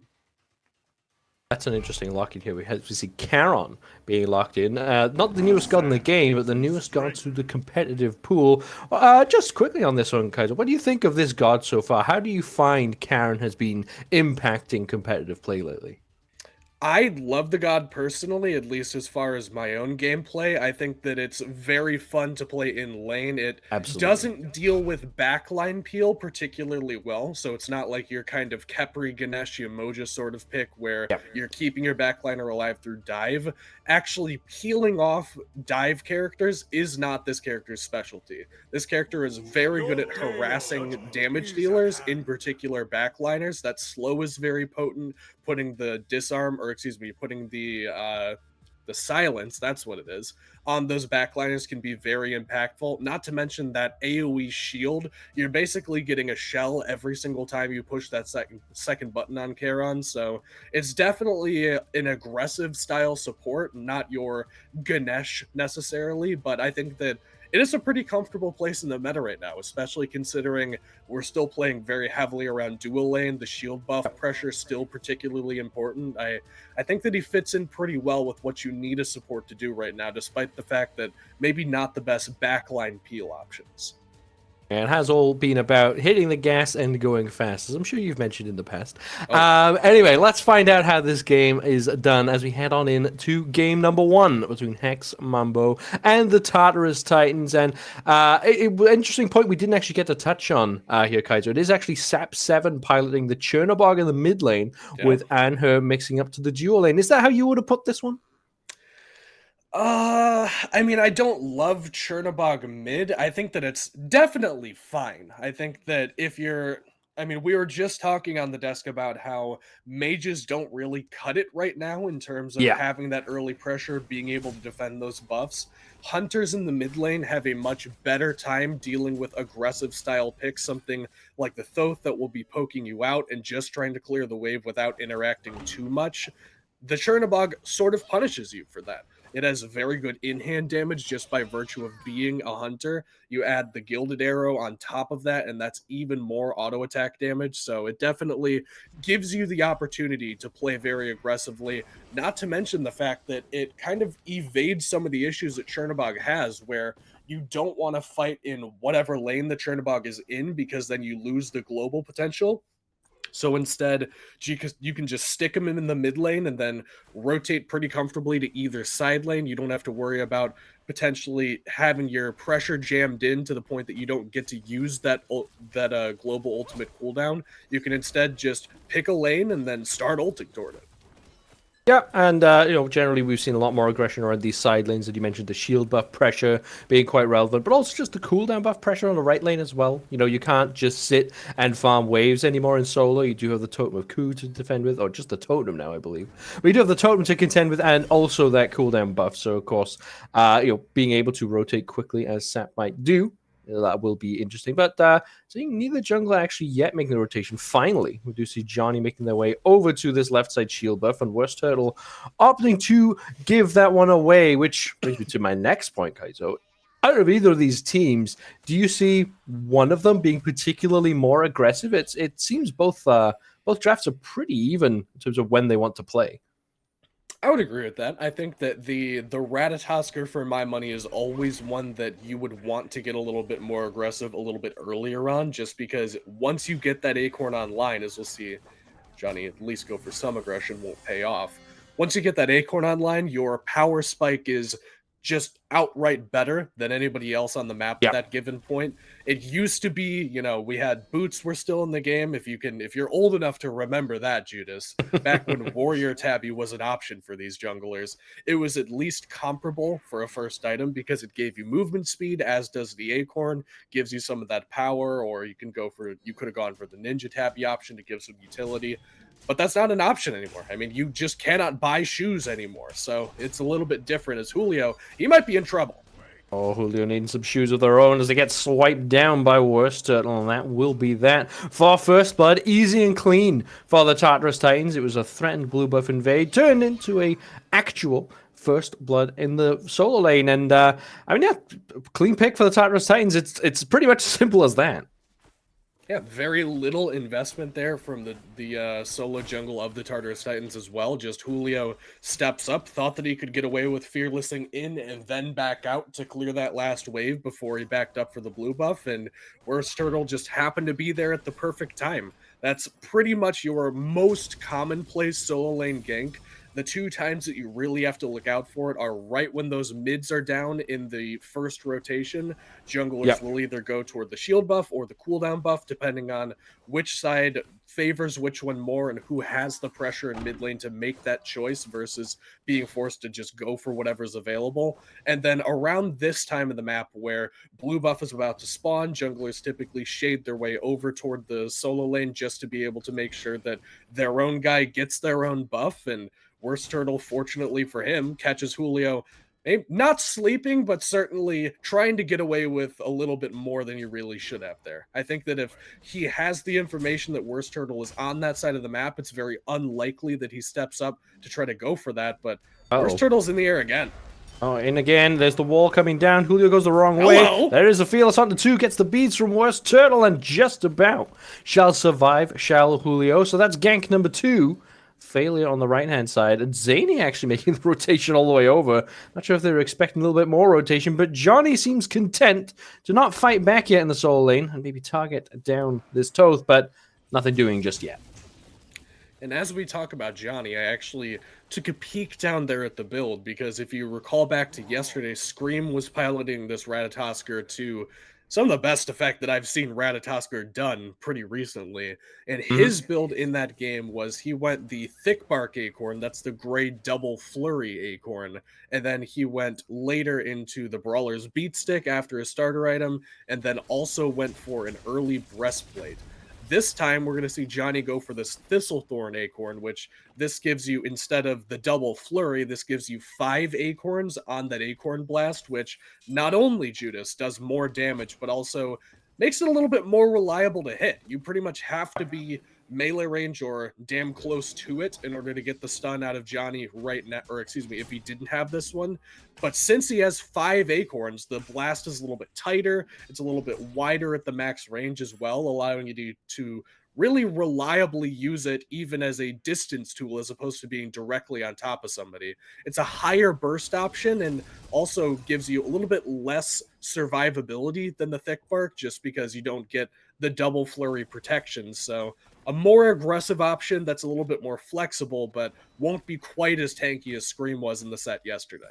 That's an interesting lock in here. We see Charon being locked in. Not the newest god in the game, but the newest god to the competitive pool. Just quickly on this one, Kaiser, what do you think of this god so far? How do you find Charon has been impacting competitive play lately? I love the god personally, at least as far as my own gameplay. I think that it's very fun to play in lane. It doesn't deal with backline peel particularly well, so it's not like your kind of Khepri, Ganesh, Umoja sort of pick where you're keeping your backliner alive through dive. Actually peeling off dive characters is not this character's specialty. This character is very good at harassing damage dealers, in particular backliners. That slow is very potent. Putting the disarm, or excuse me, putting the silence, that's what it is, on those backliners can be very impactful. Not to mention that AoE shield, you're basically getting a shell every single time you push that second button on Charon. So it's definitely an aggressive style support, not your Ganesh necessarily, but I think that it is a pretty comfortable place in the meta right now, especially considering we're still playing very heavily around dual lane. The shield buff pressure is still particularly important. I think that he fits in pretty well with what you need a support to do right now, despite the fact that maybe not the best backline peel options. And it has all been about hitting the gas and going fast, as I'm sure you've mentioned in the past. Anyway, let's find out how this game is done as we head on in to game number 1 between Hex, Mambo, and the Tartarus Titans. And interesting point we didn't actually get to touch on here, Kaiser. It is actually SAP7 piloting the Chernobog in the mid lane with Anhur mixing up to the dual lane. Is that how you would have put this one? I mean, I don't love Chernobog mid. I think that it's definitely fine. I think that if you're... I mean, we were just talking on the desk about how mages don't really cut it right now in terms of having that early pressure, being able to defend those buffs. Hunters in the mid lane have a much better time dealing with aggressive style picks, something like the Thoth that will be poking you out and just trying to clear the wave without interacting too much. The Chernobog sort of punishes you for that. It has very good in-hand damage just by virtue of being a hunter. You add the Gilded Arrow on top of that, and that's even more auto-attack damage. So it definitely gives you the opportunity to play very aggressively, not to mention the fact that it kind of evades some of the issues that Chernobog has, where you don't want to fight in whatever lane the Chernobog is in, because then you lose the global potential. So instead, you can just stick them in the mid lane and then rotate pretty comfortably to either side lane. You don't have to worry about potentially having your pressure jammed in to the point that you don't get to use that global ultimate cooldown. You can instead just pick a lane and then start ulting toward it. Yeah, and generally we've seen a lot more aggression around these side lanes that you mentioned, the shield buff pressure being quite relevant, but also just the cooldown buff pressure on the right lane as well. You know, you can't just sit and farm waves anymore in solo. You do have the Totem of Ku to defend with, or just the Totem now, I believe. But you do have the Totem to contend with, and also that cooldown buff. So, of course, being able to rotate quickly as Sap might do That will be interesting. But seeing neither jungler actually yet making the rotation, finally, we do see Johnny making their way over to this left side shield buff, and Worst Turtle opting to give that one away, which brings me to my next point, Kaizo. Out of either of these teams, do you see one of them being particularly more aggressive? It seems both drafts are pretty even in terms of when they want to play. I would agree with that. I think that the Ratatoskr, for my money, is always one that you would want to get a little bit more aggressive a little bit earlier on, just because once you get that Acorn online, as we'll see Johnny at least go for some aggression, won't pay off. Once you get that Acorn online, your power spike is just outright better than anybody else on the map at that given point. It used to be, you know, we had boots were still in the game. If you're old enough to remember that, Judas, back when Warrior Tabby was an option for these junglers, it was at least comparable for a first item because it gave you movement speed, as does the Acorn, gives you some of that power, or you could have gone for the Ninja Tabby option to give some utility. But that's not an option anymore. I mean, you just cannot buy shoes anymore. So it's a little bit different as Julio. He might be in trouble. Oh, Julio needing some shoes of their own as they get swiped down by Worst Turtle, and that will be that for First Blood. Easy and clean for the Tartarus Titans. It was a threatened blue buff invade, turned into a actual First Blood in the solo lane. And, clean pick for the Tartarus Titans. It's pretty much simple as that. Yeah, very little investment there from the solo jungle of the Tartarus Titans as well. Just Julio steps up, thought that he could get away with fearlessing in and then back out to clear that last wave before he backed up for the blue buff, and Worst Turtle just happened to be there at the perfect time. That's pretty much your most commonplace solo lane gank. The two times that you really have to look out for it are right when those mids are down in the first rotation. Junglers will either go toward the shield buff or the cooldown buff, depending on which side favors which one more and who has the pressure in mid lane to make that choice versus being forced to just go for whatever's available. And then around this time of the map where blue buff is about to spawn, junglers typically shade their way over toward the solo lane just to be able to make sure that their own guy gets their own buff. And Worst Turtle, fortunately for him, catches Julio not sleeping, but certainly trying to get away with a little bit more than you really should have there. I think that if he has the information that Worst Turtle is on that side of the map, it's very unlikely that he steps up to try to go for that, but Worst Turtle's in the air again. Oh, and again, there's the wall coming down. Julio goes the wrong way. There is a Fearless Hunter 2, gets the beads from Worst Turtle, and just about shall survive, shall Julio. So that's gank number 2. Failure on the right-hand side, and Zany actually making the rotation all the way over. Not sure if they were expecting a little bit more rotation, but Johnny seems content to not fight back yet in the solo lane and maybe target down this Thoth, but nothing doing just yet. And as we talk about Johnny, I actually took a peek down there at the build, because if you recall back to yesterday, Scream was piloting this Ratatoskr to some of the best effect that I've seen Ratatoskr done pretty recently. And his build in that game was he went the Thick Bark Acorn, that's the gray double flurry Acorn, and then he went later into the Brawler's Beat Stick after his starter item, and then also went for an early Breastplate. This time, we're going to see Johnny go for this Thistlethorn Acorn, which this gives you, instead of the double flurry, this gives you 5 acorns on that Acorn Blast, which not only, Judas, does more damage, but also makes it a little bit more reliable to hit. You pretty much have to be melee range or damn close to it in order to get the stun out of Johnny right now, or excuse me, if he didn't have this one. But since he has 5 acorns, the blast is a little bit tighter, it's a little bit wider at the max range as well, allowing you to really reliably use it even as a distance tool as opposed to being directly on top of somebody. It's a higher burst option and also gives you a little bit less survivability than the Thick Bark, just because you don't get the double flurry protection. So a more aggressive option that's a little bit more flexible, but won't be quite as tanky as Scream was in the set yesterday.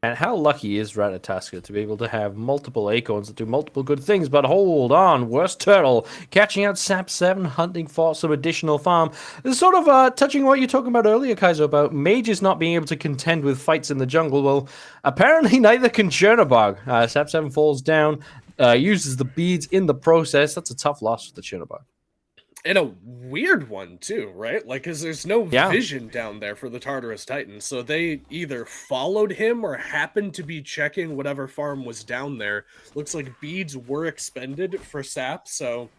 And how lucky is Ratatoskr to be able to have multiple acorns that do multiple good things? But hold on, Worst Turtle catching out Sap 7, hunting for some additional farm. This is sort of touching on what you're talking about earlier, Kaizo, about mages not being able to contend with fights in the jungle. Well, apparently neither can Chernobog. Sap 7 falls down, uses the beads in the process. That's a tough loss for the Chernobog. And a weird one too, right? Like, because there's no Yeah. vision down there for the Tartarus Titans, so they either followed him or happened to be checking whatever farm was down there. Looks like beads were expended for sap, so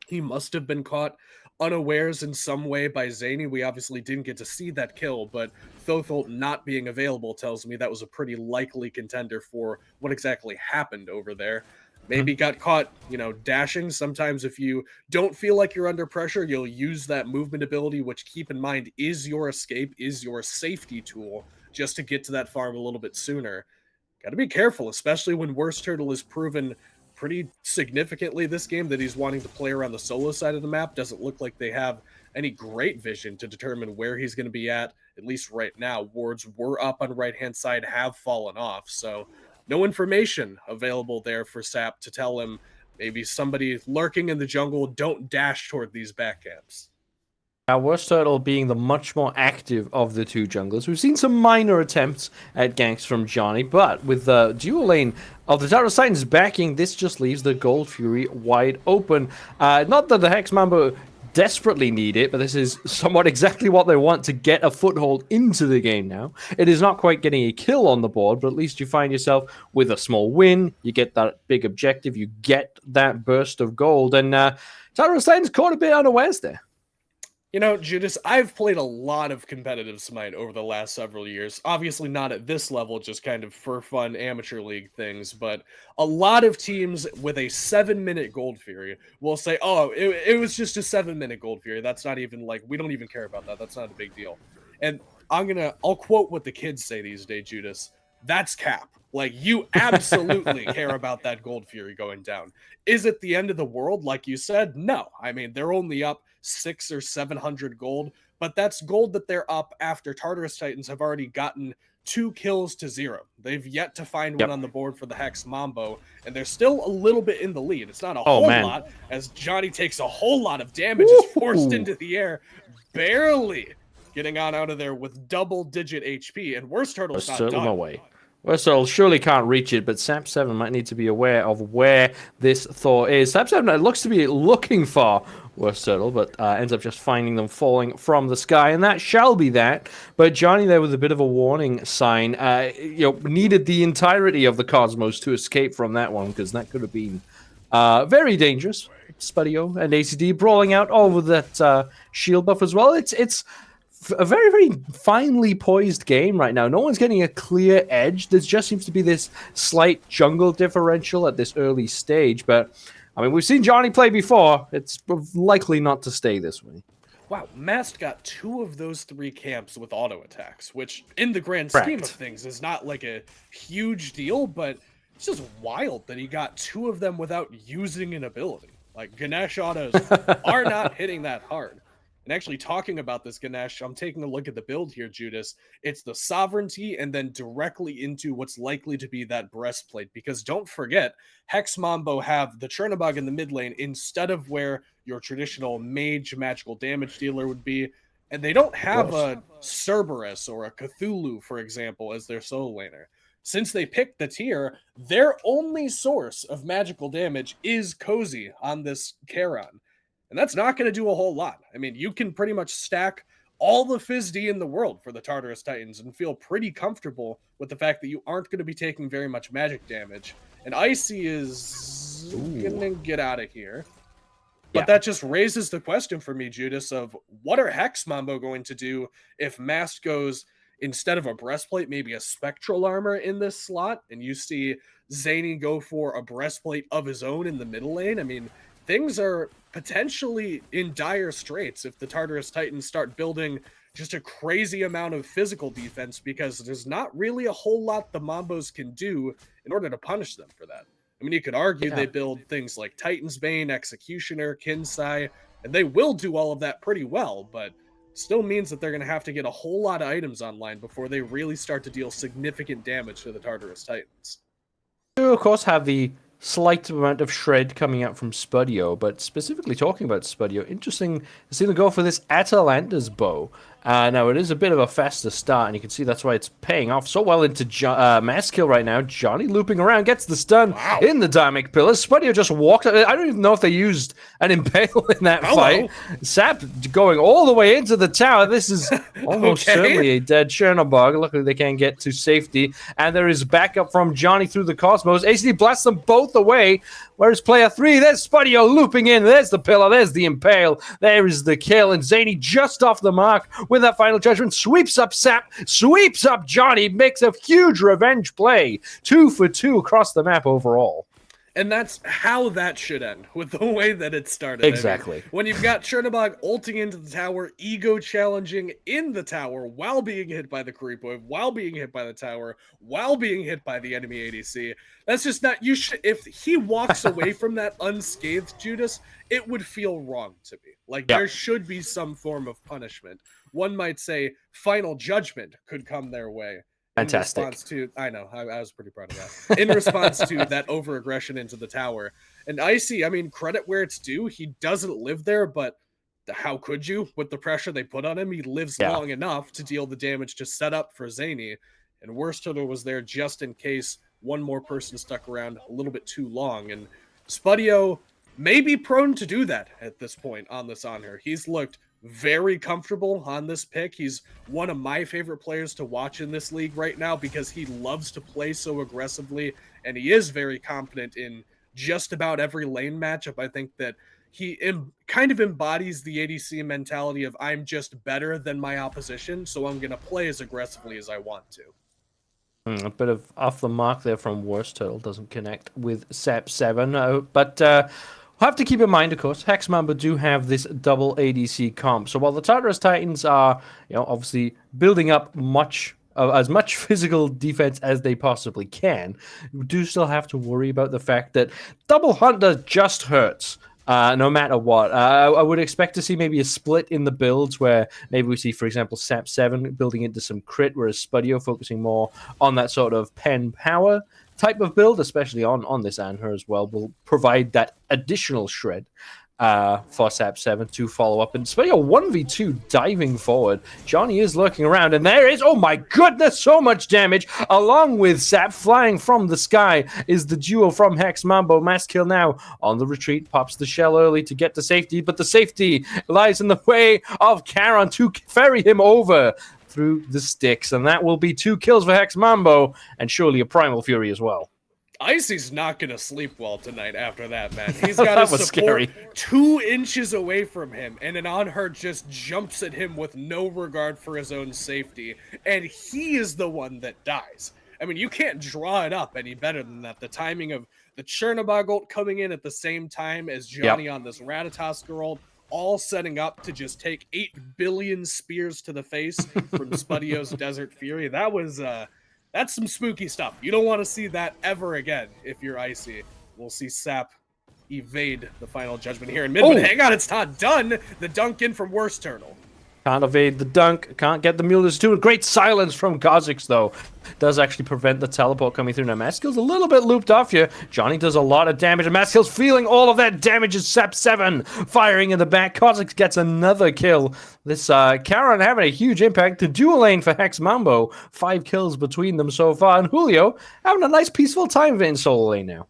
he must have been caught unawares in some way by Zany. We obviously didn't get to see that kill, but Thoth not being available tells me that was a pretty likely contender for what exactly happened over there. Maybe got caught, dashing. Sometimes if you don't feel like you're under pressure, you'll use that movement ability, which, keep in mind, is your escape, is your safety tool, just to get to that farm a little bit sooner. Got to be careful, especially when Worst Turtle has proven pretty significantly this game that he's wanting to play around the solo side of the map. Doesn't look like they have any great vision to determine where he's going to be at least right now. Wards were up on right-hand side, have fallen off, so no information available there for Sap to tell him maybe somebody lurking in the jungle, don't dash toward these back camps. Now, Worst Turtle being the much more active of the two junglers. We've seen some minor attempts at ganks from Johnny, but with the dual lane of the Tartarus Titans backing, this just leaves the Gold Fury wide open. Not that the Hex Mambo desperately need it, but this is somewhat exactly what they want to get a foothold into the game now. It is not quite getting a kill on the board, but at least you find yourself with a small win. You get that big objective. You get that burst of gold, and Tartarus Titans caught a bit unawares there. Judas, I've played a lot of competitive Smite over the last several years. Obviously not at this level, just kind of for fun amateur league things, but a lot of teams with a 7-minute Gold Fury will say, oh, it was just a 7-minute Gold Fury. That's not even, like, we don't even care about that. That's not a big deal. And I'll quote what the kids say these days, Judas. That's cap. Like, you absolutely care about that Gold Fury going down. Is it the end of the world, like you said? No. I mean, they're only up 600 or 700 gold, but that's gold that they're up after Tartarus Titans have already gotten 2 kills to 0. They've yet to find one on the board for the Hex Mambo, and they're still a little bit in the lead. It's not a whole lot, as Johnny takes a whole lot of damage, is forced into the air, barely getting on out of there with double-digit HP, and Worst Turtle's not done. Away. Worst Turtle surely can't reach it, but Sap 7 might need to be aware of where this Thor is. Sap 7 looks to be looking for Worst Turtle, but ends up just finding them falling from the sky, and that shall be that. But Johnny there with a bit of a warning sign, needed the entirety of the cosmos to escape from that one, because that could have been very dangerous. Spudio and ACD brawling out over that shield buff as well. It's a very, very finely poised game right now. No one's getting a clear edge. There just seems to be this slight jungle differential at this early stage. But, I mean, we've seen Johnny play before. It's likely not to stay this way. Wow, Mast got 2 of those 3 camps with auto attacks, which in the grand scheme of things is not like a huge deal, but it's just wild that he got 2 of them without using an ability. Like, Ganesha autos are not hitting that hard. And actually talking about this Ganesh, I'm taking a look at the build here, Judas. It's the Sovereignty and then directly into what's likely to be that breastplate. Because don't forget, Hex Mambo have the Chernobog in the mid lane instead of where your traditional mage magical damage dealer would be. And they don't have a Cerberus or a Cthulhu, for example, as their solo laner. Since they picked the tier, their only source of magical damage is Cozy on this Charon. And that's not going to do a whole lot. I mean, you can pretty much stack all the FizzD in the world for the Tartarus Titans and feel pretty comfortable with the fact that you aren't going to be taking very much magic damage. And Icy is going to get out of here. But that just raises the question for me, Judas, of what are Hex Mambo going to do if Mast goes, instead of a breastplate, maybe a spectral armor in this slot, and you see Zany go for a breastplate of his own in the middle lane? I mean, things are potentially in dire straits if the Tartarus Titans start building just a crazy amount of physical defense, because there's not really a whole lot the Mambos can do in order to punish them for that. I mean, you could argue they build things like Titan's Bane, Executioner, Kinsai, and they will do all of that pretty well, but still means that they're going to have to get a whole lot of items online before they really start to deal significant damage to the Tartarus Titans. You, of course, have the slight amount of shred coming out from Spudio, but specifically talking about Spudio, interesting to see them go for this Atalanta's bow. Now, it is a bit of a faster start, and you can see that's why it's paying off so well into mass kill right now. Johnny looping around, gets the stun in the Dynamic Pillar. Spudio just walked. I don't even know if they used an Impale in that fight. Sap going all the way into the tower. This is almost certainly a dead Chernobog. Luckily, they can't get to safety. And there is backup from Johnny through the Cosmos. ACD blasts them both away. Where's player 3? There's Spudio looping in. There's the Pillar. There's the Impale. There is the kill. And Zany just off the mark with that final judgment. Sweeps up Sap. Sweeps up Johnny. Makes a huge revenge play. 2 for 2 across the map overall. And that's how that should end, with the way that it started. Exactly. I mean, when you've got Chernobog ulting into the tower, ego challenging in the tower while being hit by the creep wave, while being hit by the tower, while being hit by the enemy ADC. That's just not, you should, if he walks away from that unscathed, Judas, it would feel wrong to me. Like, there should be some form of punishment. One might say final judgment could come their way. Fantastic. In response to, I know, I was pretty proud of that. In response to that over-aggression into the tower. And Icy, I mean, credit where it's due. He doesn't live there, but how could you? With the pressure they put on him, he lives long enough to deal the damage to set up for Zany. And Worstler was there just in case one more person stuck around a little bit too long. And Spudio may be prone to do that at this point on this Anhur. He's looked very comfortable on this pick. He's one of my favorite players to watch in this league right now because he loves to play so aggressively, and he is very confident in just about every lane matchup. I think that he kind of embodies the ADC mentality of I'm just better than my opposition, so I'm going to play as aggressively as I want to. A bit of off the mark there from Worst Turtle. Doesn't connect with Sap 7, but we'll have to keep in mind, of course, Hexmamba do have this double ADC comp. So while the Tartarus Titans are, obviously building up as much physical defense as they possibly can, we do still have to worry about the fact that double Hunter just hurts. No matter what. I would expect to see maybe a split in the builds where maybe we see, for example, Sap 7 building into some crit, whereas Spudio focusing more on that sort of pen power type of build, especially on this Anhur as well, will provide that additional shred for Sap 7 to follow up. And Spudio 1v2 diving forward. Johnny is lurking around, and there is, oh my goodness, so much damage. Along with Sap flying from the sky is the duo from Hex Mambo. Mass kill now on the retreat, pops the shell early to get to safety, but the safety lies in the way of Charon to ferry him over through the sticks, and that will be 2 kills for Hex Mambo, and surely a Primal Fury as well. Icy's not going to sleep well tonight after that, man. He's got his support 2 inches away from him, and an Anhur just jumps at him with no regard for his own safety, and he is the one that dies. I mean, you can't draw it up any better than that. The timing of the Chernobog ult coming in at the same time as Johnny on this Ratatoskr ult, all setting up to just take 8 billion spears to the face from Spudio's Desert Fury. That was... that's some spooky stuff. You don't want to see that ever again if you're Icy. We'll see Sap evade the final judgment here in mid. But hang on, it's not done. The dunk in from Worst Turtle. Can't evade the dunk. Can't get the Mueller's too. Great silence from Kha'Zix, though. Does actually prevent the teleport coming through. Now, Maskill's a little bit looped off here. Johnny does a lot of damage, and Maskill's feeling all of that damage as Sap 7 firing in the back. Kha'Zix gets another kill. This Charon having a huge impact. The dual lane for Hex Mambo. 5 kills between them so far. And Julio having a nice peaceful time of it in solo lane now.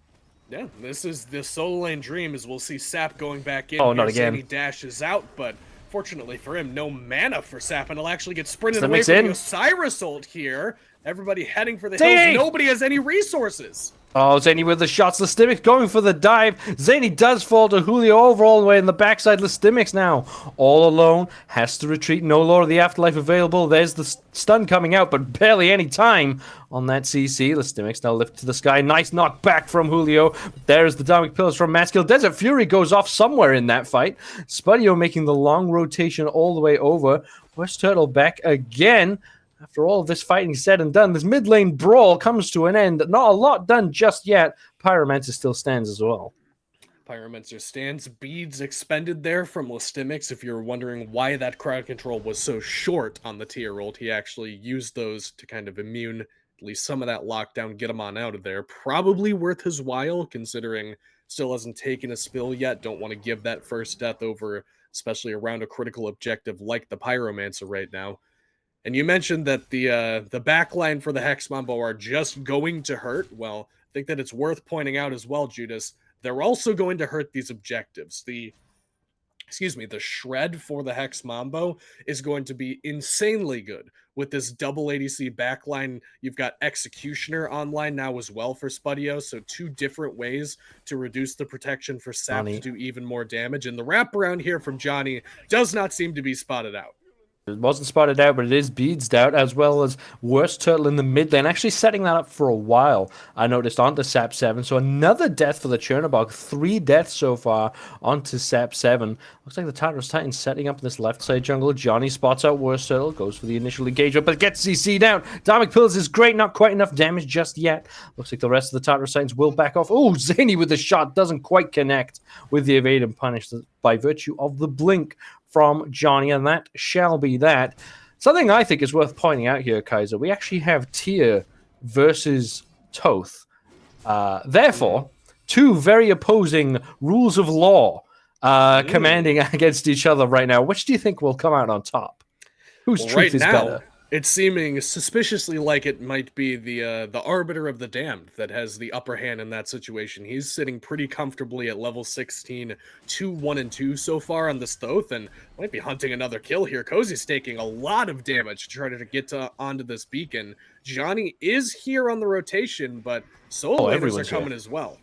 Yeah, this is the solo lane dream, as we'll see Sap going back in. Oh, not again. He dashes out, but fortunately for him, no mana for Sap, and he'll actually get sprinted away from the Osiris ult here. Everybody heading for the hills. Nobody has any resources. Oh, Zany with the shots. Listimics going for the dive. Zany does fall to Julio over all the way in the backside. Listimics now all alone. Has to retreat. No Lord of the Afterlife available. There's the stun coming out, but barely any time on that CC. Listimics now lift to the sky. Nice knockback from Julio. There's the Dynamic Pillars from Maskill. Desert Fury goes off somewhere in that fight. Spudio making the long rotation all the way over. West Turtle back again. After all of this fighting said and done, this mid lane brawl comes to an end. Not a lot done just yet. Pyromancer still stands as well. Pyromancer stands. Beads expended there from Listimics. If you're wondering why that crowd control was so short on the tier ult, he actually used those to kind of immune at least some of that lockdown, get him on out of there. Probably worth his while, considering still hasn't taken a spill yet. Don't want to give that first death over especially around a critical objective like the Pyromancer right now. And you mentioned that the backline for the Hex Mambo are just going to hurt. Well, I think that it's worth pointing out as well, Judas, they're also going to hurt these objectives. The shred for the Hex Mambo is going to be insanely good with this double ADC backline. You've got Executioner online now as well for Spudio, so 2 different ways to reduce the protection for Sap to do even more damage. And the wraparound here from Johnny does not seem to be spotted out. It wasn't spotted out, but it is beads out, as well as Worst Turtle in the mid lane. Actually setting that up for a while, I noticed, onto Sap 7. So another death for the Chernobog. 3 deaths so far onto Sap 7. Looks like the Tartarus Titan setting up this left side jungle. Johnny spots out Worst Turtle, goes for the initial engagement, but gets CC down. Dharmic Pillars is great, not quite enough damage just yet. Looks like the rest of the Tartarus Titans will back off. Oh, Zany with the shot, doesn't quite connect with the evade and punish by virtue of the blink from Johnny, and that shall be that. Something I think is worth pointing out here, Kaiser, we actually have Tyr versus Thoth. Therefore, 2 very opposing rules of law commanding against each other right now. Which do you think will come out on top? Whose truth is better? It's seeming suspiciously like it might be the Arbiter of the Damned that has the upper hand in that situation. He's sitting pretty comfortably at level 16, 2-1-2 so far on this Thoth, and might be hunting another kill here. Cozy's taking a lot of damage to try to get onto this beacon. Johnny is here on the rotation, but solo laners are coming as well.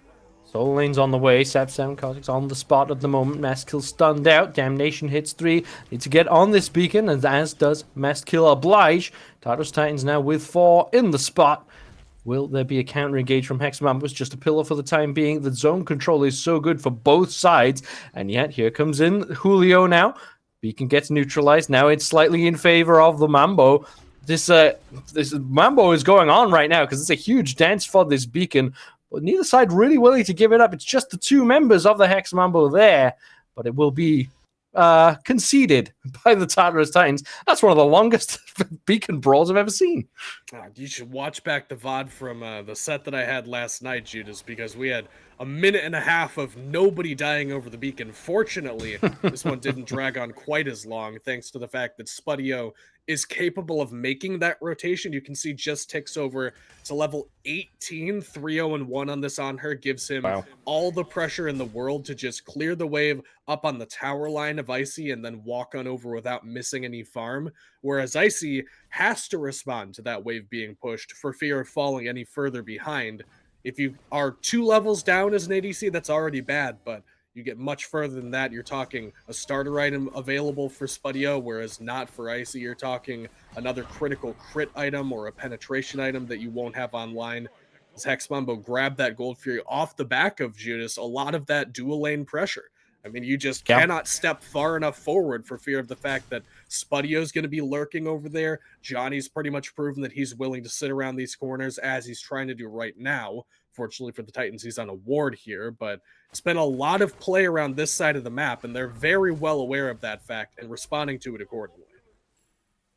Soul Lane's on the way. Sap 7 Cosmic's on the spot at the moment. Maskil stunned out. Damnation hits 3. Need to get on this beacon, and as does Maskil oblige. Tartarus Titans now with 4 in the spot. Will there be a counter engage from Hex Mambo? It's just a pillar for the time being. The zone control is so good for both sides, and yet here comes in Julio now. Beacon gets neutralized. Now it's slightly in favor of the Mambo. This Mambo is going on right now because it's a huge dance for this beacon. But neither side really willing to give it up. It's just the 2 members of the Hex Mambo there, but it will be conceded by the Tartarus Titans. That's one of the longest beacon brawls I've ever seen. You should watch back the VOD from the set that I had last night, Judas, because we had a minute and a half of nobody dying over the beacon. Fortunately, this one didn't drag on quite as long, thanks to the fact that Spudio is capable of making that rotation. You can see just ticks over to level 18, 3-0-1 on this Anhur, gives him all the pressure in the world to just clear the wave up on the tower line of Icy and then walk on over without missing any farm, whereas Icy has to respond to that wave being pushed for fear of falling any further behind. If you are 2 levels down as an ADC, that's already bad, but you get much further than that. You're talking a starter item available for Spudio, whereas not for Icy. You're talking another critical crit item or a penetration item that you won't have online. As Hex Mambo grabbed that Gold Fury off the back of Judas, a lot of that dual lane pressure. I mean, you just cannot step far enough forward for fear of the fact that Spudio's going to be lurking over there. Johnny's pretty much proven that he's willing to sit around these corners as he's trying to do right now. Fortunately for the Titans, he's on a ward here, but it's been a lot of play around this side of the map, and they're very well aware of that fact and responding to it accordingly.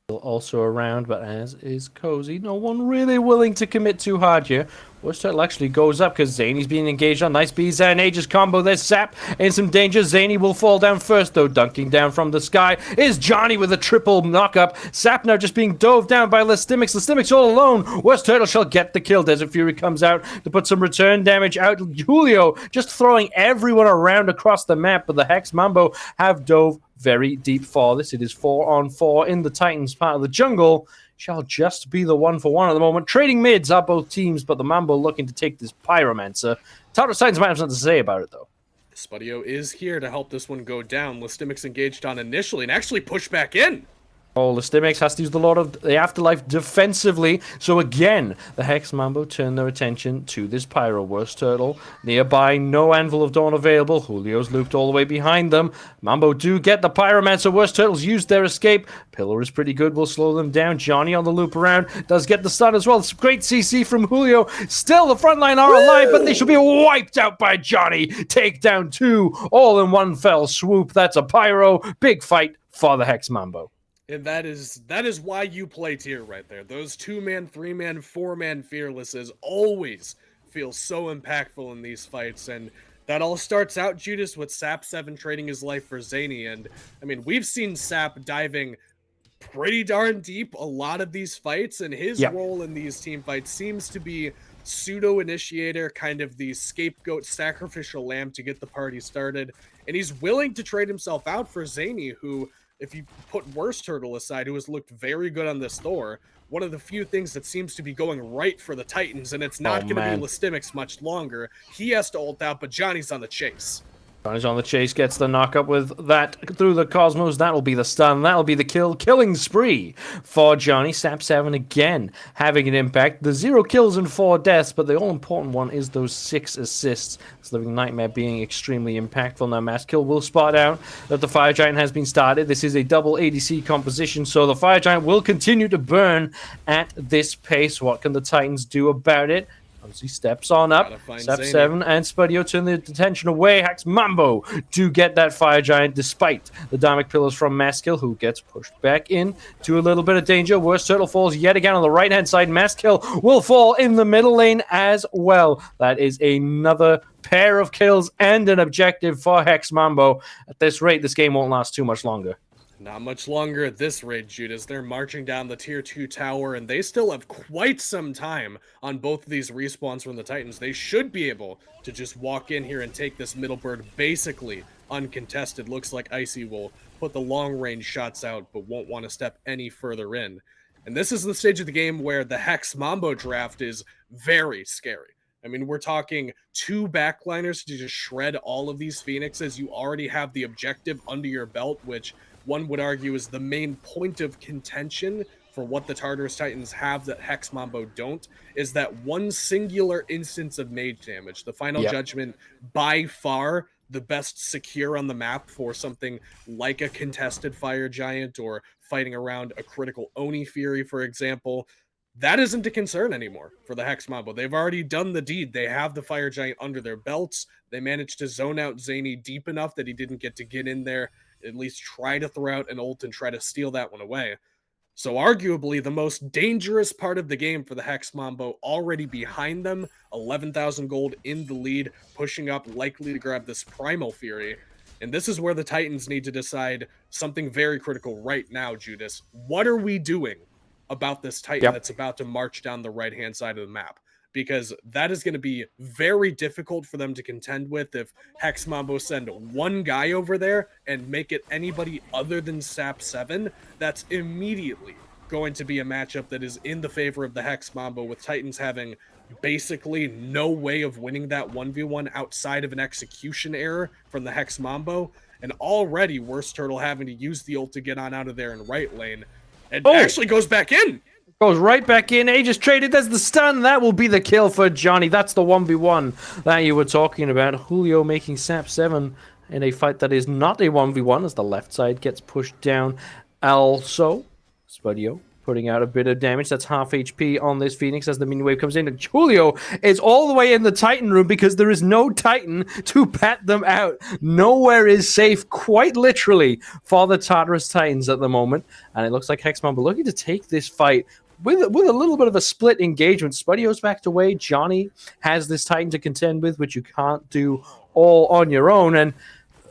Also around, but as is Cozy. No one really willing to commit too hard here. Worst Turtle actually goes up because Zany's being engaged on. Nice bees and Aegis combo. There's Sap in some danger. Zany will fall down first, though. Dunking down from the sky is Johnny with a triple knockup. Sap now just being dove down by Lestimics. Lestimics all alone. Worst Turtle shall get the kill. Desert Fury comes out to put some return damage out. Julio just throwing everyone around across the map, but the Hex Mambo have dove very deep for this. It is 4-on-4 in the Titans part of the jungle. Shall just be the 1-for-1 at the moment. Trading mids are both teams, but the Mambo looking to take this Pyromancer. Tartarus Titans might have something to say about it, though. Spudio is here to help this one go down. Lestimics engaged on initially and actually pushed back in. Oh, Lestimics has to use the Lord of the Afterlife defensively. So again, the Hex Mambo turn their attention to this Pyro. Worst Turtle nearby, no Anvil of Dawn available. Julio's looped all the way behind them. Mambo do get the Pyromancer. Worst Turtles use their escape. Pillar is pretty good, will slow them down. Johnny on the loop around does get the stun as well. It's great CC from Julio. Still, the front line are alive, but they should be wiped out by Johnny. Take down 2, all in one fell swoop. That's a Pyro. Big fight for the Hex Mambo. And that is why you play tier right there. Those 2-man, 3-man, 4-man fearlesses always feel so impactful in these fights. And That all starts out, Judas, with Sap 7 trading his life for Zany. And I mean, we've seen Sap diving pretty darn deep a lot of these fights, and his role in these team fights seems to be pseudo initiator, kind of the scapegoat, sacrificial lamb to get the party started. And he's willing to trade himself out for Zany, who, if you put Worst Turtle aside, who has looked very good on this Thor, one of the few things that seems to be going right for the Titans, and it's not going to be Listimics much longer. He has to ult out, but Johnny's on the chase. Johnny's on the chase, gets the knock-up with that through the Cosmos. That'll be the stun. That'll be the killing spree for Johnny. Sap 7 again having an impact. The 0 kills and 4 deaths, but the all-important one is those 6 assists. This Living Nightmare being extremely impactful. Now, Masskill will spot out that the Fire Giant has been started. This is a double ADC composition, so the Fire Giant will continue to burn at this pace. What can the Titans do about it? As he steps on up, Sap 7 and Spudio turn the attention away. Hacks Mambo to get that Fire Giant despite the Dharmic Pillars from Masskill, who gets pushed back in to a little bit of danger. Worst Turtle falls yet again on the right-hand side. Masskill will fall in the middle lane as well. That is another pair of kills and an objective for Hex Mambo. At this rate, this game won't last too much longer. Not much longer at this rate, Judas. They're marching down the tier 2 tower, and they still have quite some time on both of these respawns from the Titans. They should be able to just walk in here and take this middle bird basically uncontested. Looks like Icy will put the long-range shots out, but won't want to step any further in. And this is the stage of the game where the Hex Mambo draft is very scary. I mean, we're talking 2 backliners to just shred all of these Phoenixes. You already have the objective under your belt, which one would argue is the main point of contention for what the Tartarus Titans have that Hex Mambo don't, is that one singular instance of mage damage. The Final Judgment, by far the best secure on the map for something like a contested Fire Giant or fighting around a critical Oni Fury, for example. That isn't a concern anymore for the Hex Mambo. They've already done the deed. They have the Fire Giant under their belts. They managed to zone out Zany deep enough that he didn't get to get in there, at least try to throw out an ult and try to steal that one away. So arguably the most dangerous part of the game for the Hex Mambo already behind them, 11,000 gold in the lead, pushing up, likely to grab this Primal Fury. And this is where the Titans need to decide something very critical right now, Judas. What are we doing about this Titan that's about to march down the right-hand side of the map? Because that is going to be very difficult for them to contend with if Hex Mambo send one guy over there and make it anybody other than Sap 7. That's immediately going to be a matchup that is in the favor of the Hex Mambo, with Titans having basically no way of winning that 1v1 outside of an execution error from the Hex Mambo. And already Worst Turtle having to use the ult to get on out of there in right lane. And actually goes back in. Goes right back in. Aegis traded. There's the stun. That will be the kill for Johnny. That's the 1v1 that you were talking about. Julio making Sap 7 in a fight that is not a 1v1 as the left side gets pushed down. Also, Spudio putting out a bit of damage. That's half HP on this Phoenix as the mini wave comes in. And Julio is all the way in the Titan room because there is no Titan to pat them out. Nowhere is safe, quite literally, for the Tartarus Titans at the moment. And it looks like Hex Mambo looking to take this fight with a little bit of a split engagement. Spudio's backed away. Johnny has this Titan to contend with, which you can't do all on your own. And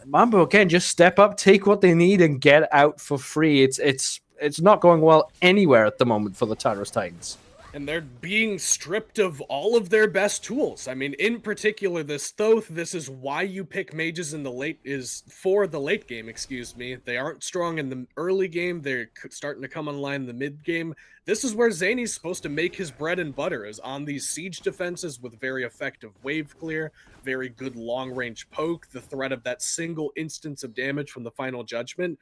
Mambo can just step up, take what they need, and get out for free. It's not going well anywhere at the moment for the Tartarus Titans. And they're being stripped of all of their best tools. I mean, in particular, this Thoth, this is why you pick mages in the late, is for the late game, excuse me. They aren't strong in the early game. They're starting to come online in the mid game. This is where Zany's supposed to make his bread and butter, is on these siege defenses with very effective wave clear, very good long-range poke, the threat of that single instance of damage from the Final Judgment.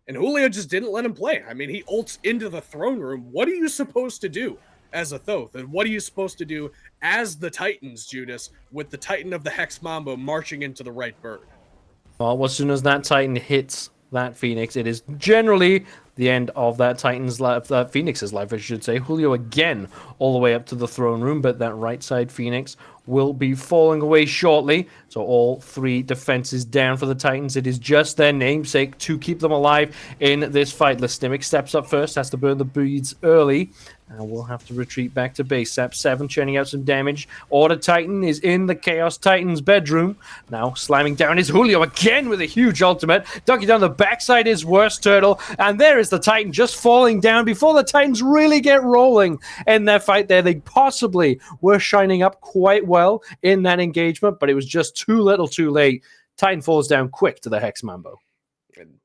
And Julio just didn't let him play. I mean, he ults into the throne room. What are you supposed to do as a Thoth? And what are you supposed to do as the Titans, Judas, with the Titan of the Hex Mambo marching into the right bird? Well, as soon as that Titan hits that Phoenix, it is generally the end of that Titan's life, Phoenix's life, I should say. Julio again all the way up to the throne room, but that right side Phoenix will be falling away shortly. So all 3 defenses down for the Titans. It is just their namesake to keep them alive in this fight. Listimic steps up first, has to burn the beads early. And we'll have to retreat back to base. Sap 7 churning out some damage. Order Titan is in the Chaos Titan's bedroom. Now slamming down is Julio again with a huge ultimate. Dunking down the backside is Worst Turtle. And there is the Titan just falling down before the Titans really get rolling in their fight there. They possibly were shining up quite well in that engagement, but it was just too little too late. Titan falls down quick to the Hex Mambo.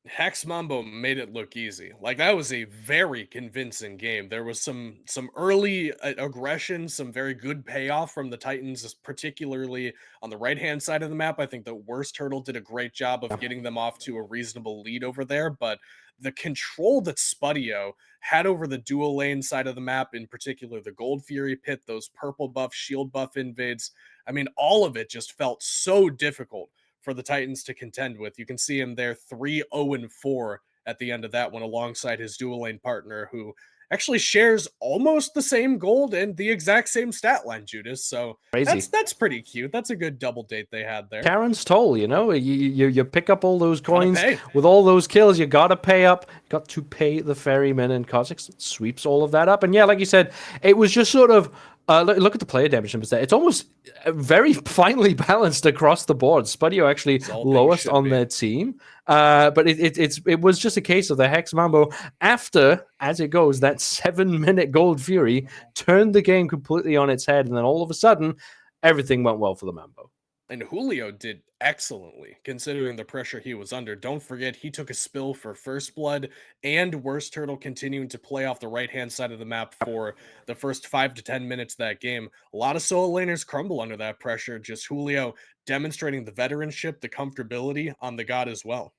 Hex Mambo made it look easy. Like, that was a very convincing game. There was some early aggression, some very good payoff from the Titans, particularly on the right-hand side of the map. I think the Worst Turtle did a great job of getting them off to a reasonable lead over there, but the control that Spudio had over the dual lane side of the map, in particular the Gold Fury pit, those purple buff, shield buff invades, I mean, all of it just felt so difficult for the Titans to contend with. You can see him there 3-0-4 at the end of that one, alongside his dual lane partner, who actually shares almost the same gold and the exact same stat line, Judas. So that's pretty cute. That's a good double date they had there. Karen's toll, you know, you pick up all those coins with all those kills. You gotta pay up. Got to pay the ferryman, and Kha'Zix sweeps all of that up. And yeah, like you said, it was just sort of look at the player damage numbers there. It's almost very finely balanced across the board. Spudio actually lowest on their team. But it was just a case of the Hex Mambo, after, as it goes, that 7-minute Gold Fury turned the game completely on its head. And then all of a sudden, everything went well for the Mambo. And Julio did excellently, considering the pressure he was under. Don't forget, he took a spill for First Blood, and Worst Turtle continuing to play off the right-hand side of the map for the first 5 to 10 minutes of that game. A lot of solo laners crumble under that pressure. Just Julio demonstrating the veteranship, the comfortability on the god as well.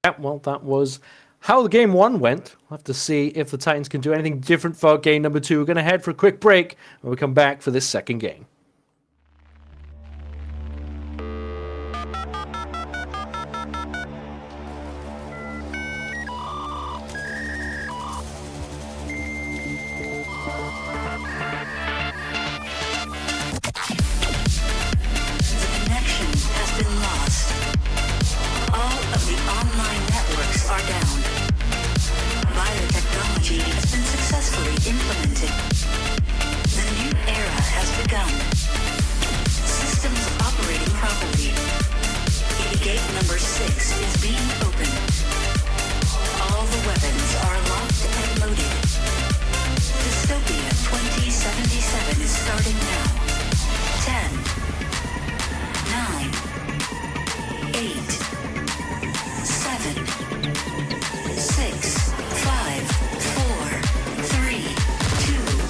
Yeah, well, that was how the game 1 went. We'll have to see if the Titans can do anything different for game number 2. We're going to head for a quick break when we come back for this second game. Implemented. The new era has begun. Systems operating properly. Gate number 6 is being opened. All the weapons are locked and loaded. Dystopia 2077 is starting now. 10, 9, 8, 7, 6, 5, 4, 3, 2,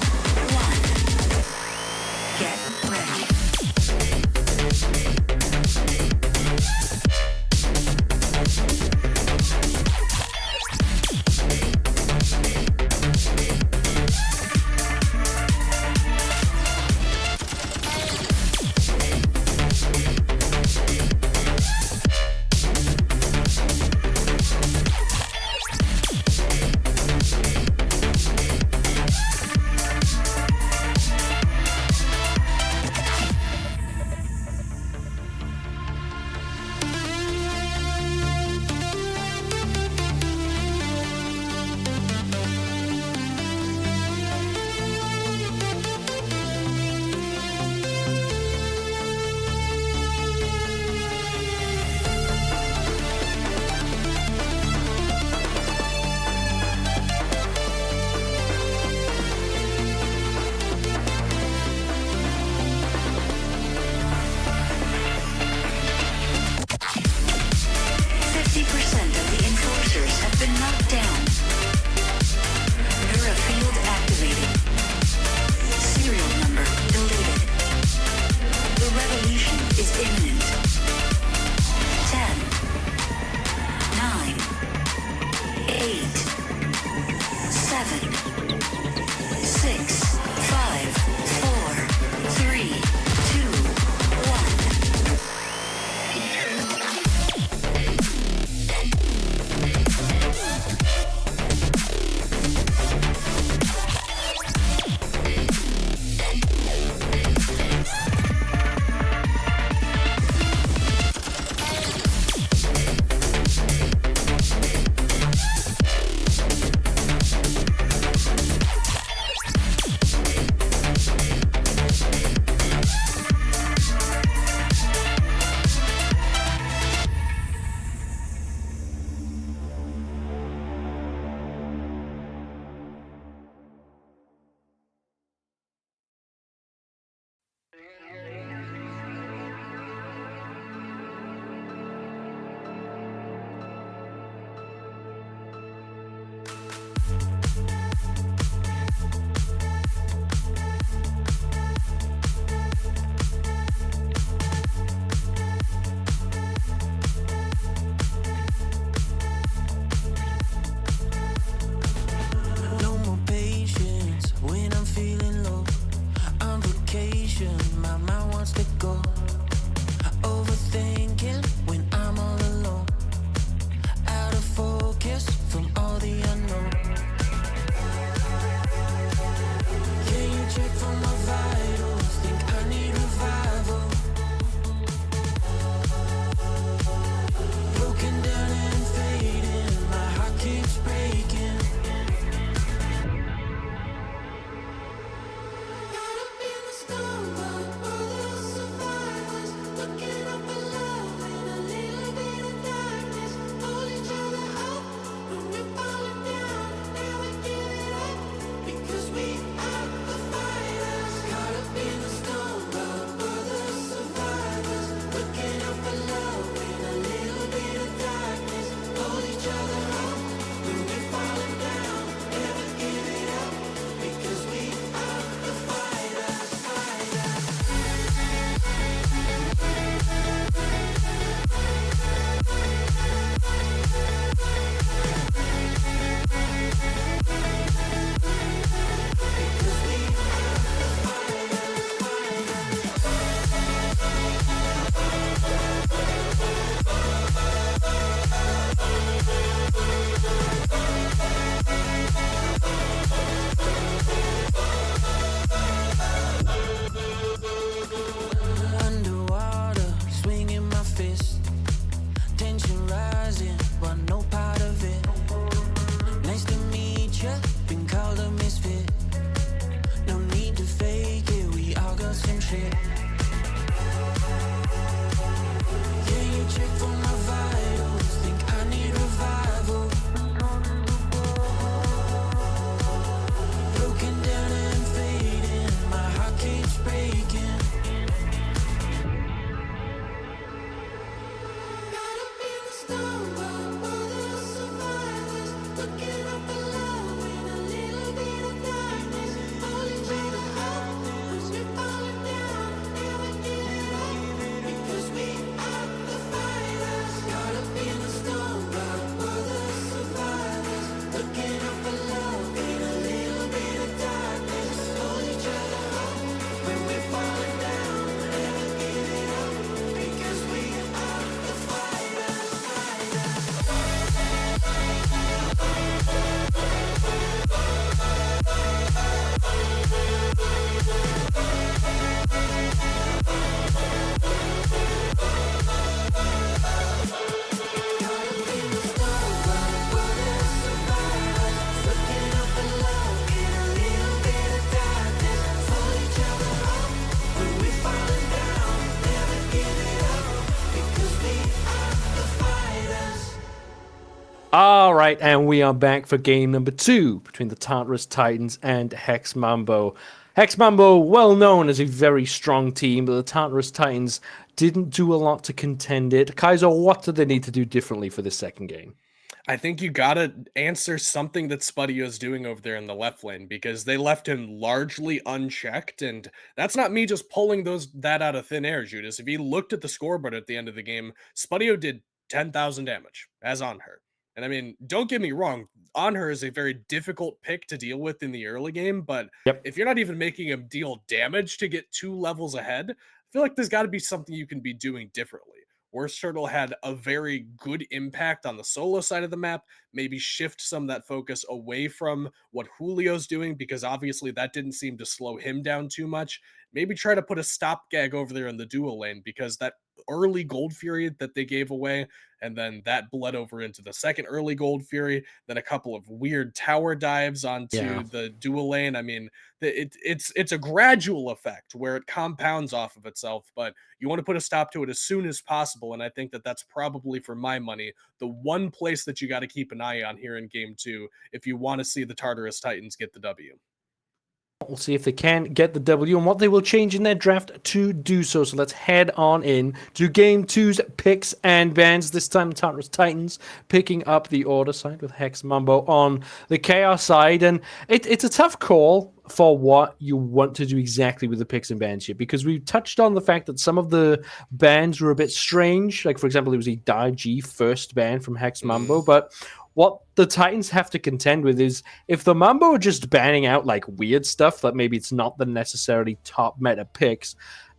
all a misfit. No need to fake it, we all got some shit. Yeah, you check for my vitals, think I need revival. Broken down and fading, my heart keeps breaking. All right, and we are back for game number 2 between the Tartarus Titans and Hex Mambo. Hex Mambo, well known as a very strong team, but the Tartarus Titans didn't do a lot to contend it. Kaiser, what do they need to do differently for this second game? I think you gotta answer something that Spudio's doing over there in the left lane, because they left him largely unchecked, and that's not me just pulling that out of thin air, Judas. If you looked at the scoreboard at the end of the game, Spudio did 10,000 damage as Anhur. And I mean, don't get me wrong, Anhur is a very difficult pick to deal with in the early game, but if you're not even making him deal damage to get 2 levels ahead, I feel like there's got to be something you can be doing differently. Worst Turtle had a very good impact on the solo side of the map, maybe shift some of that focus away from what Julio's doing, because obviously that didn't seem to slow him down too much. Maybe try to put a stop gag over there in the dual lane, because that early Gold Fury that they gave away, and then that bled over into the second early Gold Fury, then a couple of weird tower dives onto the dual lane. I mean, it's a gradual effect where it compounds off of itself, but you want to put a stop to it as soon as possible, and I think that that's probably, for my money, the one place that you got to keep an eye on here in game 2 if you want to see the Tartarus Titans get the W. We'll see if they can get the W and what they will change in their draft to do so. So let's head on in to Game 2's picks and bans. This time, the Tartarus Titans picking up the Order side with Hex Mambo on the Chaos side. And it's a tough call for what you want to do exactly with the picks and bans here, because we touched on the fact that some of the bans were a bit strange. Like, for example, there was a Daiji first ban from Hex Mambo, but what the Titans have to contend with is if the Mambo are just banning out like weird stuff that maybe it's not the necessarily top meta picks,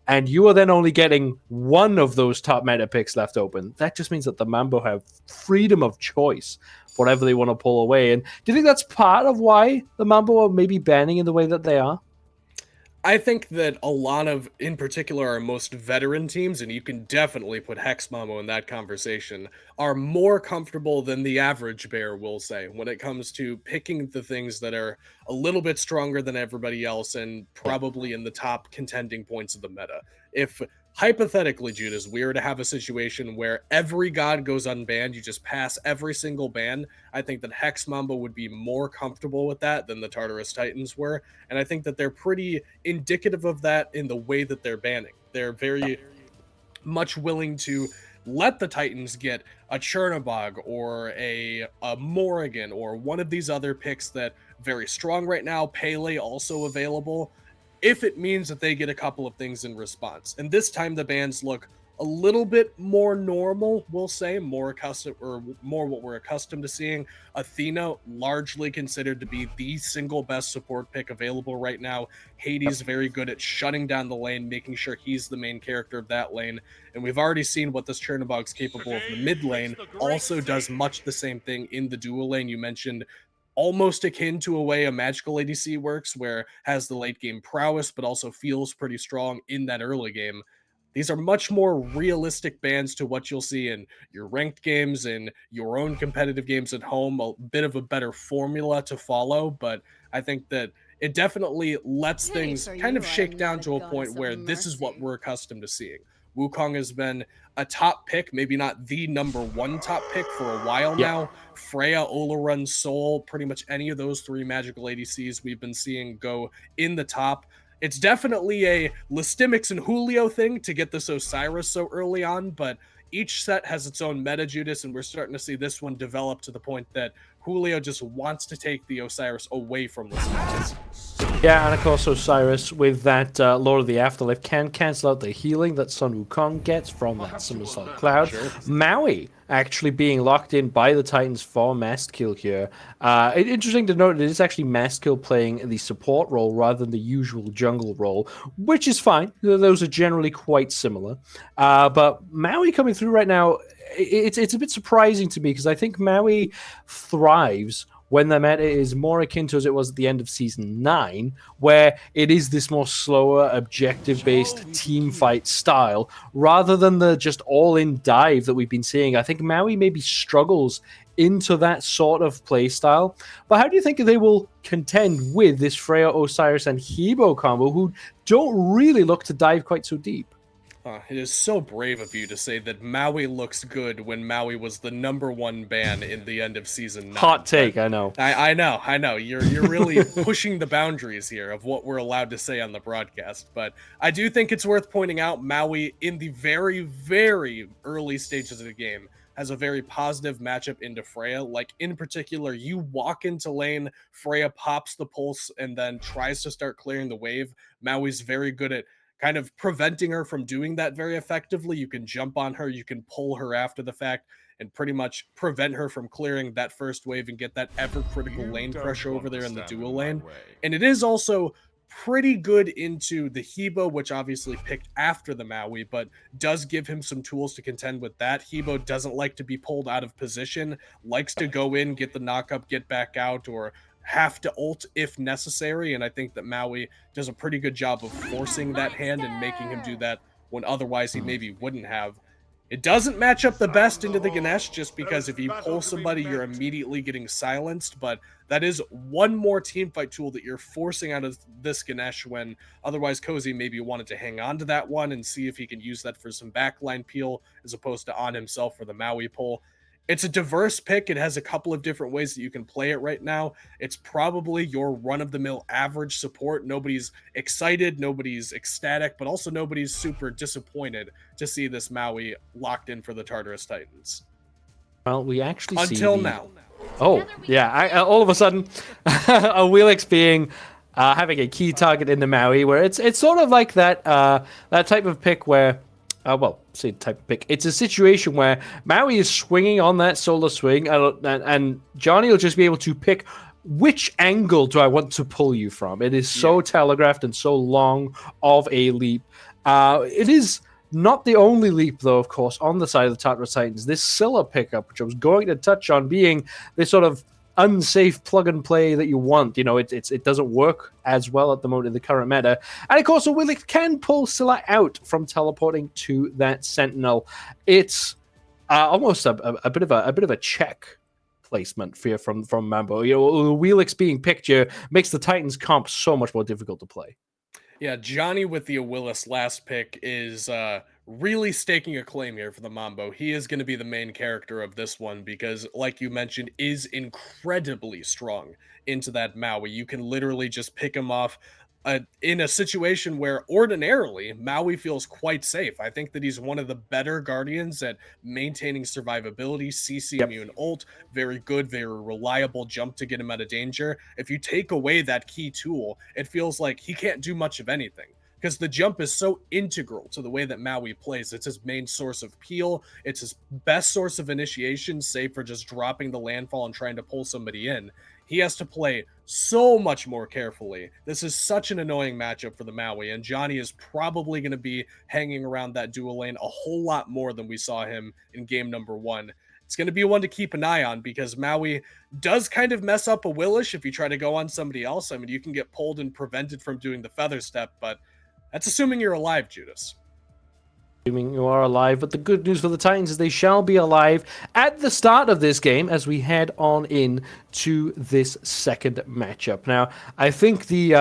and you are then only getting one of those top meta picks left open, that just means that the Mambo have freedom of choice, whatever they want to pull away. And do you think that's part of why the Mambo are maybe banning in the way that they are? I think that a lot of, in particular, our most veteran teams, and you can definitely put Hex Mambo in that conversation, are more comfortable than the average bear, will say, when it comes to picking the things that are a little bit stronger than everybody else and probably in the top contending points of the meta. If hypothetically, Judas, we were to have a situation where every god goes unbanned, you just pass every single ban, I think that Hex Mambo would be more comfortable with that than the Tartarus Titans were, and I think that they're pretty indicative of that in the way that they're banning. They're very much willing to let the Titans get a Chernobog or a Morrigan or one of these other picks that very strong right now, Pele also available, if it means that they get a couple of things in response. And this time the bans look a little bit more normal, we'll say, more accustomed, or more what we're accustomed to seeing. Athena largely considered to be the single best support pick available right now. Hades very good at shutting down the lane, making sure he's the main character of that lane. And we've already seen what this Chernobog's capable of in the mid lane. Also does much the same thing in the dual lane. You mentioned almost akin to a way a magical ADC works, where has the late game prowess, but also feels pretty strong in that early game. These are much more realistic bans to what you'll see in your ranked games and your own competitive games at home. A bit of a better formula to follow, but I think that it definitely lets Pity things for kind you, of I shake am down not a to a goddess point of where this is what mercy. we're accustomed to seeing. Wukong has been a top pick, maybe not the number one top pick for a while now. Freya, Olorun, Soul, pretty much any of those three magical ADCs we've been seeing go in the top. It's definitely a Listimics and Julio thing to get this Osiris so early on, but each set has its own meta, Judas, and we're starting to see this one develop to the point that Julio just wants to take the Osiris away from Listimics. Yeah, and of course Osiris with that Lord of the Afterlife can cancel out the healing that Sun Wukong gets from that Somersault Cloud. Maui actually being locked in by the Titans for Mastkill here. Interesting to note, it is actually Mastkill playing the support role rather than the usual jungle role, which is fine. Those are generally quite similar. But Maui coming through right now, it's a bit surprising to me because I think Maui thrives when the meta is more akin to as it was at the end of Season 9, where it is this more slower, objective-based team fight style, rather than the just all-in dive that we've been seeing. I think Maui maybe struggles into that sort of play style. But how do you think they will contend with this Freya, Osiris, and Hebo combo, who don't really look to dive quite so deep? It is so brave of you to say that Maui looks good when Maui was the number one ban in the end of Season 9. Hot take, I know. I know. You're really pushing the boundaries here of what we're allowed to say on the broadcast. But I do think it's worth pointing out Maui in the very, very early stages of the game has a very positive matchup into Freya. Like, in particular, you walk into lane, Freya pops the pulse and then tries to start clearing the wave. Maui's very good at kind of preventing her from doing that very effectively. You can jump on her, you can pull her after the fact, and pretty much prevent her from clearing that first wave and get that ever critical lane pressure over there in the dual lane. And it is also pretty good into the Hebo, which obviously picked after the Maui, but does give him some tools to contend with that. Hebo doesn't like to be pulled out of position, likes to go in, get the knockup, get back out, or have to ult if necessary, and I think that Maui does a pretty good job of forcing that hand and making him do that when otherwise he maybe wouldn't have. It doesn't match up the best into the Ganesh just because if you pull somebody, you're immediately getting silenced, but that is one more teamfight tool that you're forcing out of this Ganesh when otherwise Cozy maybe wanted to hang on to that one and see if he can use that for some backline peel as opposed to on himself for the Maui pull. It's a diverse pick. It has a couple of different ways that you can play it right now. It's probably your run-of-the-mill average support. Nobody's excited, nobody's ecstatic, but also nobody's super disappointed to see this Maui locked in for the Tartarus Titans. Well, we actually see Until now. Oh, yeah. All of a sudden, a Wheelix being having a key target in the Maui, where it's sort of like that that type of pick where, say type of pick. It's a situation where Maui is swinging on that solar swing, and Johnny will just be able to pick which angle do I want to pull you from. It is so telegraphed and so long of a leap. It is not the only leap, though, of course, on the side of the Tartarus Titans. This Scylla pickup, which I was going to touch on, being this sort of unsafe plug and play that you want. You know, it doesn't work as well at the moment in the current meta. And of course, Willick can pull Scylla out from teleporting to that Sentinel. It's almost a bit of a check placement fear from Mambo. You know, Wheelix being picked here makes the Titans comp so much more difficult to play. Yeah, Johnny with the Willis last pick is really staking a claim here for the Mambo. He is going to be the main character of this one because, like you mentioned, is incredibly strong into that Maui. You can literally just pick him off in a situation where ordinarily Maui feels quite safe. I think that he's one of the better Guardians at maintaining survivability, CC immune ult, very good, very reliable jump to get him out of danger. If you take away that key tool, it feels like he can't do much of anything because the jump is so integral to the way that Maui plays. It's his main source of peel. It's his best source of initiation, save for just dropping the landfall and trying to pull somebody in. He has to play so much more carefully. This is such an annoying matchup for the Maui, and Johnny is probably going to be hanging around that dual lane a whole lot more than we saw him in game number 1. It's going to be one to keep an eye on because Maui does kind of mess up a Willish if you try to go on somebody else. I mean, you can get pulled and prevented from doing the feather step, but that's assuming you're alive, Judas. Assuming you are alive, but the good news for the Titans is they shall be alive at the start of this game as we head on in to this second matchup. Now, I think the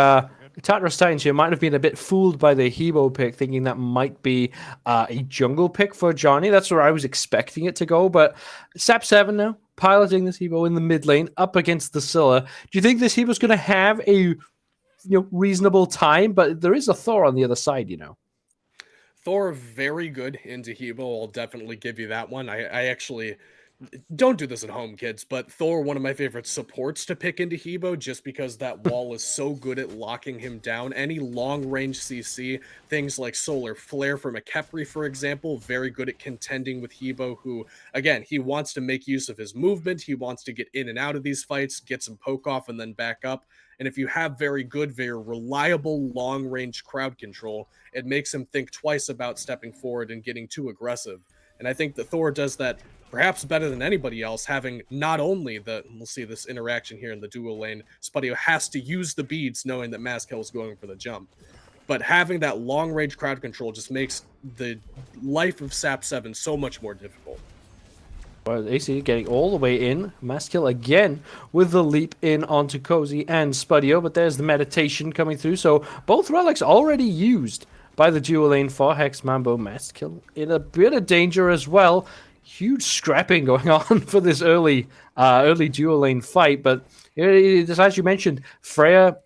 Tartarus Titans here might have been a bit fooled by the Hebo pick, thinking that might be a jungle pick for Johnny. That's where I was expecting it to go, but Sap 7 now, piloting this Hebo in the mid lane up against the Scylla. Do you think this Hebo's going to have a reasonable time? But there is a Thor on the other side, Thor, very good into Hebo. I'll definitely give you that one. I actually don't do this at home, kids, but Thor, one of my favorite supports to pick into Hebo, just because that wall is so good at locking him down. Any long-range CC, things like Solar Flare from a Khepri, for example, very good at contending with Hebo, who, again, he wants to make use of his movement. He wants to get in and out of these fights, get some poke off, and then back up. And if you have very good, very reliable long-range crowd control, it makes him think twice about stepping forward and getting too aggressive. And I think that Thor does that perhaps better than anybody else, having not only we'll see this interaction here in the duo lane, Spudio has to use the beads knowing that Maskell is going for the jump. But having that long-range crowd control just makes the life of Sap 7 so much more difficult. Well, AC getting all the way in. Maskell again with the leap in onto Cozy and Spudio, but there's the meditation coming through. So both relics already used by the duo lane for Hex Mambo. Maskell in a bit of danger as well. Huge scrapping going on for this early duo lane fight. But as you mentioned, Freya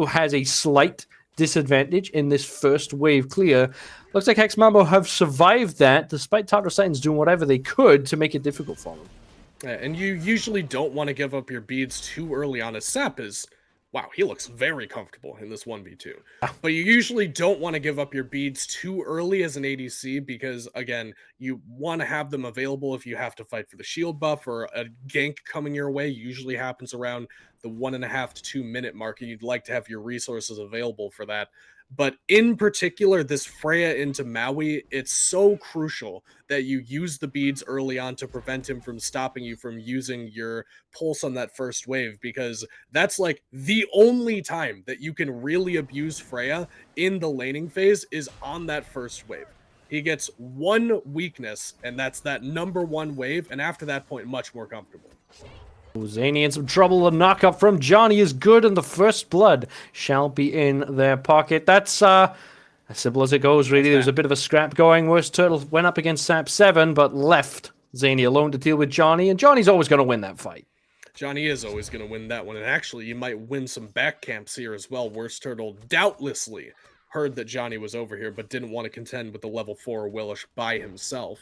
has a slight disadvantage in this first wave clear. Looks like Hex Mambo have survived that, despite Tartarus Titans doing whatever they could to make it difficult for them. Yeah, and you usually don't want to give up your beads too early on. As Sap is, wow, he looks very comfortable in this 1v2. But you usually don't want to give up your beads too early as an ADC because, again, you want to have them available if you have to fight for the shield buff or a gank coming your way. Usually happens around the 1.5 to 2 minute mark, and you'd like to have your resources available for that. But in particular, this Freya into Maui, it's so crucial that you use the beads early on to prevent him from stopping you from using your pulse on that first wave, because that's like the only time that you can really abuse Freya in the laning phase is on that first wave. He gets one weakness, and that's that number one wave, and after that point, much more comfortable. Zany in some trouble. The knockup from Johnny is good, and the first blood shall be in their pocket. That's as simple as it goes, really. There's a bit of a scrap going. Worst Turtle went up against Sap 7, but left Zany alone to deal with Johnny, and Johnny's always going to win that fight. Johnny is always going to win that one, and actually, you might win some back camps here as well. Worst Turtle doubtlessly heard that Johnny was over here, but didn't want to contend with the level 4 Willish by himself.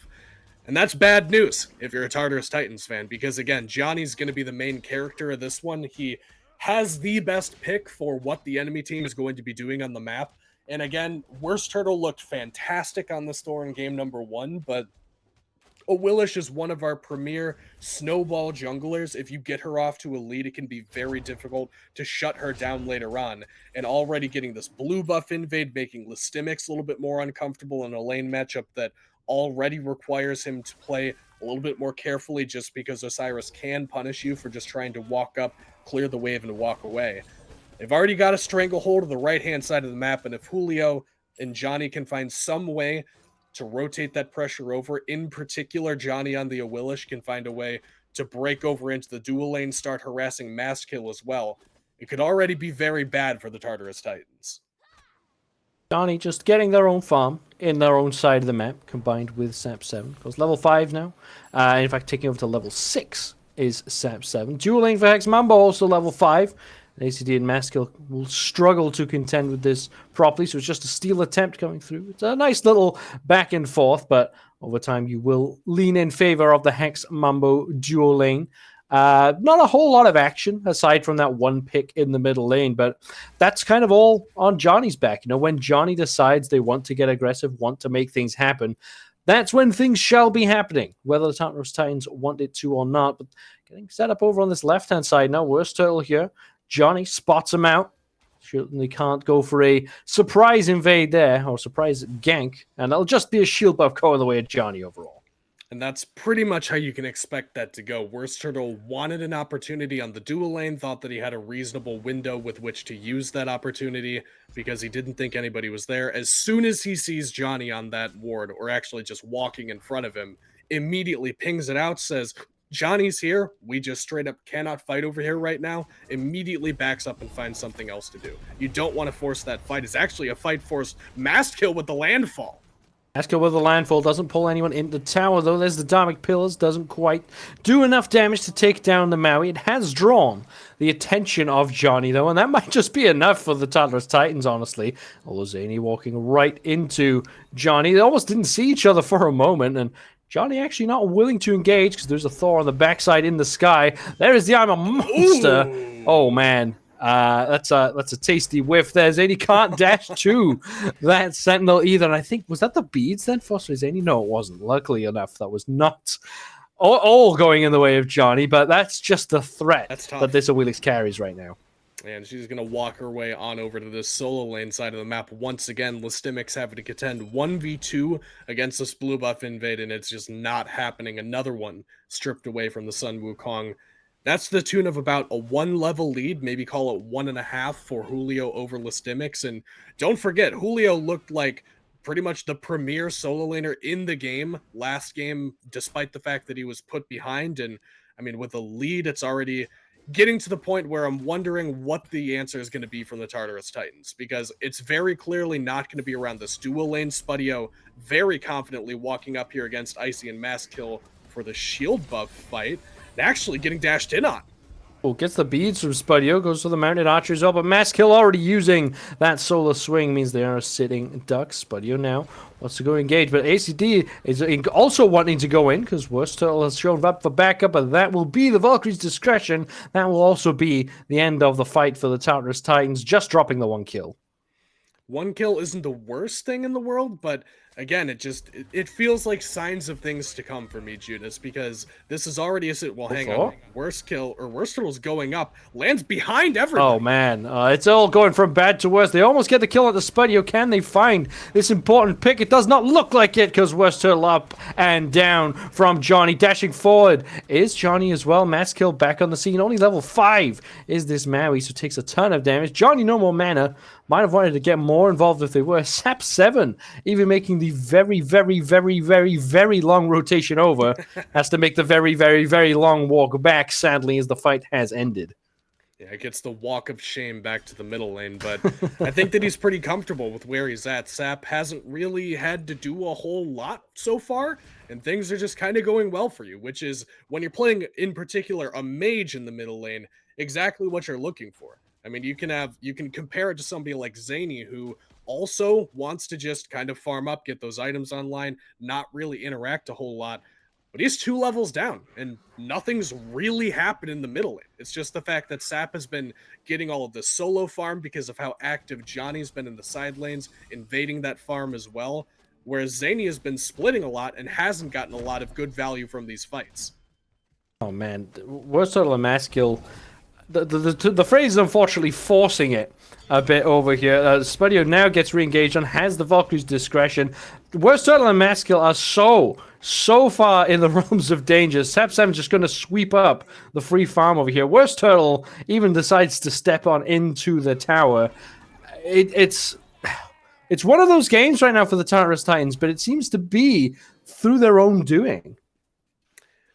And that's bad news if you're a Tartarus Titans fan, because again, Johnny's going to be the main character of this one. He has the best pick for what the enemy team is going to be doing on the map. And again, Worst Turtle looked fantastic on the store in game number 1, but Willish is one of our premier snowball junglers. If you get her off to a lead, it can be very difficult to shut her down later on. And already getting this blue buff invade, making Listimics a little bit more uncomfortable in a lane matchup that already requires him to play a little bit more carefully, just because Osiris can punish you for just trying to walk up, clear the wave, and walk away. They've already got a stranglehold of the right-hand side of the map, and if Julio and Johnny can find some way to rotate that pressure over, in particular Johnny on the Awilish can find a way to break over into the dual lane, start harassing Masskill as well, it could already be very bad for the Tartarus Titans. Johnny just getting their own farm in their own side of the map, combined with Sap 7. Goes level 5 now. In fact, taking over to level 6 is Sap 7. Dual lane for Hex Mambo, also level 5. And ACD and Maskell will struggle to contend with this properly, so it's just a steal attempt coming through. It's a nice little back and forth, but over time you will lean in favor of the Hex Mambo dual lane. Not a whole lot of action aside from that one pick in the middle lane, but that's kind of all on Johnny's back. You know, when Johnny decides they want to get aggressive, want to make things happen, that's when things shall be happening, whether the Tartarus Titans want it to or not. But getting set up over on this left-hand side now, Worst Turtle here. Johnny spots him out. Certainly can't go for a surprise invade there, or surprise gank, and that'll just be a shield buff going the way of Johnny overall. And that's pretty much how you can expect that to go. Worst Turtle wanted an opportunity on the dual lane, thought that he had a reasonable window with which to use that opportunity because he didn't think anybody was there. As soon as he sees Johnny on that ward, or actually just walking in front of him, immediately pings it out, says, Johnny's here. We just straight up cannot fight over here right now. Immediately backs up and finds something else to do. You don't want to force that fight. It's actually a fight forced mass kill with the landfall. Asker with the landfall doesn't pull anyone into the tower, though. There's the Dharmic Pillars, doesn't quite do enough damage to take down the Maui. It has drawn the attention of Johnny, though, and that might just be enough for the Tartarus Titans, honestly. Although Zany walking right into Johnny. They almost didn't see each other for a moment, and Johnny actually not willing to engage because there's a Thor on the backside in the sky. There is the I'm a Monster. Ooh. Oh, man. That's a tasty whiff there. Zany can't dash to that Sentinel either. And I think, was that the beads then for Zany? No, it wasn't. Luckily enough, that was not all going in the way of Johnny, but that's just the threat that this Awilix carries right now. And she's going to walk her way on over to this solo lane side of the map. Once again, Listimics having to contend 1v2 against this blue buff invade, and it's just not happening. Another one stripped away from the Sun Wukong. That's the tune of about a 1-level lead, maybe call it 1.5 for Julio over Listimics. And don't forget, Julio looked like pretty much the premier solo laner in the game last game, despite the fact that he was put behind. And I mean, with a lead, it's already getting to the point where I'm wondering what the answer is going to be from the Tartarus Titans, because it's very clearly not going to be around this dual lane. Spudio very confidently walking up here against Icy and Mass Kill for the shield buff fight, and actually getting dashed in on. Well, gets the beads from Spudio, goes for the mounted archer as well, but Mass Kill already using that solar swing means they are sitting ducks. Spudio now wants to go engage, but ACD is also wanting to go in because Worst Turtle has shown up for backup, and that will be the Valkyrie's discretion. That will also be the end of the fight for the Tartarus Titans, just dropping the 1 kill. 1 kill isn't the worst thing in the world, but again, it feels like signs of things to come for me, Judas, because this is already hang on. Worst Turtle's going up, lands behind everyone. Oh man, it's all going from bad to worse. They almost get the kill at the Spudio. Can they find this important pick? It does not look like it, because Worst Turtle up and down from Johnny, dashing forward is Johnny as well. Mass Kill back on the scene. Only level 5 is this Maui, so takes a ton of damage. Johnny no more mana. Might have wanted to get more involved if they were. Sap 7, even making the very, very, very, very, very long rotation over, has to make the very, very, very long walk back, sadly, as the fight has ended. Yeah, it gets the walk of shame back to the middle lane, but I think that he's pretty comfortable with where he's at. Sap hasn't really had to do a whole lot so far, and things are just kind of going well for you, which is, when you're playing, in particular, a mage in the middle lane, exactly what you're looking for. I mean, you can compare it to somebody like Zany, who also wants to just kind of farm up, get those items online, not really interact a whole lot. But he's 2 levels down, and nothing's really happened in the middle lane. It's just the fact that Sap has been getting all of the solo farm because of how active Johnny's been in the side lanes, invading that farm as well, whereas Zany has been splitting a lot and hasn't gotten a lot of good value from these fights. Oh man, Worst Turtle and Mass Kill. The phrase is unfortunately forcing it a bit over here. Spudio now gets re-engaged and has the Valkyrie's discretion. Worst Turtle and Mass Kill are so far in the realms of danger. Sap 7 just going to sweep up the free farm over here. Worst Turtle even decides to step on into the tower. It's one of those games right now for the Tartarus Titans, but it seems to be through their own doing.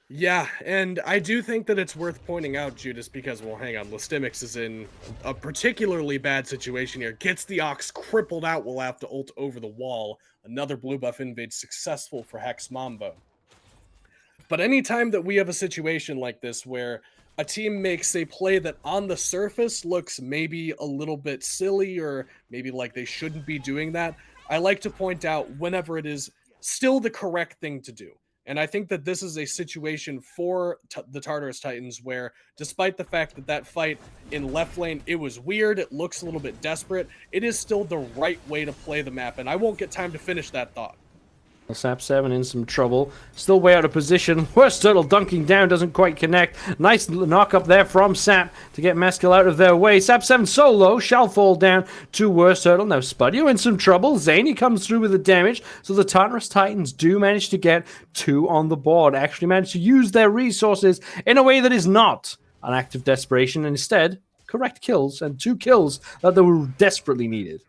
Yeah, and I do think that it's worth pointing out, Judas, because, well, hang on, Listimics is in a particularly bad situation here. Gets the Ox crippled out, will have to ult over the wall. Another blue buff invade successful for Hex Mambo. But anytime that we have a situation like this where a team makes a play that on the surface looks maybe a little bit silly, or maybe like they shouldn't be doing that, I like to point out whenever it is still the correct thing to do. And I think that this is a situation for the Tartarus Titans where, despite the fact that that fight in left lane, it was weird, it looks a little bit desperate, it is still the right way to play the map. And I won't get time to finish that thought. Sap 7 in some trouble. Still way out of position. Worst Turtle dunking down, doesn't quite connect. Nice knock up there from Sap to get Maskell out of their way. Sap 7 solo shall fall down to Worst Turtle. Now Spudio in some trouble. Zany comes through with the damage. So the Tartarus Titans do manage to get 2 on the board. Actually manage to use their resources in a way that is not an act of desperation. And instead, correct kills and 2 kills that they were desperately needed.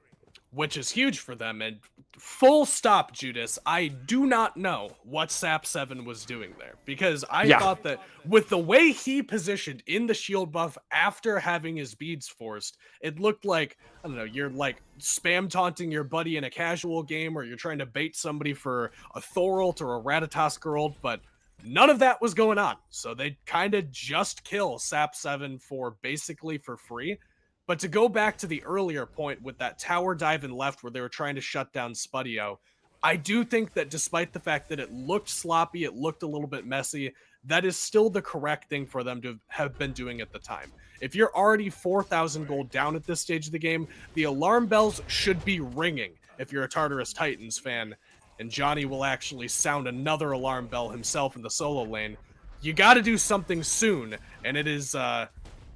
Which is huge for them, and full stop, Judas. I do not know what Sap 7 was doing there, because I thought that with the way he positioned in the shield buff after having his beads forced, it looked like, I don't know, you're like spam taunting your buddy in a casual game, or you're trying to bait somebody for a Thor ult or a Ratatoskr ult, but none of that was going on. So they kind of just kill Sap 7 for basically for free. But to go back to the earlier point with that tower dive and left where they were trying to shut down Spudio, I do think that despite the fact that it looked sloppy, it looked a little bit messy, that is still the correct thing for them to have been doing at the time. If you're already 4,000 gold down at this stage of the game, the alarm bells should be ringing if you're a Tartarus Titans fan, and Johnny will actually sound another alarm bell himself in the solo lane. You gotta do something soon, and it is,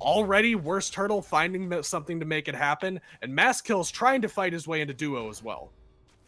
already Worst Turtle finding something to make it happen, and Maskill's trying to fight his way into duo as well.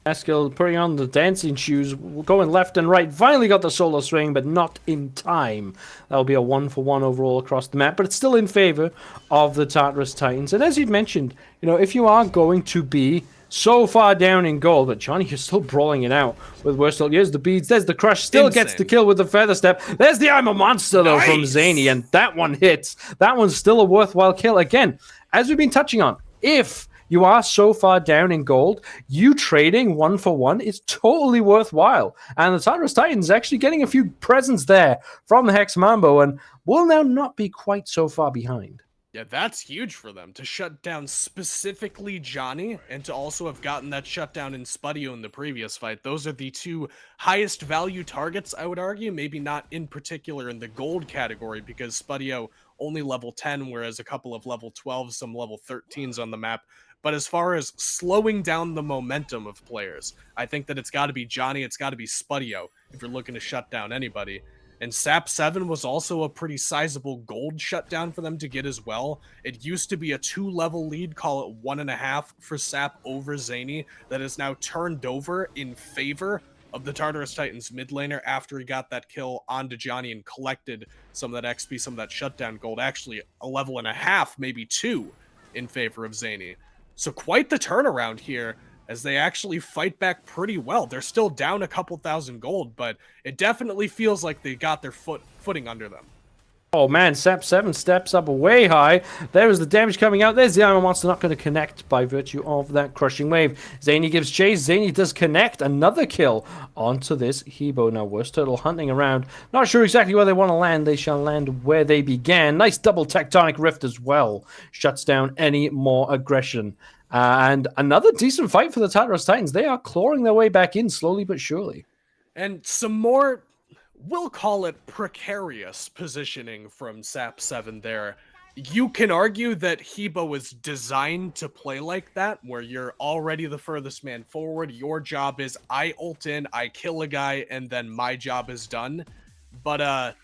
Maskill putting on the dancing shoes, going left and right. Finally got the solo swing, but not in time. That'll be a 1-for-1 overall across the map, but it's still in favor of the Tartarus Titans. And as you'd mentioned, you know, if you are going to be so far down in gold, but Johnny, you're still brawling it out with Worstel. Here's the beads, there's the crush, still gets the kill with the feather step. There's the I'm a Monster, though, from Zany, and that one hits. That one's still a worthwhile kill. Again, as we've been touching on, if you are so far down in gold, you trading 1-for-1 is totally worthwhile. And the Tartarus Titans actually getting a few presents there from the Hex Mambo, and will now not be quite so far behind. Yeah, that's huge for them, to shut down specifically Johnny, and to also have gotten that shutdown in Spudio in the previous fight. Those are the 2 highest value targets, I would argue. Maybe not in particular in the gold category, because Spudio only level 10, whereas a couple of level 12s, some level 13s on the map. But as far as slowing down the momentum of players, I think that it's got to be Johnny, it's got to be Spudio, if you're looking to shut down anybody. And Sap 7 was also a pretty sizable gold shutdown for them to get as well. It used to be a 2-level lead, call it 1.5 for Sap over Zany, that is now turned over in favor of the Tartarus Titans mid laner after he got that kill onto Johnny and collected some of that XP, some of that shutdown gold. Actually, a level and a half, maybe 2, in favor of Zany. So quite the turnaround here, as they actually fight back pretty well. They're still down a couple thousand gold, but it definitely feels like they got their footing under them. Oh man, Sap 7 steps up way high. There is the damage coming out. There's the Armor Monster, not going to connect by virtue of that crushing wave. Zany gives chase. Zany does connect. Another kill onto this Hebo. Now, Worst Turtle hunting around. Not sure exactly where they want to land. They shall land where they began. Nice double tectonic rift as well. Shuts down any more aggression. And another decent fight for the Tartarus Titans. They are clawing their way back in slowly but surely. And some more, we'll call it precarious positioning from Sap 7 there. You can argue that Hebo was designed to play like that, where you're already the furthest man forward. Your job is I ult in, I kill a guy, and then my job is done. But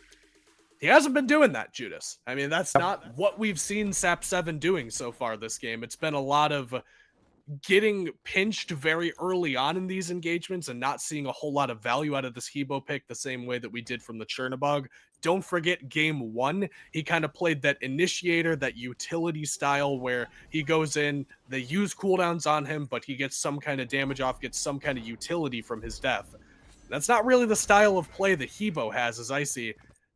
he hasn't been doing that, Judas. I mean, that's not what we've seen Sap 7 doing so far this game. It's been a lot of getting pinched very early on in these engagements and not seeing a whole lot of value out of this Hebo pick the same way that we did from the Chernobog. Don't forget game 1, he kind of played that initiator, that utility style where he goes in, they use cooldowns on him, but he gets some kind of damage off, gets some kind of utility from his death. That's not really the style of play that Hebo has, as I see.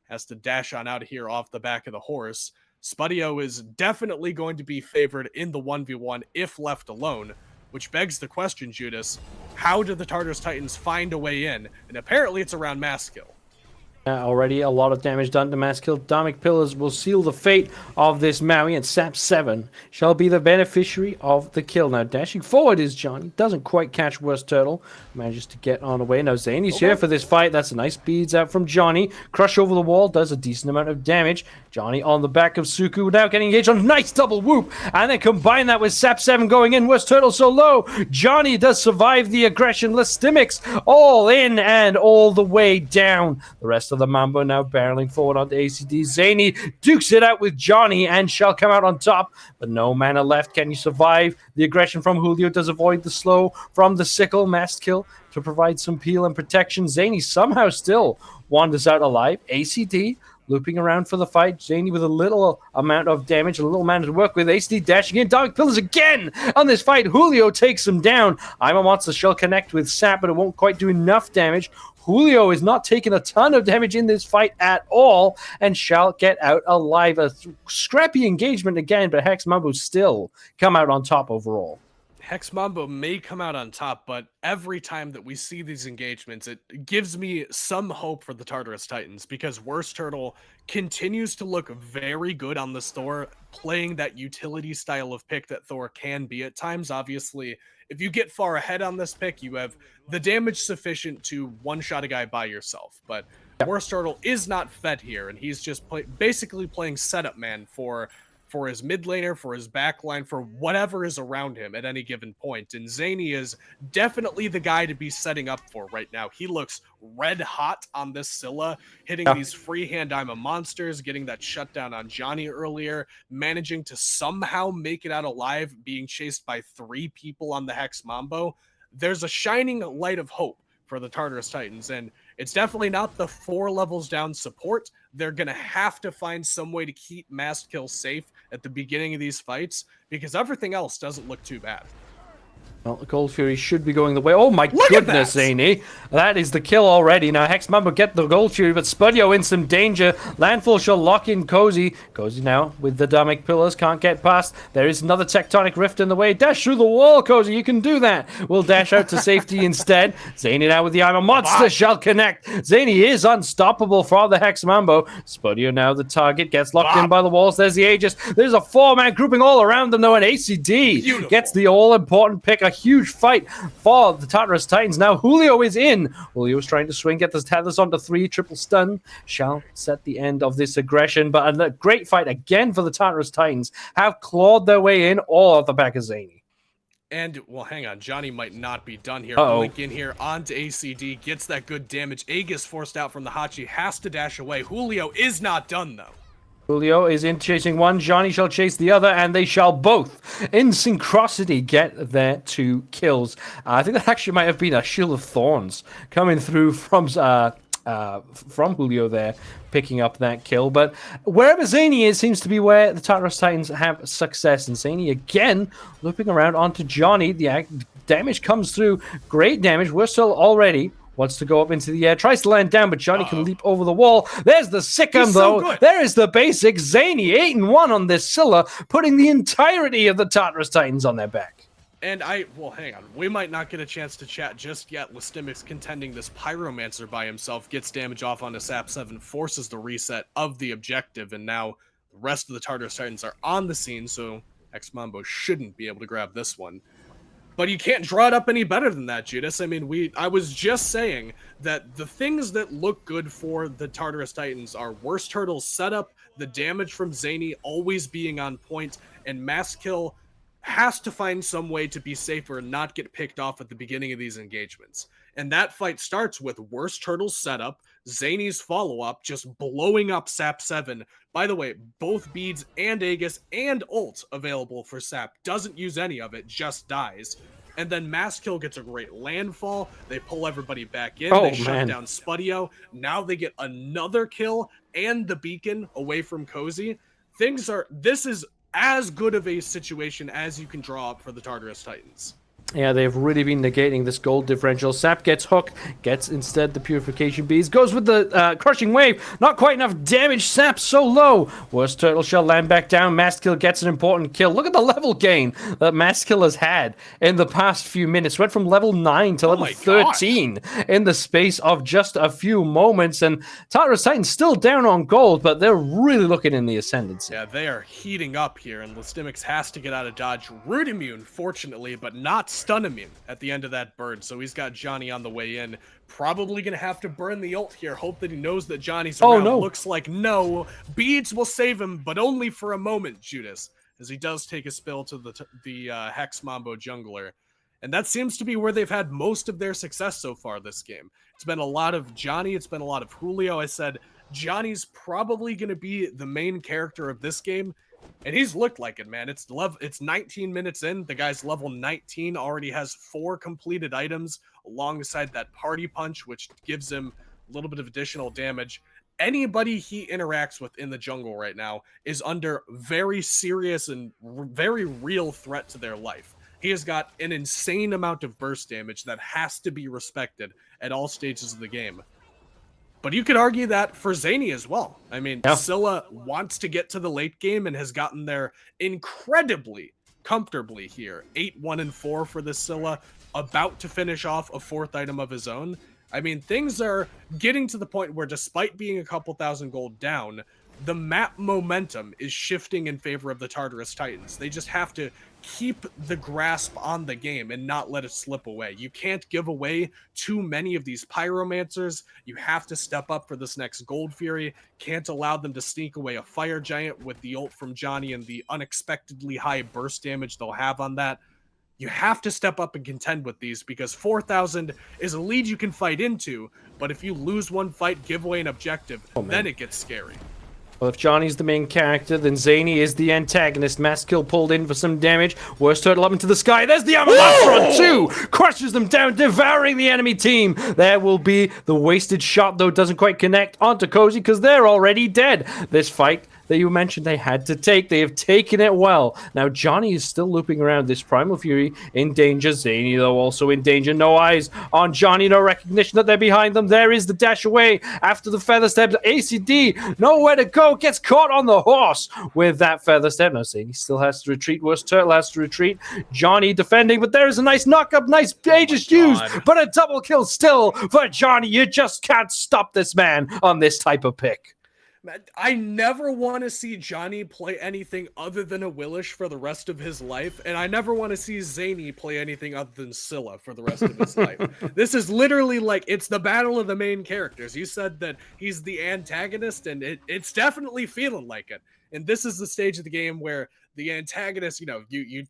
Has to dash on out of here off the back of the horse. Spudio is definitely going to be favored in the 1v1 if left alone, which begs the question, Judas, how do the Tartarus Titans find a way in? And apparently it's around Maskell. Already a lot of damage done to Maskill. Dharmic Pillars will seal the fate of this Maui, and Sap 7 shall be the beneficiary of the kill. Now, dashing forward is Johnny. Doesn't quite catch Worst Turtle. Manages to get on away. Now, Zany's here for this fight. That's a nice beads out from Johnny. Crush over the wall does a decent amount of damage. Johnny on the back of Suku now getting engaged on a nice double whoop. And then combine that with Sap 7 going in. Worst Turtle so low. Johnny does survive the aggression. Listimics all in and all the way down. The rest of the Mambo now barreling forward onto ACD. Zany dukes it out with Johnny and shall come out on top, but no mana left. Can you survive? The aggression from Julio does avoid the slow from the sickle. Mast kill to provide some peel and protection. Zany somehow still wanders out alive. ACD looping around for the fight. Zany with a little amount of damage, a little amount to work with. ACD dashing in. Dark Pillars again on this fight. Julio takes him down. I'm a Monster shall connect with Sap, but it won't quite do enough damage. Julio is not taking a ton of damage in this fight at all and shall get out alive. A scrappy engagement again, but Hex Mambo still come out on top overall. Hex Mambo may come out on top, but every time that we see these engagements, it gives me some hope for the Tartarus Titans, because Worst Turtle continues to look very good on this Thor, playing that utility style of pick that Thor can be at times. Obviously, if you get far ahead on this pick, you have the damage sufficient to one-shot a guy by yourself, but Worst Turtle is not fed here, and he's just basically playing setup man for his mid laner, for his back line, for whatever is around him at any given point. And Zany is definitely the guy to be setting up for right now. He looks red hot on this Scylla, hitting these freehand I'm a Monsters, getting that shutdown on Johnny earlier, managing to somehow make it out alive, being chased by 3 people on the Hex Mambo. There's a shining light of hope for the Tartarus Titans, and it's definitely not the 4 levels down support. They're going to have to find some way to keep Mastkill safe at the beginning of these fights, because everything else doesn't look too bad. Well, the Gold Fury should be going the way. Oh my Look goodness, Zany. That is the kill already. Now, Hex Mambo get the Gold Fury, but Spudio in some danger. Landfall shall lock in Cozy. Cozy now with the Dharmic Pillars. Can't get past. There is another Tectonic Rift in the way. Dash through the wall, Cozy. You can do that. We'll dash out to safety instead. Zany now with the I'm a Monster shall connect. Zany is unstoppable for the Hex Mambo. Spudio now the target. Gets locked in by the walls. There's the Aegis. There's a 4-man grouping all around them, though, and ACD gets the all-important pick. A huge fight for the Tartarus Titans. Now Julio is in. Julio is trying to swing, get the tethers onto 3. Triple stun shall set the end of this aggression. But a great fight again for the Tartarus Titans. Have clawed their way in all at the back of Zany. And, well, hang on. Johnny might not be done here. Uh-oh. Blink in here onto ACD. Gets that good damage. Aegis forced out from the Hachi. Has to dash away. Julio is not done, though. Julio is in chasing one. Johnny shall chase the other, and they shall both, in synchronicity, get their 2 kills. I think that actually might have been a Shield of Thorns coming through from Julio there, picking up that kill. But wherever Zany is seems to be where the Tartarus Titans have success. And Zany again looping around onto Johnny. The damage comes through. Great damage. We're still already wants to go up into the air, tries to land down, but Johnny can leap over the wall. There's the Sikkim, though. There is the basic. Zany 8-1 on this Scylla, putting the entirety of the Tartarus Titans on their back. And well, hang on. We might not get a chance to chat just yet. Listimics contending this Pyromancer by himself, gets damage off onto Sap 7, forces the reset of the objective, and now the rest of the Tartarus Titans are on the scene, so Hex Mambo shouldn't be able to grab this one. But you can't draw it up any better than that, Judas. I mean, I was just saying that the things that look good for the Tartarus Titans are Worst Turtle's setup, the damage from Zany always being on point, and Mastkill has to find some way to be safer and not get picked off at the beginning of these engagements. And that fight starts with Worst Turtle's setup, Zany's follow-up, just blowing up Sap 7. By the way, both beads and Aegis and ult available for Sap. Doesn't use any of it, just dies. And then Mastkill gets a great landfall. They pull everybody back in. They shut down Spudio. Now they get another kill and the beacon away from Cozy. This is as good of a situation as you can draw up for the Tartarus Titans. Yeah, they've really been negating this gold differential. Sap gets hooked, gets instead the Purification Bees, goes with the Crushing Wave. Not quite enough damage. Sap so low. Worst Turtle Shell land back down. Maskell gets an important kill. Look at the level gain that Maskell has had in the past few minutes. Went from level 9 to level 13 in the space of just a few moments. And Tartarus Titan's still down on gold, but they're really looking in the ascendancy. Yeah, they are heating up here, and Listimics has to get out of dodge. Root immune, fortunately, but not stun immune at the end of that burn. So he's got Johnny on the way in. Probably going to have to burn the ult here. Hope that he knows that Johnny's around. No. Looks like no. Beads will save him, but only for a moment, Judas, as he does take a spill to the Hex Mambo jungler. And that seems to be where they've had most of their success so far this game. It's been a lot of Johnny. It's been a lot of Julio. I said Johnny's probably going to be the main character of this game. And he's looked like it, man. It's 19 minutes in. The guy's level 19, already has 4 completed items alongside that party punch, which gives him a little bit of additional damage. Anybody he interacts with in the jungle right now is under very serious and very real threat to their life. He has got an insane amount of burst damage that has to be respected at all stages of the game. But you could argue that for Zany as well. I mean, Scylla wants to get to the late game and has gotten there incredibly comfortably here. 8-1-4 for this Scylla, about to finish off a 4th item of his own. I mean, things are getting to the point where, despite being a couple thousand gold down, the map momentum is shifting in favor of the Tartarus Titans. They just have to keep the grasp on the game and not let it slip away. You can't give away too many of these Pyromancers. You have to step up for this next Gold Fury. Can't allow them to sneak away a Fire Giant with the ult from Johnny and the unexpectedly high burst damage they'll have on that. You have to step up and contend with these, because 4,000 is a lead you can fight into, but if you lose one fight, give away an objective, then it gets scary. Well, if Johnny's the main character, then Zany is the antagonist. Maskill pulled in for some damage. Worst Turtle up into the sky. There's the Armor Blaster on 2! Crushes them down, devouring the enemy team. There will be the wasted shot, though doesn't quite connect onto Cozy because they're already dead. This fight that you mentioned they had to take. They have taken it well. Now, Johnny is still looping around this Primal Fury in danger. Zany, though, also in danger. No eyes on Johnny. No recognition that they're behind them. There is the dash away after the Feather Step. ACD, nowhere to go. Gets caught on the horse with that Feather Step. Now, Zany still has to retreat. Worst Turtle has to retreat. Johnny defending, but there is a nice knock-up. Nice Aegis used, but a double kill still for Johnny. You just can't stop this man on this type of pick. I never want to see Johnny play anything other than a Willish for the rest of his life, and I never want to see Zany play anything other than Scylla for the rest of his life. This is literally like, it's the battle of the main characters. You said that he's the antagonist, and it's definitely feeling like it. And this is the stage of the game where the antagonist, you know, you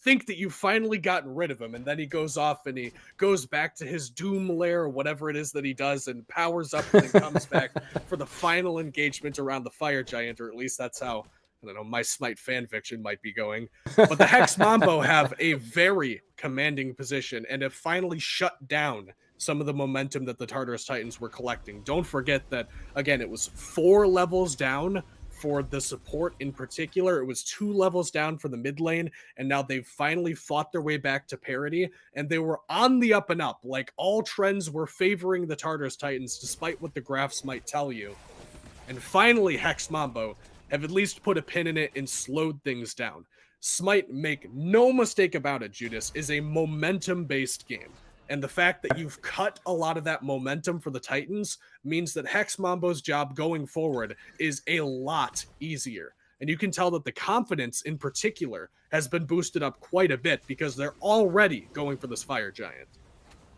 think that you've finally gotten rid of him, and then he goes off and he goes back to his doom lair or whatever it is that he does and powers up and then comes back for the final engagement around the Fire Giant, or at least that's how, I don't know, my Smite fanfiction might be going. But the Hex Mambo have a very commanding position and have finally shut down some of the momentum that the Tartarus Titans were collecting. Don't forget that, again, it was 4 levels down for the support in particular. It was 2 levels down for the mid lane, and now they've finally fought their way back to parity, and they were on the up and up. Like, all trends were favoring the Tartarus Titans, despite what the graphs might tell you. And finally, Hex Mambo have at least put a pin in it and slowed things down. Smite, make no mistake about it, Judas, is a momentum-based game. And the fact that you've cut a lot of that momentum for the Titans means that Hex Mambo's job going forward is a lot easier. And you can tell that the confidence in particular has been boosted up quite a bit because they're already going for this Fire Giant.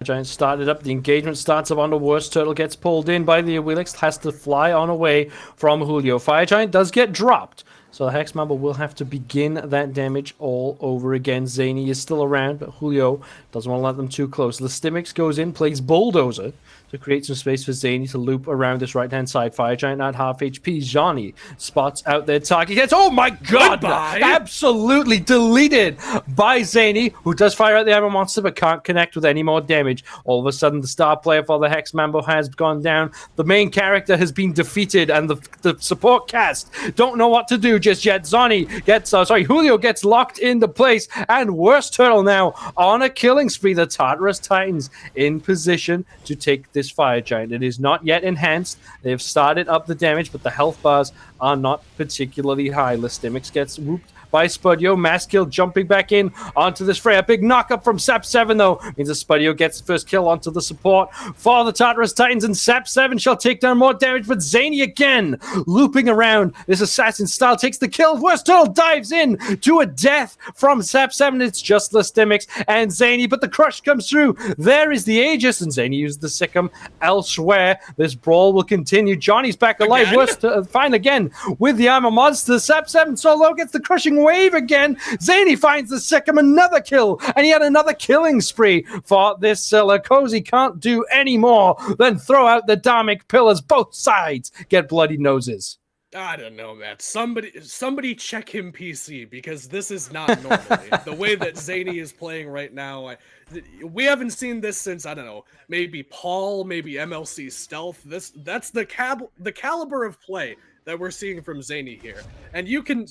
Giant started up. The engagement starts up on the Worst Turtle. Gets pulled in by the Awilix. Has to fly on away from Julio. Fire Giant does get dropped. So the Hex Mambo will have to begin that damage all over again. Zany is still around, but Julio doesn't want to let them too close. Listimics goes in, plays Bulldozer to create some space for Zany to loop around this right-hand side. Fire Giant at half HP. Johnny spots out their target. Gets, oh my god! Goodbye. Absolutely deleted by Zany, who does fire out the Armor Monster but can't connect with any more damage. All of a sudden, the star player for the Hex Mambo has gone down. The main character has been defeated, and the support cast don't know what to do. through just yet. Julio gets locked into place, and Worst Turtle now on a killing spree. The Tartarus Titans in position to take this Fire Giant. It is not yet enhanced. They've started up the damage, but the health bars are not particularly high. Listimics gets whooped by Spudio. Masskill jumping back in onto this Freya. Big knock-up from Sap7, though, means that Spudio gets the first kill onto the support for the Tartarus Titans, and Sap7 shall take down more damage, but Zany again, looping around. This assassin style takes the kill. Worst Turtle dives in to a death from Sap7. It's just Listimics and Zany, but the crush comes through. There is the Aegis, and Zany used the Sikkim elsewhere. This brawl will continue. Johnny's back alive. Worst fine again with the armor monster. Sap7 solo gets the crushing wave again. Zany finds the Sikkim, another kill, and he had another killing spree for this Scylla. Cozy can't do any more than throw out the Dharmic pillars. Both sides get bloody noses. I don't know, Matt. Somebody check him PC, because this is not normally the way that Zany is playing right now. We haven't seen this since, I don't know, maybe Paul, maybe MLC Stealth. That's the caliber of play that we're seeing from Zany here. And you can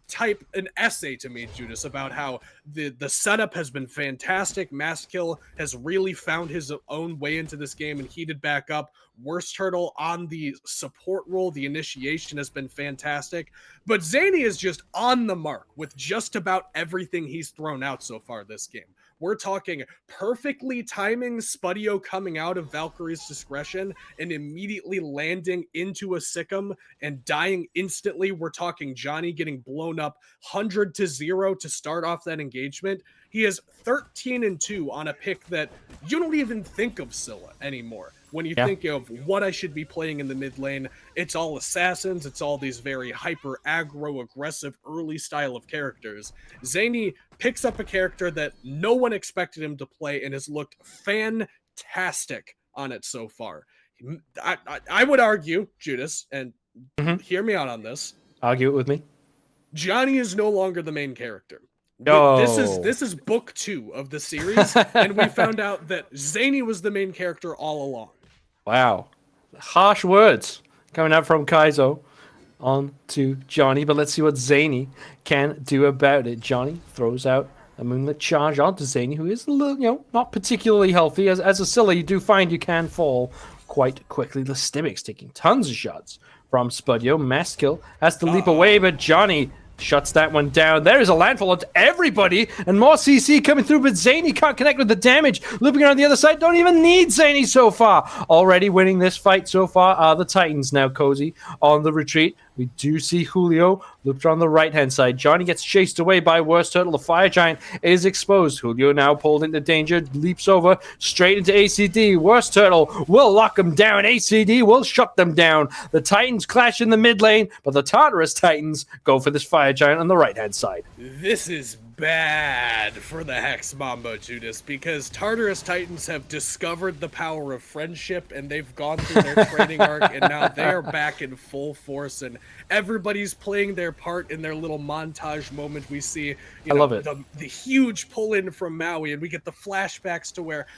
type an essay to me, Judas, about how the setup has been fantastic. Masskill has really found his own way into this game and heated back up. Worst Turtle on the support role, the initiation has been fantastic. But Zany is just on the mark with just about everything he's thrown out so far this game. We're talking perfectly timing Spudio coming out of Valkyrie's discretion and immediately landing into a Sikkim and dying instantly. We're talking Johnny getting blown up 100-0 to start off that engagement. He is 13-2 on a pick that you don't even think of Scylla anymore. When you think of what I should be playing in the mid lane, it's all assassins, it's all these very hyper aggro, aggressive, early style of characters. Zany picks up a character that no one expected him to play and has looked fantastic on it so far. I would argue, Judas, and hear me out on this. Argue it with me. Johnny is no longer the main character. Oh. This is book 2 of the series, and we found out that Zany was the main character all along. Wow. Harsh words coming out from Kaizo on to Johnny, but let's see what Zany can do about it. Johnny throws out a Moonlit Charge onto Zany, who is a little, not particularly healthy. As a Scylla, you do find you can fall quite quickly. The Listimics taking tons of shots from Spudio. Masskill has to leap away, but Johnny shuts that one down. There is a landfall onto everybody, and more CC coming through, but Zany can't connect with the damage. Looping around the other side, don't even need Zany so far. Already winning this fight so far are the Titans now, Cozy, on the retreat. We do see Julio looped on the right-hand side. Johnny gets chased away by Worst Turtle. The Fire Giant is exposed. Julio now pulled into danger, leaps over straight into ACD. Worst Turtle will lock him down. ACD will shut them down. The Titans clash in the mid lane, but the Tartarus Titans go for this Fire Giant on the right-hand side. This is bad for the Hex Mambo, Judas, because Tartarus Titans have discovered the power of friendship, and they've gone through their training arc, and now they're back in full force, and everybody's playing their part in their little montage moment. We see, I love it. The huge pull-in from Maui, and we get the flashbacks to where,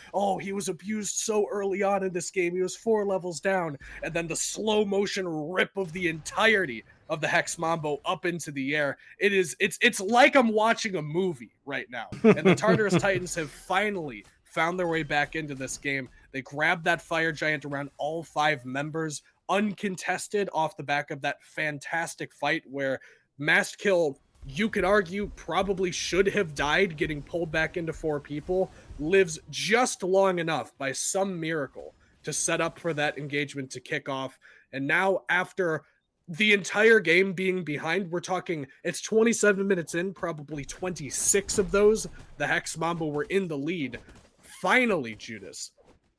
he was abused so early on in this game, he was 4 levels down, and then the slow motion rip of the entirety of the Hex Mambo up into the air. It's like I'm watching a movie right now. And the Tartarus Titans have finally found their way back into this game. They grabbed that Fire Giant around all 5 members, uncontested off the back of that fantastic fight where Masskill, you could argue, probably should have died getting pulled back into 4 people, lives just long enough by some miracle to set up for that engagement to kick off. And now, after the entire game being behind, we're talking, it's 27 minutes in, probably 26 of those, the Hex Mambo were in the lead. Finally, Judas,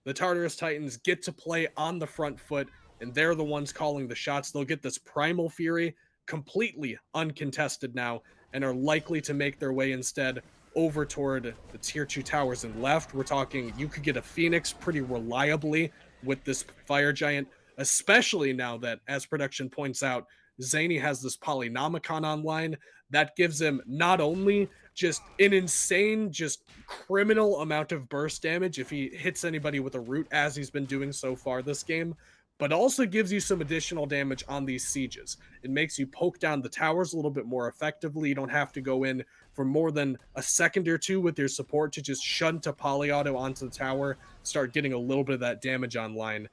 the Tartarus Titans get to play on the front foot, and they're the ones calling the shots. They'll get this Primal Fury completely uncontested now, and are likely to make their way instead over toward the tier 2 towers and left. We're talking, you could get a Phoenix pretty reliably with this Fire Giant, especially now that, as production points out, Zany has this Polynomicon online that gives him not only just an insane, just criminal amount of burst damage if he hits anybody with a root, as he's been doing so far this game, but also gives you some additional damage on these sieges. It makes you poke down the towers a little bit more effectively. You don't have to go in for more than a second or two with your support to just shunt a polyauto onto the tower, start getting a little bit of that damage online.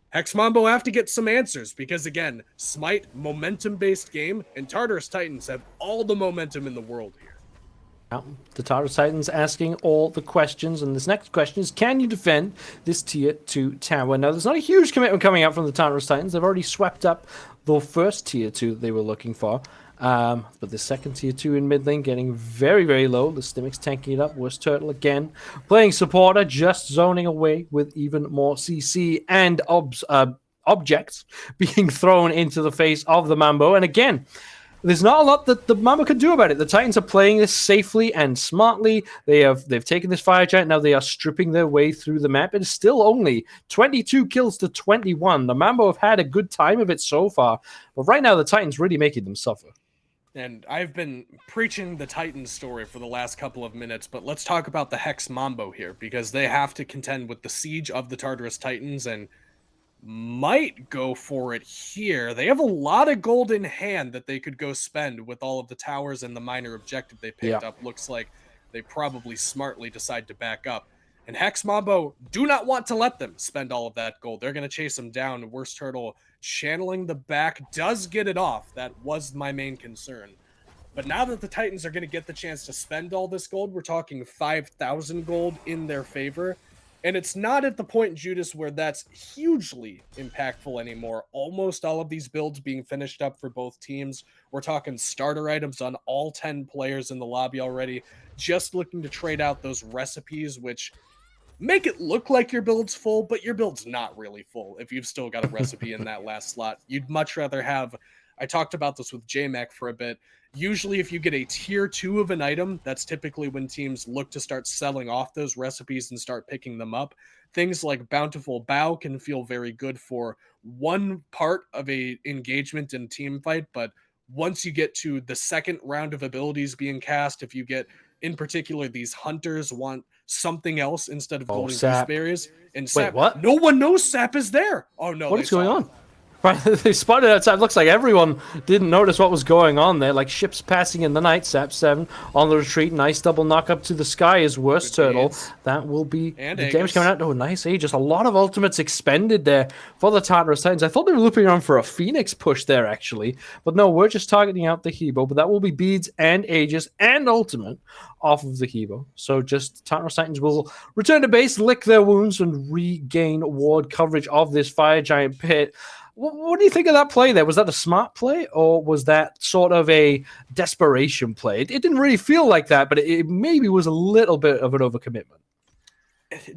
Hex Mambo have to get some answers because, again, Smite, momentum-based game, and Tartarus Titans have all the momentum in the world here. Now, the Tartarus Titans asking all the questions, and this next question is, can you defend this tier 2 tower? Now, there's not a huge commitment coming out from the Tartarus Titans. They've already swept up the first tier 2 that they were looking for. But the second tier 2 in mid lane getting very, very low. The Stimix tanking it up. Worst Turtle again playing supporter, just zoning away with even more CC and objects being thrown into the face of the Mambo. And again, there's not a lot that the Mambo can do about it. The Titans are playing this safely and smartly. They've taken this fire giant. Now they are stripping their way through the map. It is still only 22 kills to 21. The Mambo have had a good time of it so far. But right now, the Titans really making them suffer. And I've been preaching the Titans story for the last couple of minutes, but let's talk about the Hex Mambo here, because they have to contend with the siege of the Tartarus Titans and might go for it here. They have a lot of gold in hand that they could go spend with all of the towers and the minor objective they picked up. Looks like they probably smartly decide to back up. And Hex Mambo do not want to let them spend all of that gold. They're going to chase them down. Worst Turtle channeling the back does get it off. That was my main concern. But now that the Titans are going to get the chance to spend all this gold, we're talking 5,000 gold in their favor. And it's not at the point, Judas, where that's hugely impactful anymore. Almost all of these builds being finished up for both teams. We're talking starter items on all 10 players in the lobby already. Just looking to trade out those recipes, which make it look like your build's full, but your build's not really full if you've still got a recipe in that last slot. You'd much rather have... I talked about this with JMac for a bit. Usually if you get a tier 2 of an item, that's typically when teams look to start selling off those recipes and start picking them up. Things like Bountiful Bow can feel very good for one part of a engagement and team fight, but once you get to the second round of abilities being cast, if you get, in particular, these hunters want something else instead of golden gooseberries. And sap, what? No one knows sap is there. Oh no, what is going on? Right, they spotted outside. Looks like everyone didn't notice what was going on there. Like ships passing in the night. Sap 7 on the retreat. Nice double knock up to the sky is Worst Turtle. That will be the damage coming out. Oh, nice Aegis. A lot of ultimates expended there for the Tartarus Titans. I thought they were looping around for a Phoenix push there, actually. But no, we're just targeting out the Hebo. But that will be beads and Aegis and ultimate off of the Hebo. So just Tartarus Titans will return to base, lick their wounds, and regain ward coverage of this fire giant pit. What do you think of that play there? Was that a smart play, or was that sort of a desperation play? It didn't really feel like that, but it maybe was a little bit of an overcommitment.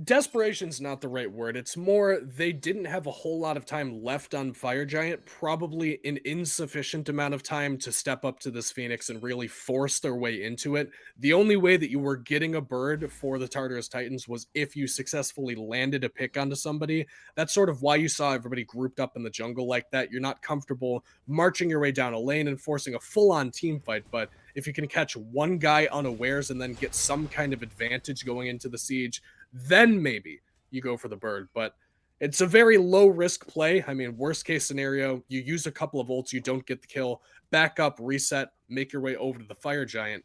Desperation's not the right word. It's more they didn't have a whole lot of time left on Fire Giant, probably an insufficient amount of time to step up to this Phoenix and really force their way into it. The only way that you were getting a bird for the Tartarus Titans was if you successfully landed a pick onto somebody. That's sort of why you saw everybody grouped up in the jungle like that. You're not comfortable marching your way down a lane and forcing a full-on team fight, but if you can catch one guy unawares and then get some kind of advantage going into the siege, then maybe you go for the bird. But it's a very low risk play. I mean, worst case scenario, you use a couple of ults, you don't get the kill, back up, reset, make your way over to the fire giant.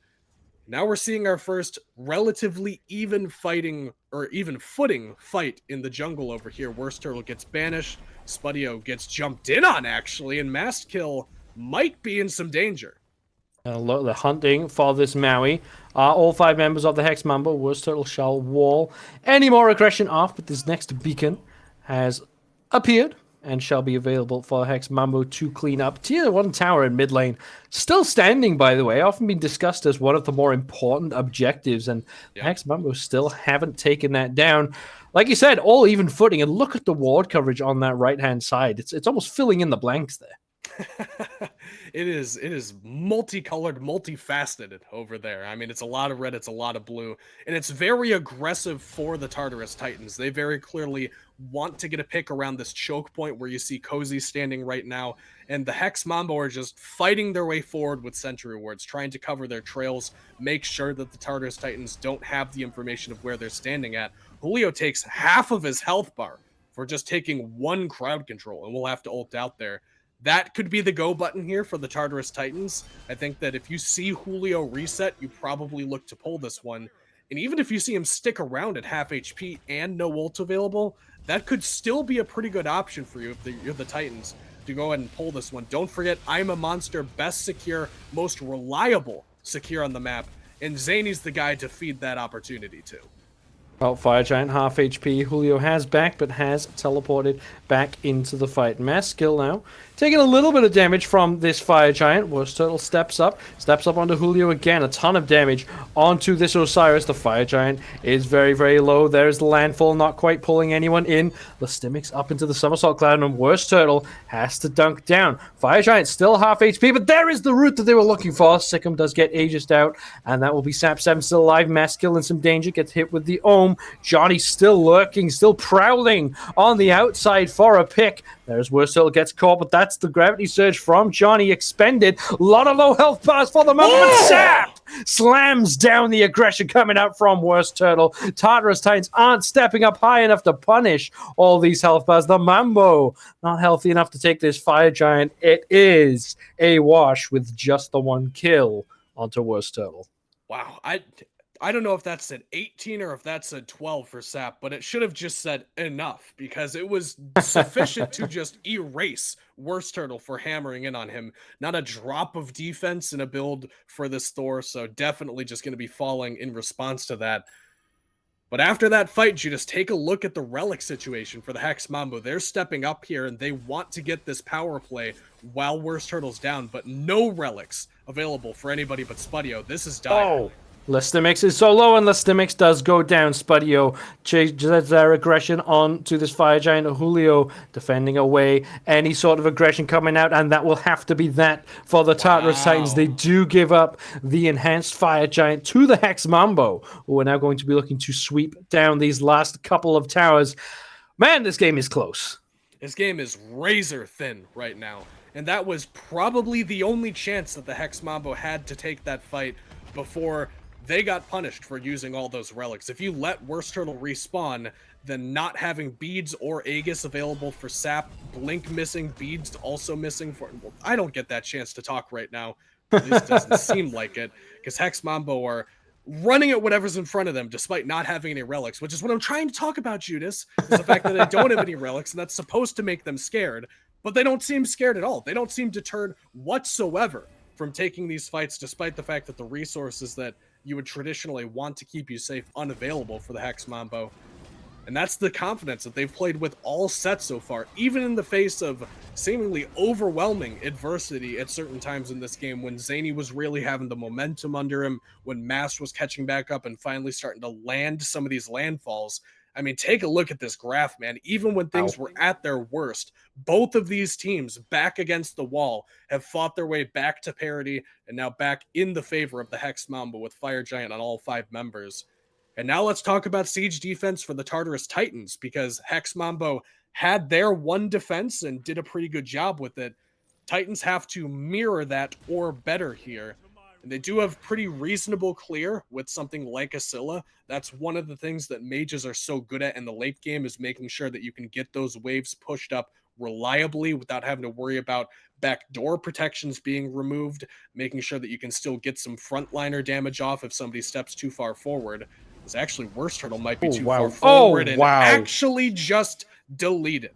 Now we're seeing our first relatively even fighting or even footing fight in the jungle over here. Worst Turtle gets banished, Spudio gets jumped in on actually, and Mast Kill might be in some danger. The hunting for this Maui. All 5 members of the Hex Mambo. Worst Turtle shall wall any more aggression off, but this next beacon has appeared and shall be available for Hex Mambo to clean up. Tier 1 tower in mid lane. Still standing, by the way. Often been discussed as one of the more important objectives, and Hex Mambo still haven't taken that down. Like you said, all even footing, and look at the ward coverage on that right-hand side. It's almost filling in the blanks there. It is multicolored, multifaceted over there. I mean, it's a lot of red, it's a lot of blue, and it's very aggressive for the Tartarus Titans. They very clearly want to get a pick around this choke point where you see Cozy standing right now, and the Hex Mambo are just fighting their way forward with sentry wards, trying to cover their trails, make sure that the Tartarus Titans don't have the information of where they're standing at. Julio takes half of his health bar for just taking one crowd control, and we'll have to ult out there. That could be the go button here for the Tartarus Titans. I think that if you see Julio reset, you probably look to pull this one. And even if you see him stick around at half HP and no ult available, that could still be a pretty good option for you if you're the Titans to go ahead and pull this one. Don't forget, I'm a Monster, best secure, most reliable secure on the map, and Zany's the guy to feed that opportunity to. Well, Fire Giant, half HP. Julio has back, but has teleported back into the fight. Mass skill now. Taking a little bit of damage from this Fire Giant. Worst Turtle steps up onto Julio again. A ton of damage onto this Osiris. The Fire Giant is very, very low. There's the landfall, not quite pulling anyone in. Lystimix up into the Somersault Cloud, and Worst Turtle has to dunk down. Fire Giant still half HP, but there is the route that they were looking for. Sikkim does get Aegis out, and that will be Sap7 still alive. Mass skill in some danger, gets hit with the Ohm. Johnny still lurking, still prowling on the outside for a pick. There's Worst Turtle gets caught, but that's the gravity surge from Johnny expended. A lot of low health bars for the moment, but Sap slams down the aggression coming out from Worst Turtle. Tartarus Titans aren't stepping up high enough to punish all these health bars. The Mambo not healthy enough to take this Fire Giant. It is a wash with just the one kill onto Worst Turtle. Wow, I don't know if that's an 18 or if that's a 12 for Sap, but it should have just said enough, because it was sufficient to just erase Worst Turtle for hammering in on him. Not a drop of defense in a build for this Thor, so definitely just going to be falling in response to that. But after that fight, Judas, take a look at the relic situation for the Hex Mambo. They're stepping up here, and they want to get this power play while Worst Turtle's down, but no relics available for anybody but Spudio. This is dire. Oh! Lystimix is so low, and Lystimix does go down. Spudio changes their aggression on to this Fire Giant. Julio defending away any sort of aggression coming out, and that will have to be that for the Tartarus Titans. They do give up the enhanced Fire Giant to the Hex Mambo, who are now going to be looking to sweep down these last couple of towers. Man, this game is close. This game is razor thin right now, and that was probably the only chance that the Hex Mambo had to take that fight before they got punished for using all those relics. If you let Worst Turtle respawn, then not having beads or Aegis available for Sap, Blink missing, beads also missing for... Well, I don't get that chance to talk right now. At least it doesn't seem like it, because Hex Mambo are running at whatever's in front of them despite not having any relics, which is what I'm trying to talk about, Judas, is the fact that they don't have any relics, and that's supposed to make them scared, but they don't seem scared at all. They don't seem deterred whatsoever from taking these fights, despite the fact that the resources that you would traditionally want to keep you safe unavailable for the Hex Mambo. And that's the confidence that they've played with all sets so far, even in the face of seemingly overwhelming adversity at certain times in this game, when Zany was really having the momentum under him, when Mass was catching back up and finally starting to land some of these landfalls. I mean, take a look at this graph, man. Even when things were at their worst, both of these teams back against the wall have fought their way back to parity and now back in the favor of the Hex Mambo with Fire Giant on all 5 members. And now let's talk about siege defense for the Tartarus Titans, because Hex Mambo had their one defense and did a pretty good job with it. Titans have to mirror that or better here. And they do have pretty reasonable clear with something like a Scylla. That's one of the things that mages are so good at in the late game, is making sure that you can get those waves pushed up reliably without having to worry about backdoor protections being removed, making sure that you can still get some frontliner damage off if somebody steps too far forward. It's actually Worst Turtle might be too far forward and actually just deleted.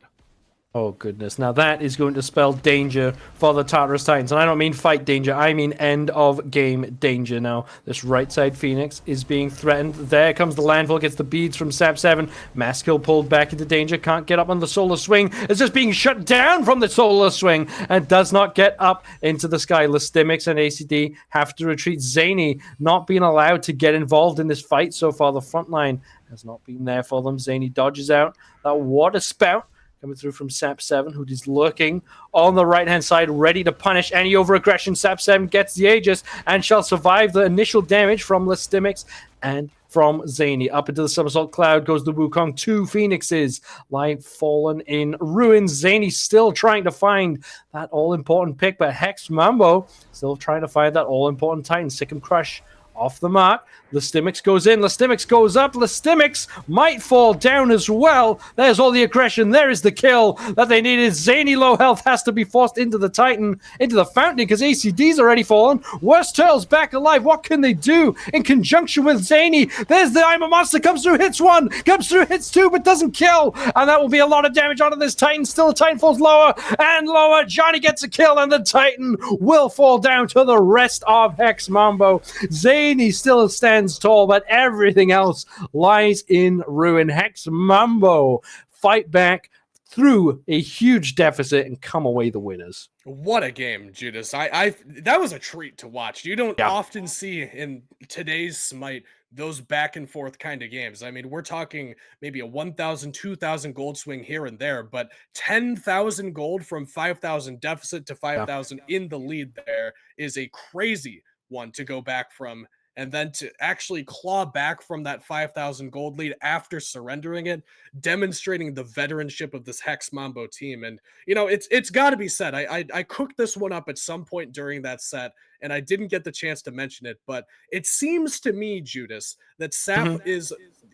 Oh, goodness. Now, that is going to spell danger for the Tartarus Titans. And I don't mean fight danger. I mean end of game danger. Now, this right side Phoenix is being threatened. There comes the landfall. Gets the beads from Sap7. Maskill pulled back into danger. Can't get up on the solar swing. It's just being shut down from the solar swing and does not get up into the sky. Lystimix and ACD have to retreat. Zany not being allowed to get involved in this fight so far. The front line has not been there for them. Zany dodges out that water spout coming through from Sap7, who is lurking on the right-hand side, ready to punish any over-aggression. Sap7 gets the Aegis and shall survive the initial damage from Lystimix and from Zany. Up into the Somersault Cloud goes the Wukong. 2 Phoenixes lie fallen in ruins. Zany still trying to find that all-important pick, but Hex Mambo still trying to find that all-important Titan. Sikkim Crush off the mark. Listimics goes in, Listimics goes up, Listimics might fall down as well. There's all the aggression, there is the kill that they needed. Zany low health has to be forced into the Titan, into the fountain, because ACD's already fallen. Worst Turtle's back alive, what can they do in conjunction with Zany? There's the I'm a Monster, comes through, hits one, comes through, hits two, but doesn't kill, and that will be a lot of damage onto this Titan. Still the Titan falls lower and lower, Johnny gets a kill, and the Titan will fall down to the rest of Hex Mambo. Zany still stands tall, but everything else lies in ruin. Hex Mambo fight back through a huge deficit and come away the winners. What a game, Judas. I that was a treat to watch. You don't often see in today's Smite those back and forth kind of games. I mean, we're talking maybe a 1,000, 2,000 gold swing here and there, but 10,000 gold from 5,000 deficit to 5,000 in the lead there is a crazy one to go back from. And then to actually claw back from that 5,000 gold lead after surrendering it, demonstrating the veteranship of this Hex Mambo team. And, you know, it's got to be said, I cooked this one up at some point during that set, and I didn't get the chance to mention it, but it seems to me, Judas, that Sap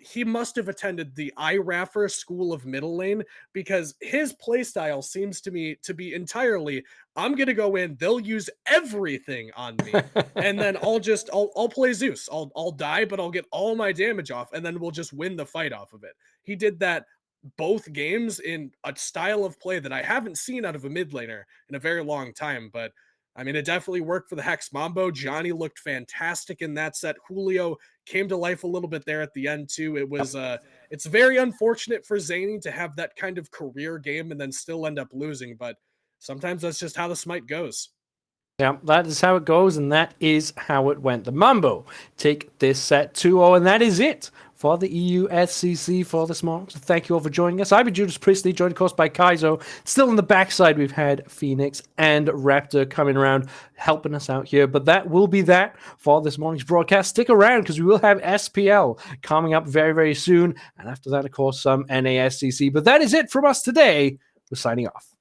he must have attended the iRaffer School of Middle Lane, because his playstyle seems to me to be entirely, I'm going to go in, they'll use everything on me, and then I'll play Zeus. I'll die, but I'll get all my damage off, and then we'll just win the fight off of it. He did that both games in a style of play that I haven't seen out of a mid laner in a very long time, but I mean, it definitely worked for the Hex Mambo. Johnny looked fantastic in that set. Julio came to life a little bit there at the end too. It was it's very unfortunate for Zany to have that kind of career game and then still end up losing, but sometimes that's just how the Smite goes. Yeah, that is how it goes, and that is how it went. The Mambo take this set 2-0, and that is it for the EUSCC for this morning. So thank you all for joining us. I've been Judas Priestley, joined of course by Kaizo. Still on the backside, we've had Phoenix and Raptor coming around, helping us out here. But that will be that for this morning's broadcast. Stick around, because we will have SPL coming up very, very soon. And after that, of course, some NASCC. But that is it from us today. We're signing off.